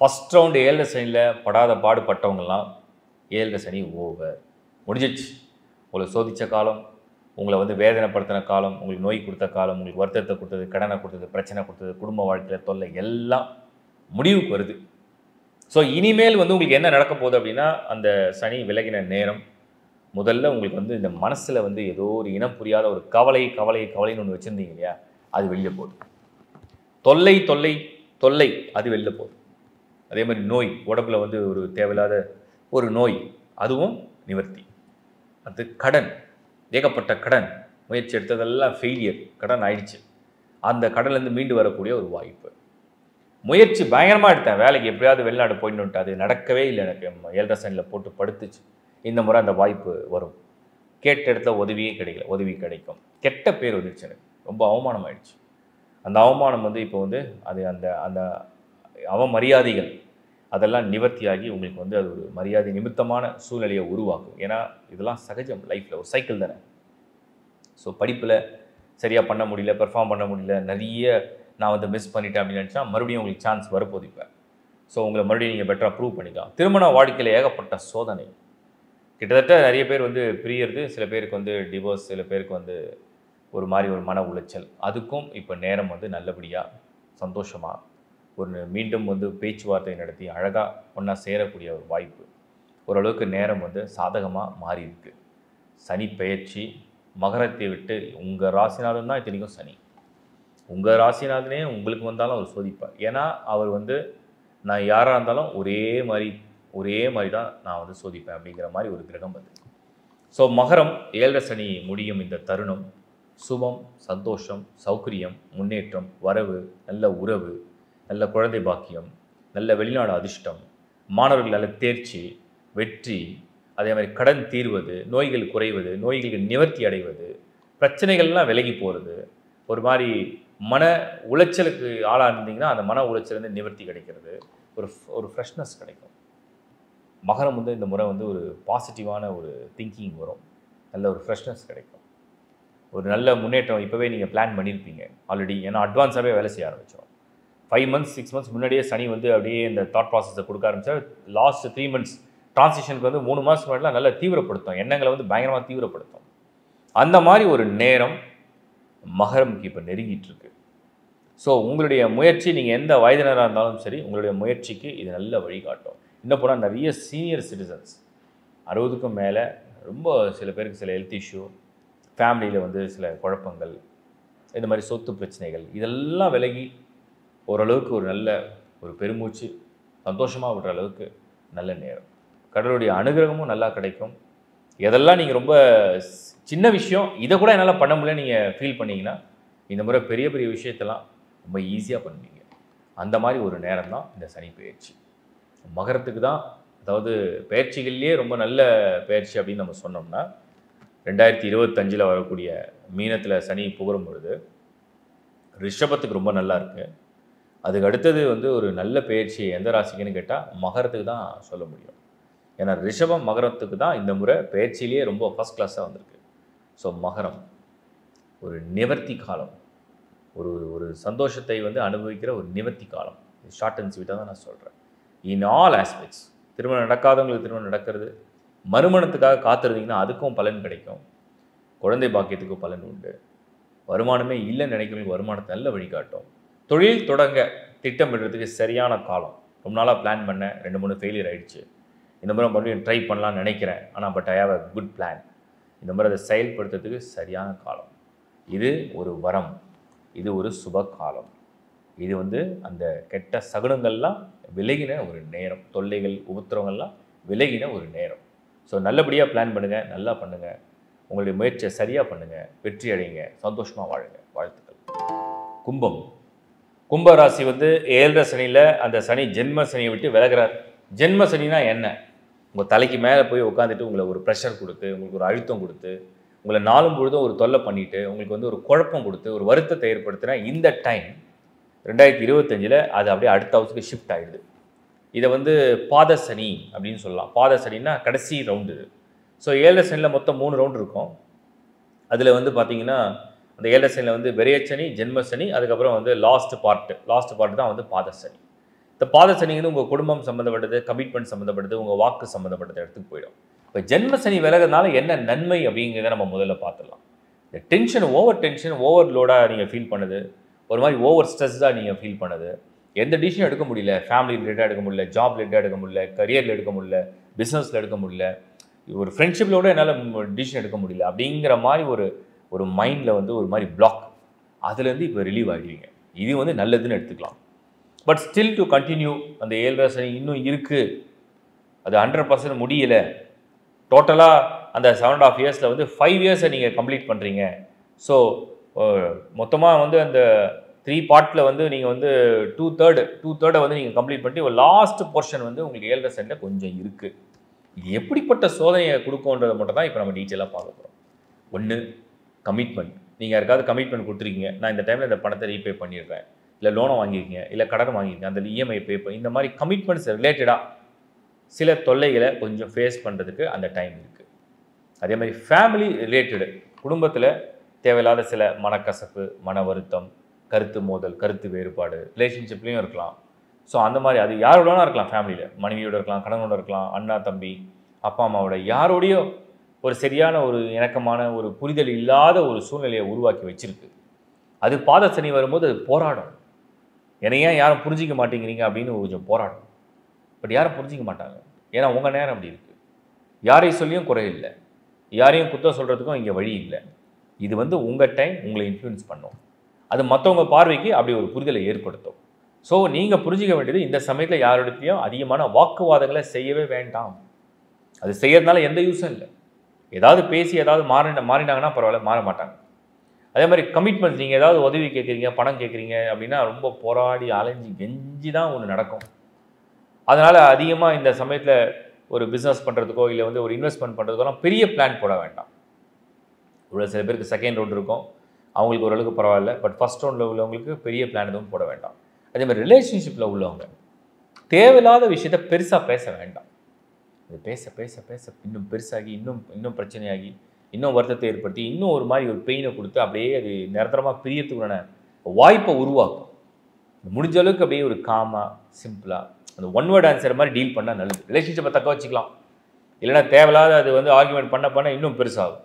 ஃபஸ்ட் ரவுண்டு 7.5 சனியில் படாத பாடுபட்டவங்கெல்லாம் 7.5 சனி ஓவர் முடிஞ்சிச்சு. உங்களை சோதித்த காலம், உங்களை வந்து வேதனைப்படுத்தின காலம், உங்களுக்கு நோய் கொடுத்த காலம், உங்களுக்கு வருத்தத்தை கொடுத்தது, கடனை கொடுத்தது, பிரச்சனை கொடுத்தது, குடும்ப வாழ்க்கையில் தொல்லை எல்லாம் முடிவுக்கு வருது. ஸோ இனிமேல் வந்து உங்களுக்கு என்ன நடக்க போகுது அப்படின்னா, அந்த சனி விலகின நேரம் முதல்ல உங்களுக்கு வந்து இந்த மனசில் வந்து ஏதோ ஒரு இனம் புரியாத ஒரு கவலைன்னு ஒன்று வச்சுருந்தீங்க இல்லையா, அது வெளியில் போகுது. தொல்லை அது வெளியில் போகுது. அதே மாதிரி நோய், உடம்புல வந்து ஒரு தேவையில்லாத ஒரு நோய், அதுவும் நிவர்த்தி. அது கடன், ஏகப்பட்ட கடன், முயற்சி எடுத்ததெல்லாம் ஃபெயிலியர், கடன் ஆயிடுச்சு. அந்த கடன்லேருந்து மீண்டு வரக்கூடிய ஒரு வாய்ப்பு. முயற்சி பயங்கரமாக எடுத்தேன், வேலைக்கு எப்படியாவது வெளிநாடு போயிட்டு, அது நடக்கவே இல்லை. எனக்கு 7.5 சனியில் போட்டு படுத்துச்சு. இந்த முறை அந்த வாய்ப்பு வரும். கேட்ட இடத்துல உதவி கிடைக்கும். கெட்ட பேர் வந்துடுச்சு, எனக்கு ரொம்ப அவமானம் ஆயிடுச்சு. அந்த அவமானம் வந்து இப்போ வந்து அது அந்த அந்த அவமரியாதைகள் அதெல்லாம் நிவர்த்தியாகி உங்களுக்கு வந்து அது ஒரு மரியாதை நிமித்தமான சூழ்நிலையை உருவாக்கும். ஏன்னா இதெல்லாம் சகஜம், லைஃப்பில் ஒரு சைக்கிள் தானே. ஸோ படிப்பில் சரியாக பண்ண முடியல, பெர்ஃபார்ம் பண்ண முடியல, நிறைய நான் வந்து மிஸ் பண்ணிட்டேன் அப்படின்னு நினச்சா மறுபடியும் உங்களுக்கு சான்ஸ் வரப்போது இப்போ. ஸோ உங்களை மறுபடியும் நீங்கள் பெட்டராக ப்ரூவ் பண்ணிக்கலாம். திருமண வாழ்க்கையில் ஏகப்பட்ட சோதனை. கிட்டத்தட்ட நிறைய பேர் வந்து பிரியறது, சில பேருக்கு வந்து டிவோர்ஸ், சில பேருக்கு வந்து ஒரு மாதிரி ஒரு மன உளைச்சல். அதுக்கும் இப்போ நேரம் வந்து நல்லபடியாக சந்தோஷமாக ஒரு மீண்டும் வந்து பேச்சுவார்த்தை நடத்தி அழகாக ஒன்றா சேரக்கூடிய ஒரு வாய்ப்பு. ஓரளவுக்கு நேரம் வந்து சாதகமாக மாறி இருக்கு. சனி பெயர்ச்சி மகரத்தை விட்டு உங்கள் ராசிநாதன் தான் இத்தனைக்கும் சனி. உங்கள் ராசிநாதனே உங்களுக்கு வந்தாலும் அவர் சோதிப்பார். ஏன்னா அவர் வந்து நான் யாராக இருந்தாலும் ஒரே மாதிரி தான் நான் வந்து சோதிப்பேன் அப்படிங்கிற மாதிரி ஒரு கிரகம் அது. ஸோ மகரம் 7.5 சனி முடியும் இந்த தருணம் சுபம், சந்தோஷம், சௌகரியம், முன்னேற்றம், வரவு, நல்ல உறவு, நல்ல குழந்தை பாக்கியம், நல்ல வெளிநாடு அதிர்ஷ்டம், மாணவர்கள் நல்ல தேர்ச்சி, வெற்றி, அதே மாதிரி கடன் தீர்வது, நோய்கள் குறைவது, நோய்களுக்கு நிவர்த்தி அடைவது, பிரச்சனைகள்லாம் விலகி போகிறது, ஒரு மாதிரி மன உளைச்சலுக்கு ஆளாக இருந்தீங்கன்னா அந்த மன உளைச்சலேருந்து நிவர்த்தி கிடைக்கிறது, ஒரு ஃப்ரெஷ்னஸ் கிடைக்கும். மகரம் வந்து இந்த முறை வந்து ஒரு பாசிட்டிவான ஒரு திங்கிங் வரும், நல்ல ஒரு ஃப்ரெஷ்னஸ் கிடைக்கும், ஒரு நல்ல முன்னேற்றம் இப்போவே நீங்கள் பிளான் பண்ணியிருப்பீங்க ஆல்ரெடி. ஏன்னா அட்வான்ஸாகவே வேலை செய்ய ஆரம்பிச்சிடும். 5 months 6 months முன்னாடியே சனி வந்து அப்படியே இந்த தாட் ப்ராசஸை கொடுக்க ஆரம்பித்தா லாஸ்ட் 3 months டிரான்சிஷனுக்கு வந்து 3 மாதத்துக்கு முன்னாடிலாம் நல்லா தீவிரப்படுத்தும், எண்ணங்களை வந்து பயங்கரமாக தீவிரப்படுத்தும். அந்த மாதிரி ஒரு நேரம் மகரமுக்கு இப்போ நெருங்கிட்டு இருக்கு. ஸோ உங்களுடைய முயற்சி, நீங்கள் எந்த வயதினராக இருந்தாலும் சரி, உங்களுடைய முயற்சிக்கு இது நல்ல வழிகாட்டும். இன்னும் போனால் நிறைய சீனியர் சிட்டிசன்ஸ் 60க்கும் மேலே ரொம்ப சில பேருக்கு சில ஹெல்த் இஷ்யூ, ஃபேமிலியில் வந்து சில குழப்பங்கள், இந்த மாதிரி சொத்து பிரச்சனைகள் இதெல்லாம் விலகி ஓரளவுக்கு ஒரு நல்ல ஒரு பெருமூச்சு சந்தோஷமாக விடுற அளவுக்கு நல்ல நேரம். கடவுளுடைய அனுகிரகமும் நல்லா கிடைக்கும். எதெல்லாம் நீங்கள் ரொம்ப சின்ன விஷயம் இதை கூட என்னால் பண்ண முடியல நீங்கள் ஃபீல் பண்ணிங்கன்னா இந்த முறை பெரிய பெரிய விஷயத்தெல்லாம் ரொம்ப ஈஸியாக பண்ணுவீங்க. அந்த மாதிரி ஒரு நேரம் தான் இந்த சனி பயிற்சி. மகரத்துக்கு தான், அதாவது பயிற்சிகள்லேயே ரொம்ப நல்ல பயிற்சி அப்படின்னு நம்ம சொன்னோம்னா 2025 வரக்கூடிய மீனத்தில் சனி புகழும் பொழுது ரிஷபத்துக்கு ரொம்ப நல்லா இருக்குது. அதுக்கு அடுத்தது வந்து ஒரு நல்ல பயிற்சி எந்த ராசிக்குன்னு கேட்டால் மகரத்துக்கு தான் சொல்ல முடியும். ஏன்னா ரிஷபம் மகரத்துக்கு தான் இந்த முறை பயிற்சியிலேயே ரொம்ப ஃபஸ்ட் கிளாஸாக வந்திருக்கு. ஸோ மகரம் ஒரு நிவர்த்தி காலம், ஒரு ஒரு சந்தோஷத்தை வந்து அனுபவிக்கிற ஒரு நிவர்த்தி காலம். ஷார்ட் அண்ட் ஸ்வீட்டாக தான் நான் சொல்கிறேன். In all aspects. திருமணம் நடக்காதவங்களுக்கு திருமணம் நடக்கிறது, மறுமணத்துக்காக காத்திருந்தீங்கன்னா அதுக்கும் பலன் கிடைக்கும், குழந்தை பாக்கியத்துக்கும் பலன் உண்டு, வருமானமே இல்லைன்னு நினைக்கிறவங்களுக்கு வருமானத்தை நல்ல வழிகாட்டும், தொழில் தொடங்க திட்டமிடுறதுக்கு சரியான காலம். ரொம்ப நாளாக பிளான் பண்ணேன், 2-3 ஃபெயிலியர் ஆகிடுச்சு, இந்த முறை மறுபடியும் ட்ரை பண்ணலான்னு நினைக்கிறேன், ஆனால் but I have a good plan, இந்த முறை அதை செயல்படுத்துறதுக்கு சரியான காலம். இது ஒரு வரம், இது ஒரு சுப காலம், இது வந்து அந்த கெட்ட சகுனங்கள்லாம் விலகின ஒரு நேரம், தொல்லைகள் உபத்திரவங்கள்லாம் விலகின ஒரு நேரம். ஸோ நல்லபடியாக பிளான் பண்ணுங்கள், நல்லா பண்ணுங்கள், உங்களுடைய முயற்சியை சரியாக பண்ணுங்கள், வெற்றி அடைங்க, சந்தோஷமாக வாழுங்க. வாழ்த்துக்கள். கும்பம். கும்ப ராசி வந்து 7 சனியில் அந்த சனி ஜென்ம சனியை விட்டு விலகிறார். ஜென்ம சனினா என்ன? உங்கள் தலைக்கு மேலே போய் உட்காந்துட்டு உங்களை ஒரு ப்ரெஷர் கொடுத்து, உங்களுக்கு ஒரு அழுத்தம் கொடுத்து, உங்களை நாளும் பொழுதும் ஒரு தொல்லை பண்ணிவிட்டு, உங்களுக்கு வந்து ஒரு குழப்பம் கொடுத்து, ஒரு வருத்தத்தை ஏற்படுத்தினா இந்த டைம் 2025 அது அப்படியே அடுத்த ஹவுஸுக்கு ஷிஃப்ட் ஆகிடுது. இதை வந்து பாத சனி அப்படின்னு சொல்லலாம். பாத சனின்னா கடைசி ரவுண்டு. ஸோ 7 சனியில் மொத்தம் 3 ரவுண்டு இருக்கும். அதில் வந்து பார்த்தீங்கன்னா அந்த 7 சனியில் வந்து விரையச்சனி, ஜென்மசனி, அதுக்கப்புறம் வந்து லாஸ்ட் பார்ட் தான் வந்து பாத சனி. இந்த பாத சனி வந்து உங்கள் குடும்பம் சம்மந்தப்பட்டது, கமிட்மெண்ட் சம்மந்தப்பட்டது, உங்கள் வாக்கு சம்மந்தப்பட்டது இடத்துக்கு போயிடும். இப்போ ஜென்மசனி விலகிறதுனால என்ன நன்மை அப்படிங்கிறத நம்ம முதல்ல பார்த்துடலாம். இந்த டென்ஷன், ஓவர் லோடாக நீங்கள் ஃபீல் பண்ணுது, ஒரு மாதிரி ஓவர் ஸ்ட்ரெஸ்ஸாக நீங்கள் ஃபீல் பண்ணுது, எந்த டிசிஷன் எடுக்க முடியல, ஃபேமிலி ரிலேட்டாக எடுக்க முடியல, ஜாப் ரிலேட்டாக எடுக்க முடியல, கரியரில் எடுக்க முடியல, பிஸ்னஸில் எடுக்க முடியல, ஒரு ஃப்ரெண்ட்ஷிப்பில் கூட என்னால் டிசிஷன் எடுக்க முடியல அப்படிங்கிற மாதிரி ஒரு மைண்டில் வந்து ஒரு மாதிரி பிளாக், அதுலேருந்து இப்போ ரிலீவ் ஆகிடுவீங்க. இது வந்து நல்லதுன்னு எடுத்துக்கலாம். பட் ஸ்டில் டு கண்டினியூ, அந்த 7 சனி இன்னும் இருக்குது, அது 100% முடியலை. டோட்டலாக அந்த 7.5 இயர்ஸில் வந்து 5 இயர்ஸை நீங்கள் கம்ப்ளீட் பண்ணுறீங்க. ஸோ மொத்தமாக வந்து அந்த 3 பார்ட்டில் வந்து நீங்கள் வந்து 2/3 வந்து நீங்கள் கம்ப்ளீட் பண்ணிட்டு ஒரு லாஸ்ட் போர்ஷன் வந்து உங்களுக்கு 7 சனியில் கொஞ்சம் இருக்குது. இது எப்படிப்பட்ட சோதனையை கொடுக்கும்ன்றதை மட்டும் தான் இப்போ நம்ம டீட்டெயிலாக பார்க்க போகிறோம். 1, கமிட்மெண்ட். நீங்கள் யாருக்காவது கமிட்மெண்ட் கொடுத்துருக்கீங்க, நான் இந்த டைமில் இந்த பணத்தை ரீபே பண்ணிடுறேன், இல்லை லோனை வாங்கியிருக்கீங்க, இல்லை கடன் வாங்கியிருக்கீங்க, அந்த இஎம்ஐ பே பண்ணி, இந்த மாதிரி கமிட்மெண்ட்ஸ் ரிலேட்டடாக சில தொல்லைகளை கொஞ்சம் ஃபேஸ் பண்ணுறதுக்கு அந்த டைம் இருக்குது. அதே மாதிரி ஃபேமிலி ரிலேட்டடு, குடும்பத்தில் தேவையில்லாத சில மனக்கசப்பு, மன வருத்தம், கருத்து மோதல், கருத்து வேறுபாடு, ரிலேஷன்ஷிப்லேயும் இருக்கலாம். ஸோ அந்த மாதிரி அது யாரோடனா இருக்கலாம், ஃபேமிலியில் மனைவியோட இருக்கலாம், கணவனோட இருக்கலாம், அண்ணா தம்பி, அப்பா அம்மாவோட, யாரோடையோ ஒரு சரியான ஒரு இணக்கமான ஒரு புரிதல் இல்லாத ஒரு சூழ்நிலையை உருவாக்கி வச்சிருக்கு. அது பாத சனி வரும்போது அது போராடும். என்னையா யாரும் புரிஞ்சிக்க மாட்டேங்கிறீங்க அப்படின்னு கொஞ்சம் போராடும். பட் யாரும் புரிஞ்சிக்க மாட்டாங்க, ஏன்னா உங்கள் நேரம் அப்படி இருக்குது. யாரையும் சொல்லியும் குறை இல்லை, யாரையும் குத்தம் சொல்கிறதுக்கும் இங்கே வழி இல்லை. இது வந்து உங்கள் டைம், உங்களை இன்ஃப்ளூயன்ஸ் பண்ணும், அது மற்றவங்க பார்வைக்கு அப்படி ஒரு புரிதலை ஏற்படுத்தும். ஸோ நீங்கள் புரிஞ்சிக்க வேண்டியது, இந்த சமயத்தில் யாரோடையும் அதிகமான வாக்குவாதங்களை செய்யவே வேண்டாம். அது செய்யறதுனால எந்த யூஸும் இல்லை. ஏதாவது பேசி ஏதாவது மாறினாங்கன்னா பரவாயில்ல, மாற மாட்டாங்க. அதே மாதிரி கமிட்மெண்ட், நீங்கள் ஏதாவது உதவி கேட்குறீங்க, பணம் கேட்குறீங்க அப்படின்னா ரொம்ப போராடி அலைஞ்சி கெஞ்சி தான் ஒன்று நடக்கும். அதனால் அதிகமாக இந்த சமயத்தில் ஒரு பிஸ்னஸ் பண்ணுறதுக்கோ இல்லை வந்து ஒரு இன்வெஸ்ட்மெண்ட் பண்ணுறதுக்கோலாம் பெரிய பிளான் போட வேண்டாம். இவ்வளோ சில பேருக்கு செகண்ட் ரவுண்ட் இருக்கும், அவங்களுக்கு ஓரளவுக்கு பரவாயில்ல. பட் ஃபஸ்ட் ரவுண்டில் உள்ளவங்களுக்கு பெரிய பிளான் எதுவும் போட வேண்டாம். அதே மாதிரி ரிலேஷன்ஷிப்பில் உள்ளவங்க தேவையில்லாத விஷயத்த பெருசாக பேச வேண்டாம். அது பேச பேச பேச இன்னும் பெருசாகி இன்னும் பிரச்சனையாகி இன்னும் வருத்தத்தை ஏற்படுத்தி இன்னும் ஒரு மாதிரி ஒரு பெயினை கொடுத்து அப்படியே அது நிரந்தரமாக பிரியத்துக்கான வாய்ப்பை உருவாக்கும். முடிஞ்ச அளவுக்கு அப்படியே ஒரு காமாக சிம்பிளாக அந்த ஒன் வேர்ட் ஆன்சர் மாதிரி டீல் பண்ணால் நல்லது. ரிலேஷன்ஷிப்பை தக்க வச்சுக்கலாம். இல்லைனா தேவையில்லாத அது வந்து ஆர்குமெண்ட் பண்ண இன்னும் பெருசாகும்.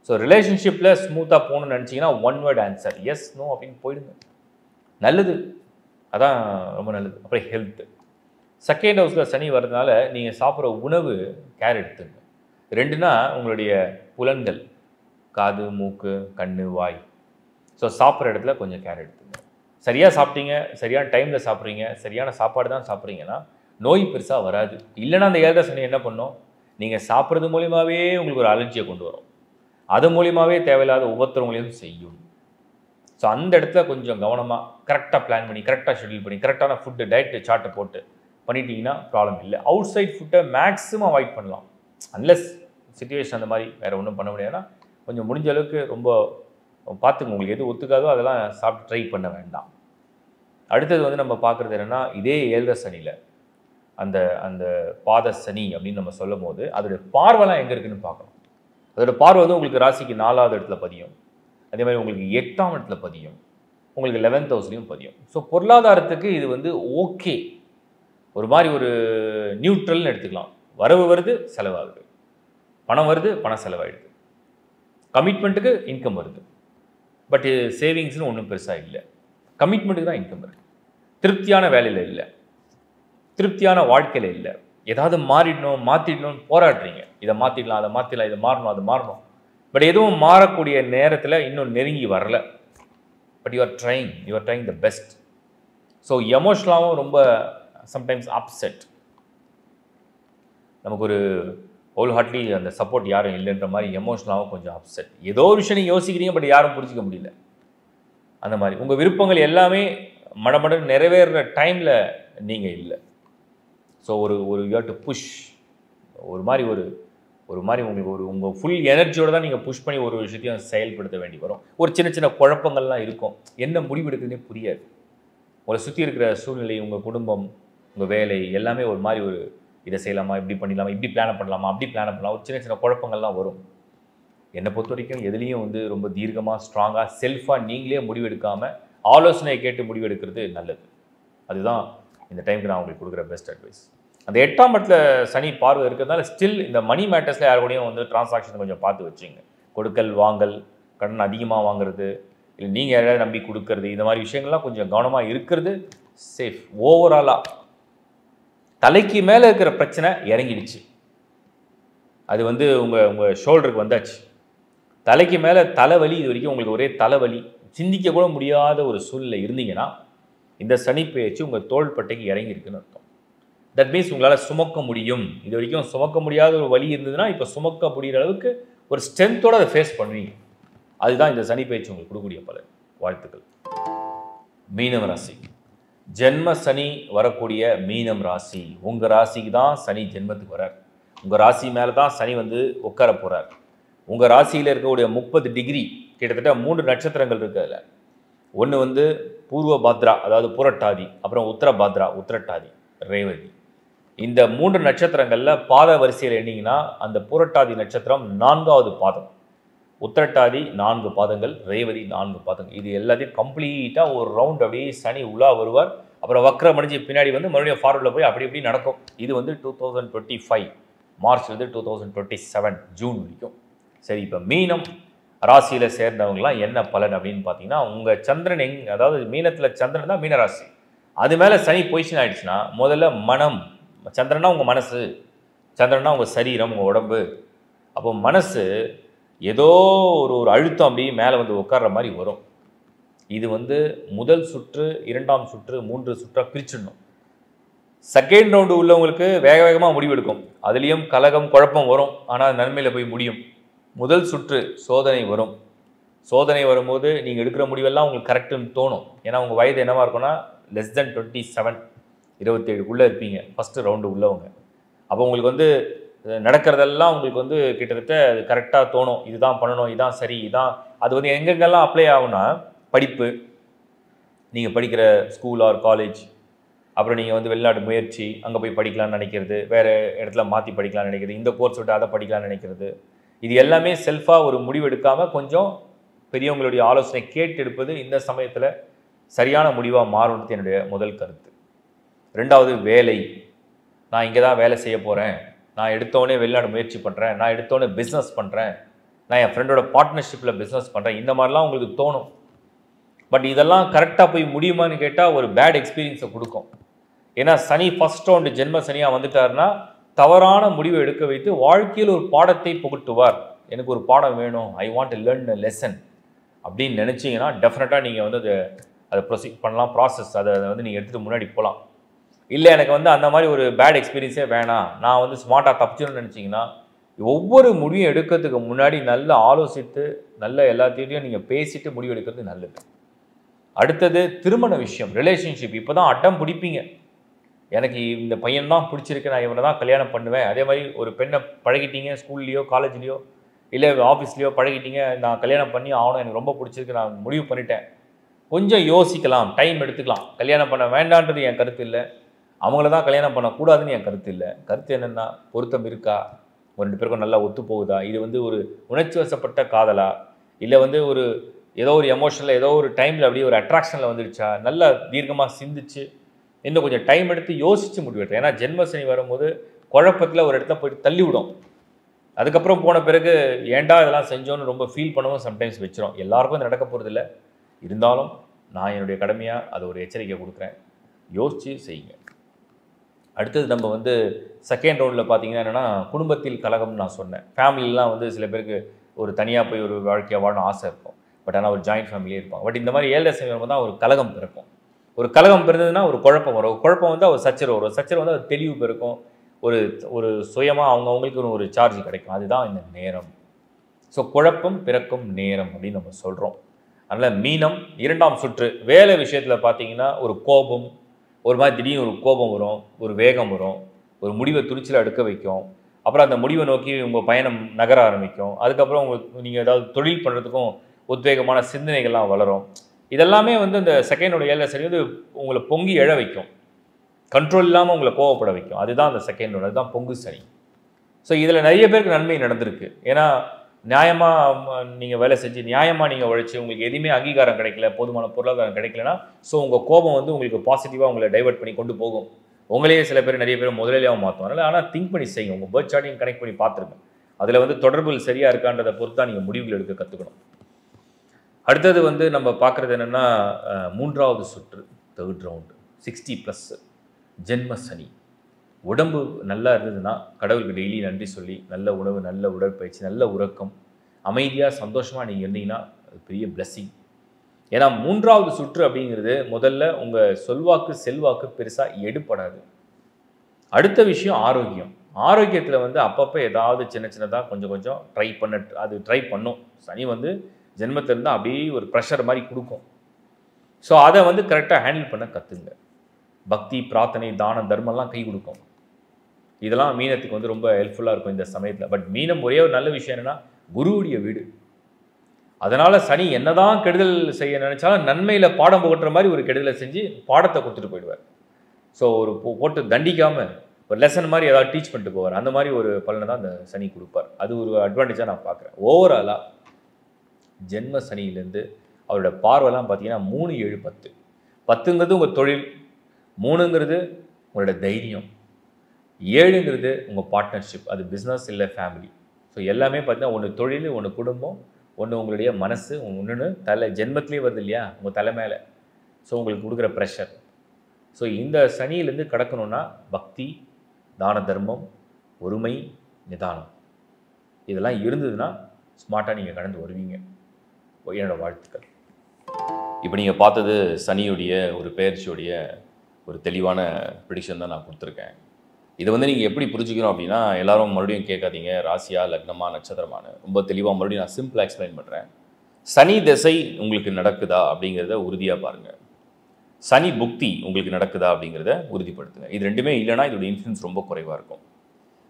ஸோ ரிலேஷன்ஷிப்பில் ஸ்மூத்தாக போகணும்னு நினச்சிங்கன்னா one word answer, yes no அப்படின்னு போயிடுங்க, நல்லது. அதான் ரொம்ப நல்லது. அப்புறம் ஹெல்த்து. செகண்ட் ஹவுஸில் சனி வர்றதுனால நீங்கள் சாப்பிட்ற உணவு கேர் எடுத்துங்க. 2னா உங்களுடைய புலன்கள், காது, மூக்கு, கண், வாய். ஸோ சாப்பிட்ற இடத்துல கொஞ்சம் கேர் எடுத்துங்க. சரியாக சாப்பிட்டீங்க, சரியான டைமில் சாப்பிட்றீங்க, சரியான சாப்பாடு தான் சாப்பிட்றீங்கன்னா நோய் பெருசாக வராது. இல்லைனா அந்த 7 சனி என்ன பண்ணும், நீங்கள் சாப்பிட்றது மூலியமாகவே உங்களுக்கு ஒரு அலர்ஜியை கொண்டு வரும், அது மூலியமாகவே தேவையில்லாத உபத்திரங்களையும் செய்யும். ஸோ அந்த இடத்துல கொஞ்சம் கவனமாக கரெக்டாக பிளான் பண்ணி, கரெக்டாக ஷெட்யூல் பண்ணி, கரெக்டான ஃபுட்டு டயட் சார்ட்டை போட்டு பண்ணிட்டீங்கன்னா ப்ராப்ளம் இல்லை. அவுட் சைட் ஃபுட்டை மேக்ஸிமம் அவாய்ட் பண்ணலாம். அன்லெஸ் சிச்சுவேஷன் அந்த மாதிரி வேறு ஒன்றும் பண்ண முடியாதுன்னா கொஞ்சம் முடிஞ்ச அளவுக்கு ரொம்ப பார்த்துங்க. உங்களுக்கு எது ஒத்துக்காதோ அதெல்லாம் சாப்பிட்டு ட்ரை பண்ண வேண்டாம். அடுத்தது வந்து நம்ம பார்க்குறது என்னென்னா, இதே 7 சனியில் அந்த அந்த பாத சனி அப்படின்னு நம்ம சொல்லும் போது அதோடைய பார்வைலாம் எங்கே இருக்குதுன்னு பார்க்கணும். அதோட பார்வை வந்து உங்களுக்கு ராசிக்கு 4வது இடத்துல பதியும். அதே மாதிரி உங்களுக்கு 8ஆம் இடத்துல பதியும். உங்களுக்கு 11th ஹவுஸ்லையும் பதியும். ஸோ பொருளாதாரத்துக்கு இது வந்து ஓகே, ஒரு மாதிரி ஒரு நியூட்ரல்னு எடுத்துக்கலாம். வரவு வருது, செலவாகுது, பணம் வருது, பணம் செலவாயிடுது, கமிட்மெண்ட்டுக்கு இன்கம் வருது, பட் சேவிங்ஸ்னு ஒன்றும் பெருசாக இல்லை. கமிட்மெண்ட்டுக்கு தான் இன்கம் இருக்குது. திருப்தியான வேலையில் இல்லை, திருப்தியான வாழ்க்கையில் இல்லை. ஏதாவது மாற்றிடணும்னு போராடுறீங்க. இதை மாற்றிடலாம், அதை மாற்றிடலாம், இதை மாறணும், அது மாறணும். பட் எதுவும் மாறக்கூடிய நேரத்தில் இன்னும் நெருங்கி வரல. But you are trying the best. So எமோஷ்னலாகவும் ரொம்ப சம்டைம்ஸ் அப்செட். நமக்கு ஒரு ஹோல் ஹார்ட்லி அந்த சப்போர்ட் யாரும் இல்லைன்ற மாதிரி எமோஷ்னலாகவும் கொஞ்சம் அப்செட். ஏதோ ஒரு விஷயம் நீங்கள் யோசிக்கிறீங்க, பட் யாரும் புரிஞ்சிக்க முடியல. அந்த மாதிரி உங்கள் விருப்பங்கள் எல்லாமே மடமடன்னு நிறைவேறுற டைமில் நீங்கள் இல்லை. ஸோ ஒரு யூ ஹேவ் டு புஷ். ஒரு மாதிரி உங்களுக்கு உங்கள் ஃபுல் எனர்ஜியோடு தான் நீங்கள் புஷ் பண்ணி ஒரு விஷயத்தையும் செயல்படுத்த வேண்டி வரும். ஒரு சின்ன சின்ன குழப்பங்கள்லாம் இருக்கும். என்ன முடிவு எடுக்குதுன்னே புரியாது. உங்களை சுற்றி இருக்கிற சூழ்நிலை, உங்கள் குடும்பம், உங்கள் வேலை எல்லாமே ஒரு மாதிரி இதை செய்யலாமா, இப்படி பண்ணிடலாமா, இப்படி பிளான் பண்ணலாமா, அப்படி பிளான் பண்ணலாம், ஒரு சின்ன சின்ன குழப்பங்கள்லாம் வரும். என்னை பொறுத்த வரைக்கும் எதுலேயும் வந்து ரொம்ப தீர்க்கமாக ஸ்ட்ராங்காக செல்ஃபாக நீங்களே முடிவெடுக்காமல் ஆலோசனையை கேட்டு முடிவெடுக்கிறது நல்லது. அதுதான் இந்த டைமுக்கு நான் உங்களுக்கு கொடுக்குற பெஸ்ட் அட்வைஸ். அந்த 8ஆம் இடத்துல சனி பார்வை இருக்கிறதுனால ஸ்டில் இந்த மணி மேட்டர்ஸில் யாருக்கூடையும் வந்து டிரான்சாக்ஷன் கொஞ்சம் பார்த்து வச்சுங்க. கொடுக்கல் வாங்கல், கடன் அதிகமாக வாங்குறது, இல்லை நீங்கள் யாராவது நம்பி கொடுக்கறது, இந்த மாதிரி விஷயங்கள்லாம் கொஞ்சம் கவனமாக இருக்கிறது சேஃப். ஓவராலாக தலைக்கு மேலே இருக்கிற பிரச்சனை இறங்கிடுச்சு. அது வந்து உங்கள் ஷோல்டருக்கு வந்தாச்சு. தலைக்கு மேலே தலைவலி, இது வரைக்கும் உங்களுக்கு ஒரே தலைவலி, சிந்திக்க கூட முடியாத ஒரு சூழ்நிலை இருந்தீங்கன்னா இந்த சனி பெயர்ச்சி உங்கள் தோள்பட்டைக்கு இறங்கி இருக்குன்னு அர்த்தம். தட் மீன்ஸ் உங்களால் சுமக்க முடியும். இது வரைக்கும் சுமக்க முடியாத ஒரு வலி இருந்ததுன்னா இப்போ சுமக்க முடிகிற அளவுக்கு ஒரு ஸ்ட்ரென்த்தோடு அதை ஃபேஸ் பண்ணுவீங்க. அதுதான் இந்த சனி பெயர்ச்சி உங்களுக்கு கொடுக்கக்கூடிய பலன். வாழ்த்துக்கள். மீனம் ராசி, ஜென்ம சனி வரக்கூடிய மீனம் ராசி. உங்கள் ராசிக்கு தான் சனி ஜென்மத்துக்கு வரார். உங்கள் ராசி மேலே தான் சனி வந்து உட்கார போகிறார். உங்கள் ராசியில் இருக்கக்கூடிய 30 டிகிரி கிட்டத்தட்ட 3 நட்சத்திரங்கள் இருக்குது. அதில் ஒன்று வந்து பூர்வ பாத்ரா, அதாவது புரட்டாதி, அப்புறம் உத்தர பாத்ரா, உத்திரட்டாதி, ரேவதி. இந்த 3 நட்சத்திரங்களில் பாத வரிசையில் எண்ணிங்கன்னா அந்த புரட்டாதி நட்சத்திரம் 4வது பாதம், உத்திரட்டாதி 4 பாதங்கள், ரேவதி 4 பாதங்கள். இது எல்லாத்தையும் கம்ப்ளீட்டாக ஒரு ரவுண்ட் அப்படியே சனி உள்ளா வருவார். அப்புறம் வக்ரம் அடைஞ்சு பின்னாடி வந்து மறுபடியும் ஃபார்வர்டில் போய் அப்படி இப்படி நடக்கும். இது வந்து 2025 மார்ச்லேருந்து 2027 ஜூன் வரைக்கும். சரி, இப்போ மீனம் ராசியில் சேர்ந்தவங்களாம் என்ன பலன் அப்படின்னு பார்த்தீங்கன்னா, உங்கள் சந்திரன் அதாவது மீனத்தில் சந்திரன் தான் மீனராசி, அது மேலே சனி பொசிஷன் ஆகிடுச்சுன்னா முதல்ல மனம், சந்திரனா உங்கள் மனசு, சந்திரனா உங்கள் சரீரம், உங்கள் உடம்பு. அப்போ மனசு ஏதோ ஒரு அழுத்தம் அப்படியே மேலே வந்து உட்கார்ற மாதிரி வரும். இது வந்து முதல் சுற்று, 2ஆம் சுற்று, 3 சுற்றாக பிரிச்சிடணும். செகண்ட் ரவுண்டு உள்ளவங்களுக்கு வேக வேகமாக முடிவெடுக்கும். அதுலேயும் கலகம் குழப்பம் வரும், ஆனால் நன்மையில் போய் முடியும். முதல் சுற்று சோதனை வரும். சோதனை வரும்போது நீங்கள் எடுக்கிற முடிவெல்லாம் உங்களுக்கு கரெக்டுன்னு தோணும். ஏன்னா உங்கள் வயது என்னவாக இருக்குன்னா லெஸ் தென் 27, 27க்குள்ளே இருப்பீங்க ஃபஸ்ட்டு ரவுண்டு உள்ளவங்க. அப்போ உங்களுக்கு வந்து நடக்கிறதெல்லாம் உங்களுக்கு வந்து கிட்டத்தட்ட அது கரெக்டாக தோணும். இதுதான் பண்ணணும், இதுதான் சரி, இதான். அது வந்து எங்கெங்கெல்லாம் அப்ளை ஆகும்னா, படிப்பு, நீங்கள் படிக்கிற ஸ்கூல் ஆர் காலேஜ், அப்புறம் நீங்கள் வந்து வெளிநாட்டு முயற்சி, அங்கே போய் படிக்கலாம்னு நினைக்கிறது, வேறு இடத்துல மாற்றி படிக்கலாம்னு நினைக்கிறது, இந்த கோர்ஸ் விட்டு அதை படிக்கலாம்னு நினைக்கிறது, இது எல்லாமே செல்ஃபாக ஒரு முடிவு எடுக்காமல் கொஞ்சம் பெரியவங்களுடைய ஆலோசனை கேட்டு எடுப்பது இந்த சமயத்தில் சரியான முடிவாக மாறும்னு என்னுடைய முதல் கருத்து. 2வது வேலை. நான் இங்கே தான் வேலை செய்ய போகிறேன், நான் எடுத்தோடனே வெளிநாடு முயற்சி பண்ணுறேன், நான் எடுத்தோடனே பிஸ்னஸ் பண்ணுறேன், நான் என் ஃப்ரெண்டோட பார்ட்னர்ஷிப்பில் பிஸ்னஸ் பண்ணுறேன், இந்த மாதிரிலாம் உங்களுக்கு தோணும். பட் இதெல்லாம் கரெக்டாக போய் முடியுமான்னு கேட்டால் ஒரு பேட் எக்ஸ்பீரியன்ஸை கொடுக்கும். ஏன்னா சனி ஃபஸ்ட் ரவுண்டு ஜென்ம சனியாக வந்துட்டாருன்னா தவறான முடிவை எடுக்க வைத்து வாழ்க்கையில் ஒரு பாடத்தை புகட்டுவார். எனக்கு ஒரு பாடம் வேணும், I want to learn a lesson அப்படின்னு நினச்சிங்கன்னா டெஃபினட்டாக நீங்கள் வந்து அதை ப்ரொசீட் பண்ணலாம், ப்ராசஸ் அதை வந்து நீங்கள் எடுத்துகிட்டு முன்னாடி போகலாம். இல்லை எனக்கு வந்து அந்த மாதிரி ஒரு பேட் எக்ஸ்பீரியன்ஸே வேணாம், நான் வந்து ஸ்மார்ட்டாக தப்பிச்சிடணும்னு நினச்சிங்கன்னா ஒவ்வொரு முடிவும் எடுக்கிறதுக்கு முன்னாடி நல்லா ஆலோசித்து நல்ல எல்லாத்தையும் நீங்கள் பேசிட்டு முடிவு எடுக்கிறது நல்லது. அடுத்தது திருமண விஷயம், ரிலேஷன்ஷிப். இப்போ தான் அடம் பிடிப்பீங்க, எனக்கு இந்த பையன் தான் பிடிச்சிருக்கு, நான் இவனை தான் கல்யாணம் பண்ணுவேன். அதே மாதிரி ஒரு பெண்ணை பழகிட்டீங்க, ஸ்கூல்லையோ காலேஜ்லேயோ இல்லை ஆஃபீஸ்லேயோ பழகிட்டீங்க, நான் கல்யாணம் பண்ணி ஆகணும், எனக்கு ரொம்ப பிடிச்சிருக்கு, நான் முடிவு பண்ணிட்டேன். கொஞ்சம் யோசிக்கலாம், டைம் எடுத்துக்கலாம். கல்யாணம் பண்ண வேண்டான்றது என் கருத்து இல்லை, அவங்கள தான் கல்யாணம் பண்ணக்கூடாதுன்னு என் கருத்து இல்லை. கருத்து என்னென்னா, பொருத்தம் இருக்கா, ஒரு 2 பேருக்கும் நல்லா ஒத்து போகுதா, இது வந்து ஒரு உணர்ச்சி வசப்பட்ட காதலா, இல்லை வந்து ஒரு ஏதோ ஒரு எமோஷனில் ஏதோ ஒரு டைமில் அப்படியே ஒரு அட்ராக்ஷனில் வந்துடுச்சா, நல்லா தீர்க்கமாக சிந்திச்சு இன்னும் கொஞ்சம் டைம் எடுத்து யோசித்து முடிவெடுத்தேன். ஏன்னா ஜென்ம சனி வரும்போது குழப்பத்தில் ஒரு இடத்துல போயிட்டு தள்ளி விடும். அதுக்கப்புறம் போன பிறகு ஏன்டா இதெல்லாம் செஞ்சோன்னு ரொம்ப ஃபீல் பண்ணவும் சம்டைம்ஸ் வச்சிரும். எல்லாருக்கும் இது நடக்க போகிறதில்ல. இருந்தாலும் நான் என்னுடைய கடமையாக அதை ஒரு எச்சரிக்கை கொடுக்குறேன். யோசித்து செய்யுங்க. அடுத்தது நம்ம வந்து செகண்ட் ரவுண்டில் பார்த்தீங்கன்னா என்னென்னா, குடும்பத்தில் கலகம்னு நான் சொன்னேன். ஃபேமிலிலாம் வந்து சில பேருக்கு ஒரு தனியாக போய் ஒரு வாழ்க்கையை வாழணும் ஆசை இருக்கும். பட் ஆனால் ஒரு ஜாயிண்ட் ஃபேமிலியே இருப்பாங்க. பட் இந்த மாதிரி 7 சனி வரும்போது தான் ஒரு கலகம் பிறக்கும். ஒரு கலகம் பிறந்ததுன்னா ஒரு குழப்பம் வரும். குழப்பம் வந்து ஒரு சச்சரவு வரும். சச்சரவு வந்து ஒரு தெளிவு பிறக்கும். ஒரு ஒரு சுயமாக அவங்களுக்கு ஒரு சார்ஜ் கிடைக்கும். அதுதான் இந்த நேரம். ஸோ குழப்பம் பிறக்கும் நேரம் அப்படின்னு நம்ம சொல்கிறோம். அதனால் மீனம் 2ஆம் சுற்று வேலை விஷயத்தில் பார்த்தீங்கன்னா ஒரு கோபம், ஒரு மாதிரி திடீர்னு ஒரு கோபம் வரும், ஒரு வேகம் வரும், ஒரு முடிவை துணிச்சலாக எடுக்க வைக்கும். அப்புறம் அந்த முடிவை நோக்கி உங்கள் பயணம் நகர ஆரம்பிக்கும். அதுக்கப்புறம் நீங்கள் ஏதாவது தொழில் பண்ணுறதுக்கும் உத்வேகமான சிந்தனைகள்லாம் வளரும். இதெல்லாமே வந்து இந்த செகண்டோட 7 சனி வந்து உங்களை பொங்கி எழ வைக்கும். கண்ட்ரோல் இல்லாமல் உங்களை கோவப்பட வைக்கும். அதுதான் அந்த செகண்டோட, அதுதான் பொங்கு சனி. ஸோ இதில் நிறைய பேருக்கு நன்மை நடந்திருக்கு. ஏன்னா நியாயமாக நீங்கள் வேலை செஞ்சு நியாயமாக நீங்கள் உழைச்சி உங்களுக்கு எதுவுமே அங்கீகாரம் கிடைக்கல, போதுமான பொருளாதாரம் கிடைக்கலனா, ஸோ உங்கள் கோபம் வந்து உங்களுக்கு பாசிட்டிவாக உங்களை டைவர்ட் பண்ணி கொண்டு போகும். உங்களையே சில பேர் நிறைய பேர் முதலியாகவும் மாற்றும். அதனால் ஆனால் திங்க் பண்ணி செய்யுங்க. உங்கள் பர்த் சார்ட்டையும் கனெக்ட் பண்ணி பார்த்துருங்க. அதில் வந்து தொடர்புகள் சரியாக இருக்கான்றதை பொறுத்து தான் நீங்கள் முடிவுகள் எடுக்க கற்றுக்கணும். அடுத்தது வந்து நம்ம பார்க்குறது என்னென்னா 3வது சுற்று 3rd ரவுண்டு 60+ ஜென்ம சனி. உடம்பு நல்லா இருந்ததுன்னா கடவுளுக்கு டெய்லி நன்றி சொல்லி நல்ல உணவு, நல்ல உடற்பயிற்சி, நல்ல உறக்கம், அமைதியாக சந்தோஷமாக நீங்கள் இருந்தீங்கன்னா அது பெரிய பிளெஸ்ஸிங். ஏன்னா 3வது சுற்று அப்படிங்கிறது முதல்ல உங்கள் சொல்வாக்கு செல்வாக்கு பெருசாக எடுப்படாது. அடுத்த விஷயம் ஆரோக்கியம். ஆரோக்கியத்தில் வந்து அப்பப்போ ஏதாவது சின்ன சின்னதாக கொஞ்சம் ட்ரை பண்ணும். சனி வந்து ஜென்மத்தில் இருந்தால் அப்படியே ஒரு ப்ரெஷர் மாதிரி கொடுக்கும். ஸோ அதை வந்து கரெக்டாக ஹேண்டில் பண்ண கற்றுங்க. பக்தி, பிரார்த்தனை, தானம், தர்மம்லாம் கை கொடுக்கும். இதெல்லாம் மீனத்துக்கு வந்து ரொம்ப ஹெல்ப்ஃபுல்லாக இருக்கும் இந்த சமயத்தில். பட் மீனம் ஒரே ஒரு நல்ல விஷயம் என்னென்னா குருவுடைய வீடு. அதனால் சனி என்னதான் கெடுதல் செய்ய நினைச்சாலும் நன்மையில் பாடம் புகட்டுற மாதிரி ஒரு கெடுதலை செஞ்சு பாடத்தை கொடுத்துட்டு போயிடுவார். ஸோ ஒரு போட்டு தண்டிக்காமல் ஒரு லெசன் மாதிரி ஏதாவது டீச் பண்ணிட்டு போவார். அந்த மாதிரி ஒரு பலனை தான் அந்த சனி கொடுப்பார். அது ஒரு அட்வான்டேஜாக நான் பார்க்குறேன். ஓவராலாக ஜென்ம சனியிலேருந்து அவரோட பார்வைலாம் பார்த்தீங்கன்னா 3, 7, 10. 10ங்கிறது உங்கள் தொழில், 3ங்கிறது உங்களோட தைரியம், 7ங்கிறது உங்கள் பார்ட்னர்ஷிப், அது பிஸ்னஸ் இல்லை ஃபேமிலி. ஸோ எல்லாமே பார்த்தீங்கன்னா ஒன்று தொழில், ஒன்று குடும்பம், ஒன்று உங்களுடைய மனசு, ஒன்று தலை ஜென்மத்திலே வருது இல்லையா உங்கள் தலை மேலே. ஸோ உங்களுக்கு கொடுக்குற ப்ரெஷர். ஸோ இந்த சனியிலேருந்து கடக்கணும்னா பக்தி, தான தர்மம், ஒருமை, நிதானம் இதெல்லாம் இருந்ததுன்னா ஸ்மார்ட்டாக நீங்கள் கடந்து வருவீங்க. என்னோட வாழ்த்துக்கள். இப்போ நீங்கள் பார்த்தது சனியுடைய ஒரு பெயர்ச்சியுடைய ஒரு தெளிவான ப்ரெடிக்ஷன் தான் நான் கொடுத்துருக்கேன். இதை வந்து நீங்கள் எப்படி புரிஞ்சுக்கணும் அப்படின்னா, எல்லாரும் மறுபடியும் கேட்காதீங்க ராசியா, லக்னமா, நட்சத்திரமான. ரொம்ப தெளிவாக மறுபடியும் நான் சிம்பிளாக எக்ஸ்பிளைன் பண்ணுறேன். சனி திசை உங்களுக்கு நடக்குதா அப்படிங்கிறத உறுதியாக பாருங்கள். சனி புக்தி உங்களுக்கு நடக்குதா அப்படிங்கிறத உறுதிப்படுத்துங்க. இது ரெண்டுமே இல்லைனா இதோட இன்ஃப்ளூயன்ஸ் ரொம்ப குறைவாக இருக்கும்.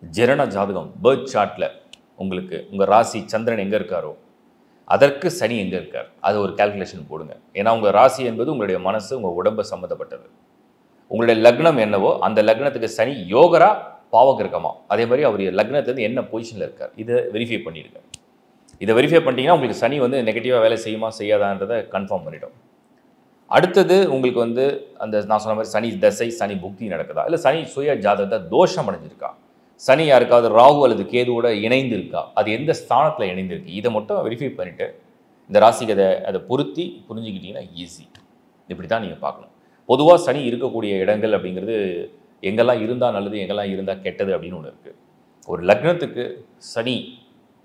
ஜனன ஜாதகம் பர்த் சார்ட்டில் உங்களுக்கு உங்கள் ராசி சந்திரன் எங்கே இருக்காரோ அதற்கு சனி எங்கே இருக்கார் அது ஒரு கால்குலேஷன் போடுங்க. ஏன்னா உங்கள் ராசி என்பது உங்களுடைய மனசு, உங்கள் உடம்பை சம்மந்தப்பட்டது. உங்களுடைய லக்னம் என்னவோ அந்த லக்னத்துக்கு சனி யோகரா பாவகிரகமா, அதே மாதிரி அவர் லக்னத்துலேருந்து என்ன பொசிஷனில் இருக்கார் இதை வெரிஃபை பண்ணிடுங்க. இதை வெரிஃபை பண்ணிட்டீங்கன்னா உங்களுக்கு சனி வந்து நெகட்டிவாக வேலை செய்யுமா செய்யாதான்றதை கன்ஃபார்ம் பண்ணிடும். அடுத்தது உங்களுக்கு வந்து அந்த நான் சொன்ன மாதிரி சனி தசை, சனி புக்தி நடக்குதா, இல்லை சனி சுய ஜாதகத்தை தோஷம் அடைஞ்சிருக்கா, சனி யாருக்காவது ராகு அல்லது கேதுவோட இணைந்து இருக்கா, அது எந்த ஸ்தானத்தில் இணைந்திருக்கு, இதை மட்டும் வெரிஃபை பண்ணிவிட்டு இந்த ராசிக்கு அதை பொருத்தி புரிஞ்சுக்கிட்டிங்கன்னா ஈஸி. இப்படி தான் நீங்கள் பார்க்கணும். பொதுவாக சனி இருக்கக்கூடிய இடங்கள் அப்படிங்கிறது எங்கெல்லாம் இருந்தால் நல்லது, எங்கெல்லாம் இருந்தால் கெட்டது அப்படின்னு ஒன்று இருக்குது. ஒரு லக்னத்துக்கு சனி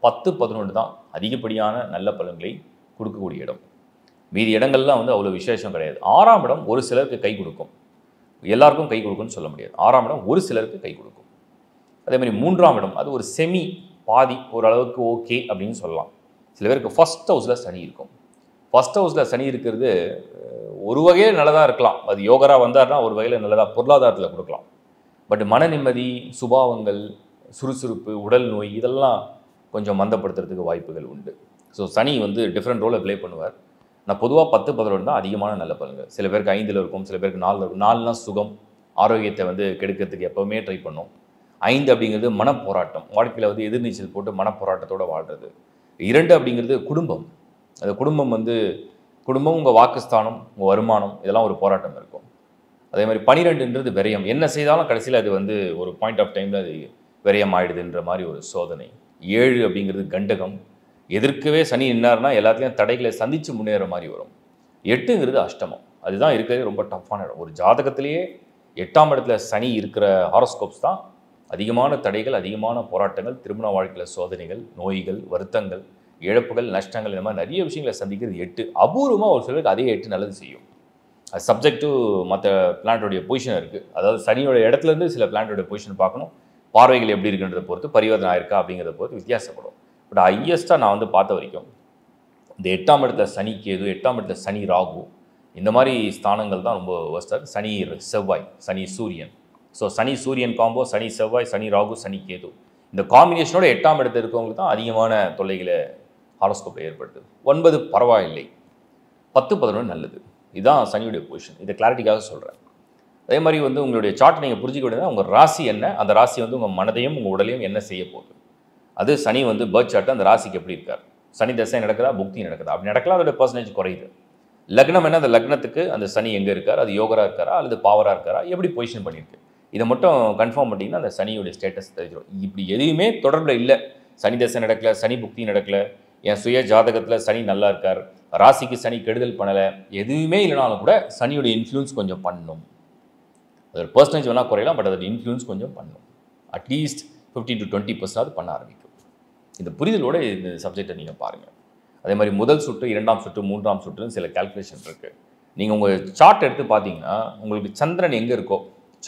10, 11 தான் அதிகப்படியான நல்ல பலன்களை கொடுக்கக்கூடிய இடம். மீதி இடங்கள்லாம் வந்து அவ்வளோ விசேஷம் கிடையாது. 6ஆம் இடம் ஒரு சிலருக்கு கை கொடுக்கும், எல்லாருக்கும் கை கொடுக்கும்னு சொல்ல முடியாது. 6ஆம் இடம் ஒரு சிலருக்கு கை கொடுக்கும். அதே மாதிரி 3ஆம் இடம் அது ஒரு செமி பாதி ஓரளவுக்கு ஓகே அப்படின்னு சொல்லலாம். சில பேருக்கு ஃபர்ஸ்ட் ஹவுஸில் சனி இருக்கும். ஃபர்ஸ்ட் ஹவுஸில் சனி இருக்கிறது ஒரு வகையில் நல்லதாக இருக்கலாம். அது யோகராக வந்தார்னா ஒரு வகையில் நல்லதாக பொருளாதாரத்தில் கொடுக்கலாம். பட் மன நிம்மதி, சுபாவங்கள், சுறுசுறுப்பு, உடல் நோய் இதெல்லாம் கொஞ்சம் மந்தப்படுத்துறதுக்கு வாய்ப்புகள் உண்டு. ஸோ சனி வந்து டிஃப்ரெண்ட் ரோலை ப்ளே பண்ணுவார். நான் பொதுவாக 10, 11 தான் அதிகமான நல்ல பலன்கள். சில பேருக்கு 5ல் இருக்கும், சில பேருக்கு 4ல் இருக்கும். 4னா சுகம், ஆரோக்கியத்தை வந்து கெடுக்கிறதுக்கு எப்போவுமே ட்ரை பண்ணும். 5 அப்படிங்கிறது மனப்போராட்டம், வாழ்க்கையில் வந்து எதிர்நீச்சல் போட்டு மனப்போராட்டத்தோடு வாழ்கிறது. 2 அப்படிங்கிறது குடும்பம், அந்த குடும்பம் உங்கள் வாக்குஸ்தானம், உங்கள் வருமானம், இதெல்லாம் ஒரு போராட்டம் இருக்கும். அதே மாதிரி 12ன்றது விரயம். என்ன செய்தாலும் கடைசியில் அது வந்து ஒரு பாயிண்ட் ஆஃப் டைமில் அது விரயம் ஆயிடுதுன்ற மாதிரி ஒரு சோதனை. 7 அப்படிங்கிறது கண்டகம். எதிர்க்கவே சனி நின்னார்னா எல்லாத்தையும் தடைகளை சந்தித்து முன்னேற மாதிரி வரும். 8ங்கிறது அஷ்டமம். அதுதான் இருக்கிறது ரொம்ப டஃப்பான இடம். ஒரு ஜாதகத்திலேயே 8ஆம் இடத்துல சனி இருக்கிற ஹாரோஸ்கோப்ஸ் தான் அதிகமான தடைகள், அதிகமான போராட்டங்கள், திருமண வாழ்க்கையில் சோதனைகள், நோய்கள், வருத்தங்கள், இழப்புகள், நஷ்டங்கள், இந்த மாதிரி நிறைய விஷயங்களை சந்திக்கிறது 8. அபூர்வமாக ஒரு சிலருக்கு அதே 8 நல்லது செய்யும். அது சப்ஜெக்ட் டு மற்ற பிளானட்டோடைய பொசிஷன் இருக்குது. அதாவது சனியோட இடத்துலேருந்து சில பிளானட்டோடைய பொசிஷன் பார்க்கணும். பார்வைகள் எப்படி இருக்குன்றதை பொறுத்து, பரிவர்த்தனை ஆயிருக்கா அப்படிங்கிறத பொறுத்து வித்தியாசப்படும். பட் ஹையஸ்ட்டாக நான் வந்து பார்த்த வரைக்கும் இந்த 8ஆம் இடத்துல சனி கேது, 8ஆம் இடத்துல சனி ராகு, இந்த மாதிரி ஸ்தானங்கள் தான் ரொம்ப வஸ்டாக. சனி செவ்வாய், சனி சூரியன். ஸோ சனி சூரியன் காம்போ, சனி செவ்வாய், சனி ராகு, சனி கேது, இந்த காம்பினேஷனோட 8ஆம் இடத்துல இருக்கவங்களுக்கு தான் அதிகமான தொல்லைகளை ஹாரோஸ்கோப்பில் ஏற்படுத்துது. 9 பரவாயில்லை, 10, 11 நல்லது. இதுதான் சனியுடைய பொசிஷன். இதை கிளாரிட்டிக்காக சொல்கிறேன். அதே மாதிரி வந்து உங்களுடைய சார்ட் நீங்கள் புரிஞ்சிக்க வேண்டியது உங்கள் ராசி என்ன, அந்த ராசி வந்து உங்கள் மனதையும் உங்கள் உடலையும் என்ன செய்ய போகுது. அது சனி வந்து பர்த் சார்ட்டு அந்த ராசிக்கு எப்படி இருக்கார். சனி தசை நடக்குதா, புக்தி நடக்குதா, அப்படி நடக்கலாம், அதோட பர்சன்டேஜ் குறையுது. லக்னம் என்ன, அந்த லக்னத்துக்கு அந்த சனி எங்கே இருக்கார், அது யோகராக இருக்காரா அல்லது பாவராக இருக்காரா, எப்படி பொசிஷன் பண்ணியிருக்கு, இதை மட்டும் கன்ஃபார்ம் பண்ணிட்டீங்கன்னா அந்த சனியுடைய ஸ்டேட்டஸ் தெரிஞ்சிடும். இப்படி எதுவுமே தொடர்பில் இல்லை, சனி தசை நடக்கல, சனி புக்தி நடக்கல, என் சுய ஜாதகத்தில் சனி நல்லா இருக்கார், ராசிக்கு சனி கெடுதல் பண்ணலை, எதுவுமே இல்லைனாலும் கூட சனியுடைய இன்ஃப்ளூயன்ஸ் கொஞ்சம் பண்ணணும். அதோட பர்சன்டேஜ் வேணால் குறையலாம், பட் அதோட இன்ஃப்ளூயன்ஸ் கொஞ்சம் பண்ணணும். அட்லீஸ்ட் 15 to 20% பண்ண ஆரம்பிக்கும். இந்த புரிதலோட இந்த சப்ஜெக்டை நீங்கள் பாருங்கள். அதே மாதிரி முதல் சுற்று, 2ஆம் சுற்று, 3ஆம் சுற்றுன்னு சில கால்குலேஷன் இருக்குது. நீங்கள் உங்கள் சார்ட் எடுத்து பார்த்தீங்கன்னா உங்களுக்கு சந்திரன் எங்கே இருக்கோ,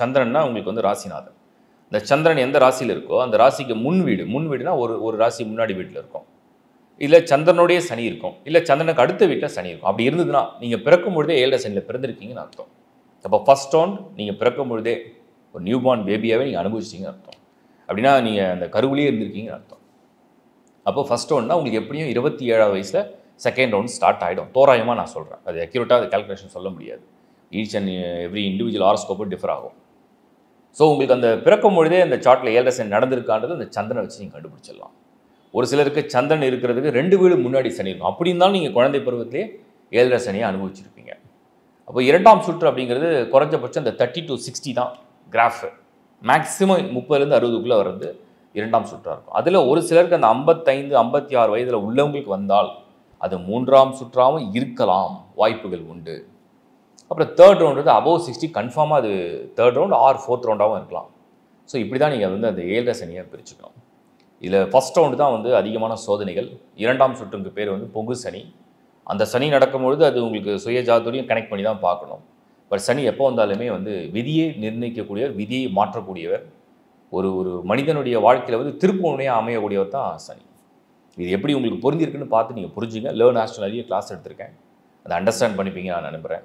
சந்திரன்னா உங்களுக்கு வந்து ராசிநாதன், இந்த சந்திரன் எந்த ராசியில் இருக்கோ அந்த ராசிக்கு முன் வீடுனா ஒரு ராசி முன்னாடி வீட்டில் இருக்கும், இல்லை சந்திரனுடைய சனி இருக்கும், இல்லை சந்திரனுக்கு அடுத்த வீட்டில் சனி இருக்கும். அப்படி இருந்ததுன்னா நீங்கள் பிறக்கும் பொழுதே 7 சனியில் பிறந்திருக்கீங்கன்னு அர்த்தம். அப்போ ஃபர்ஸ்ட் ரவுண்ட் நீங்கள் பிறக்கும் பொழுதே ஒரு நியூ பார்ன் பேபியாகவே நீங்கள் அனுபவிச்சிங்கன்னு அர்த்தம். அப்படின்னா நீங்கள் அந்த கருவிலேயே இருந்திருக்கீங்கன்னு அர்த்தம். அப்போ ஃபஸ்ட் ரவுண்ட்னா உங்களுக்கு எப்படியும் 27ஆவது வயசில் செகண்ட் ரவுண்ட் ஸ்டார்ட் ஆகிடும். தோராயமாக நான் சொல்கிறேன், அது அக்யூரேட்டாக அது கால்குலேஷன் சொல்ல முடியாது. ஈச் அண்ட் எவ்ரி இண்டிவிஜுவல் ஹாரோஸ்கோப்பும் டிஃபர் ஆகும். ஸோ உங்களுக்கு அந்த பிறக்கும் பொழுதே அந்த சார்ட்டில் 7 சனி நடந்திருக்கான்றது அந்த சந்திரனை வச்சு நீங்கள் கண்டுபிடிச்சிடலாம். ஒரு சிலருக்கு சந்திரன் இருக்கிறதுக்கு 2 வீடு முன்னாடி சனி இருக்கும். அப்படி இருந்தாலும் நீங்கள் குழந்தை பருவத்திலே 7 சனியை அனுபவிச்சிருப்பீங்க. அப்போ 2ஆம் சுற்று அப்படிங்கிறது குறைஞ்சபட்சம் இந்த 30 to 60 தான் கிராஃப். மேக்ஸிமம் 30லேருந்து 60க்குள்ளே வர்றது 2ஆம் சுற்றாக இருக்கும். அதில் ஒரு சிலருக்கு அந்த 55, 56 வயதில் உள்ளவங்களுக்கு வந்தால் அது 3ஆம் சுற்றாகவும் இருக்கலாம், வாய்ப்புகள் உண்டு. அப்புறம் தேர்ட் ரவுண்டு அபவ் 60 கன்ஃபார்மாக அது தேர்ட் ரவுண்ட் ஆர் ஃபோர்த் ரவுண்டாகவும் இருக்கலாம். ஸோ இப்படி தான் நீங்கள் வந்து அந்த 7 சனியை பிரிச்சுக்கணும். இதில் ஃபஸ்ட் ரவுண்டு தான் வந்து அதிகமான சோதனைகள். 2ஆம் சுற்றுக்கு பேர் வந்து பொங்கு சனி. அந்த சனி நடக்கும்பொழுது அது உங்களுக்கு சுய ஜாதகத்தையும் கனெக்ட் பண்ணி தான் பார்க்கணும். பட் சனி எப்போ வந்தாலுமே வந்து விதியை நிர்ணயிக்கக்கூடியவர், விதியை மாற்றக்கூடியவர், ஒரு மனிதனுடைய வாழ்க்கையில் வந்து திருப்பமுனையாக அமையக்கூடியவர் தான் சனி. இது எப்படி உங்களுக்கு பொருந்திருக்குன்னு பார்த்து நீங்கள் புரிஞ்சுங்க. லேர்ன் ஆஸ்ட்ராலஜியை கிளாஸ் எடுத்திருக்கேன், அதை அண்டர்ஸ்டாண்ட் பண்ணிப்பீங்க நான் நம்புகிறேன்.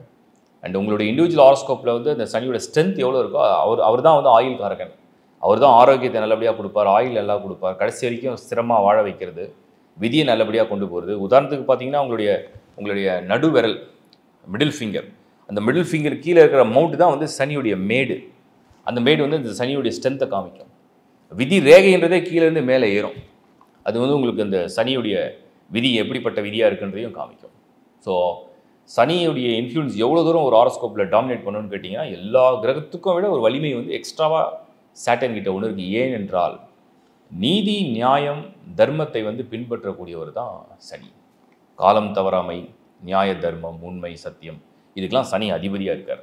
அண்ட் உங்களுடைய இண்டிவிஜுவல் ஹாரோஸ்கோப்பில் வந்து அந்த சனியோட ஸ்ட்ரென்த் எவ்வளோ இருக்கோ அவர் தான் வந்து ஆயில் காரகன். அவர் தான் ஆரோக்கியத்தை நல்லபடியாக கொடுப்பார், ஆயில் நல்லா கொடுப்பார், கடைசி வரைக்கும் ஸ்திரமாக வாழ வைக்கிறது, விதியை நல்லபடியாக கொண்டு போகிறது. உதாரணத்துக்கு பார்த்தீங்கன்னா உங்களுடைய நடுவிரல், மிடில் ஃபிங்கர், அந்த மிடில் ஃபிங்கர் கீழே இருக்கிற மவுண்ட் தான் வந்து சனியுடைய மேடு. அந்த மேடு வந்து இந்த சனியுடைய ஸ்ட்ரென்த்தை காமிக்கும். விதி ரேகைன்றதே கீழேருந்து மேலே ஏறும். அது வந்து உங்களுக்கு இந்த சனியுடைய விதி எப்படிப்பட்ட விதியாக இருக்குன்றதையும் காமிக்கும். ஸோ சனியுடைய இன்ஃப்ளூயன்ஸ் எவ்வளோ தூரம் ஒரு ஹாரோஸ்கோப்பில் டாமினேட் பண்ணணும்னு கேட்டிங்கன்னா எல்லா கிரகத்துக்கும் விட ஒரு வலிமை வந்து எக்ஸ்ட்ராவாக சாட்டன் கிட்ட ஒன்று இருக்குது. ஏன் என்றால் நீதி, நியாயம், தர்மத்தை வந்து பின்பற்றக்கூடியவர் தான் சனி. காலம் தவறாமை, நியாய தர்மம், உண்மை, சத்தியம், இதுக்கெல்லாம் சனி அதிபதியாக இருக்கார்.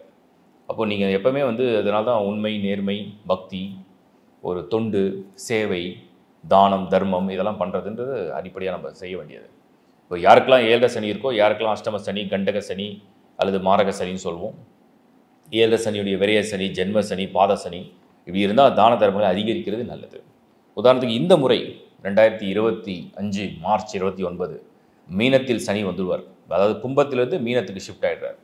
அப்போ நீங்கள் எப்போவுமே வந்து அதனால தான் உண்மை, நேர்மை, பக்தி, ஒரு தொண்டு, சேவை, தானம், தர்மம் இதெல்லாம் பண்ணுறதுன்றது அடிப்படையாக நம்ம செய்ய வேண்டியது. இப்போ யாருக்கெல்லாம் 7 சனி இருக்கோ, யாருக்கெல்லாம் அஷ்டம சனி, கண்டக சனி அல்லது மாரக சனின்னு சொல்லுவோம், 7 சனியுடைய விரைய சனி, ஜென்ம சனி, பாத சனி, இப்படி இருந்தால் தான தர்மங்களை அதிகரிக்கிறது நல்லது. உதாரணத்துக்கு இந்த முறை 2025 மார்ச் 29 மீனத்தில் சனி வந்துடுவார். அதாவது கும்பத்திலிருந்து மீனத்துக்கு ஷிஃப்ட் ஆகிடுறார்.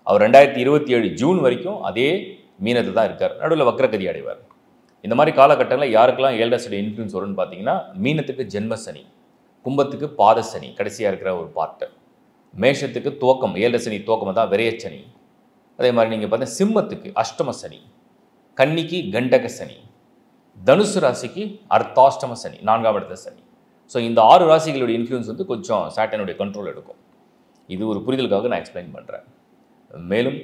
அவர் 2027 ஜூன் வரைக்கும் அதே மீனத்தில் தான் இருக்கார். நடுவில் வக்ரகதி அடைவார். இந்த மாதிரி காலகட்டங்களில் யாருக்கெல்லாம் 7 சனி இன்ஃப்ளூயன்ஸ் வரும்னு பார்த்தீங்கன்னா, மீனத்துக்கு ஜென்ம சனி, கும்பத்துக்கு பாத சனி கடைசியாக இருக்கிற ஒரு பார்ட்டு, மேஷத்துக்கு துவக்கம் 7 சனி துவக்கம் தான் விரையச்சனி. அதே மாதிரி நீங்கள் பார்த்தீங்கன்னா சிம்மத்துக்கு அஷ்டம சனி, கன்னிக்கு கண்டக சனி, தனுசு ராசிக்கு அர்த்தாஷ்டம சனி, 4ஆம் இடத்துல சனி. ஸோ இந்த 6 ராசிகளுடைய இன்ஃப்ளூயன்ஸ் வந்து கொஞ்சம் சாட்டனுடைய கண்ட்ரோல் எடுக்கும். இது ஒரு புரிதலுக்காக நான் எக்ஸ்பிளைன் பண்ணுறேன். மேலும்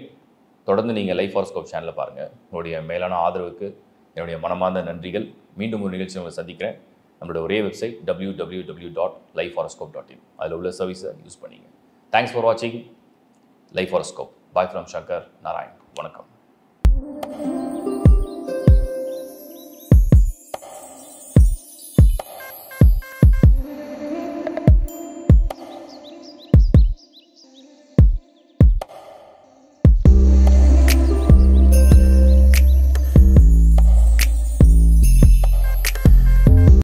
தொடர்ந்து நீங்கள் லைஃப் ஹாரோஸ்கோப் சேனலை பாருங்கள். உங்களுடைய மேலான ஆதரவுக்கு என்னுடைய மனமார்ந்த நன்றிகள். மீண்டும் ஒரு நிகழ்ச்சி உங்களை சந்திக்கிறேன். நம்மளோட ஒரே வெப்சைட் www.lifehoroscope.in. அதில் உள்ள சர்வீஸை யூஸ் பண்ணிங்க. தேங்க்ஸ் ஃபார் வாட்சிங் life horoscope. Bye from Shankar Narayan. வணக்கம்.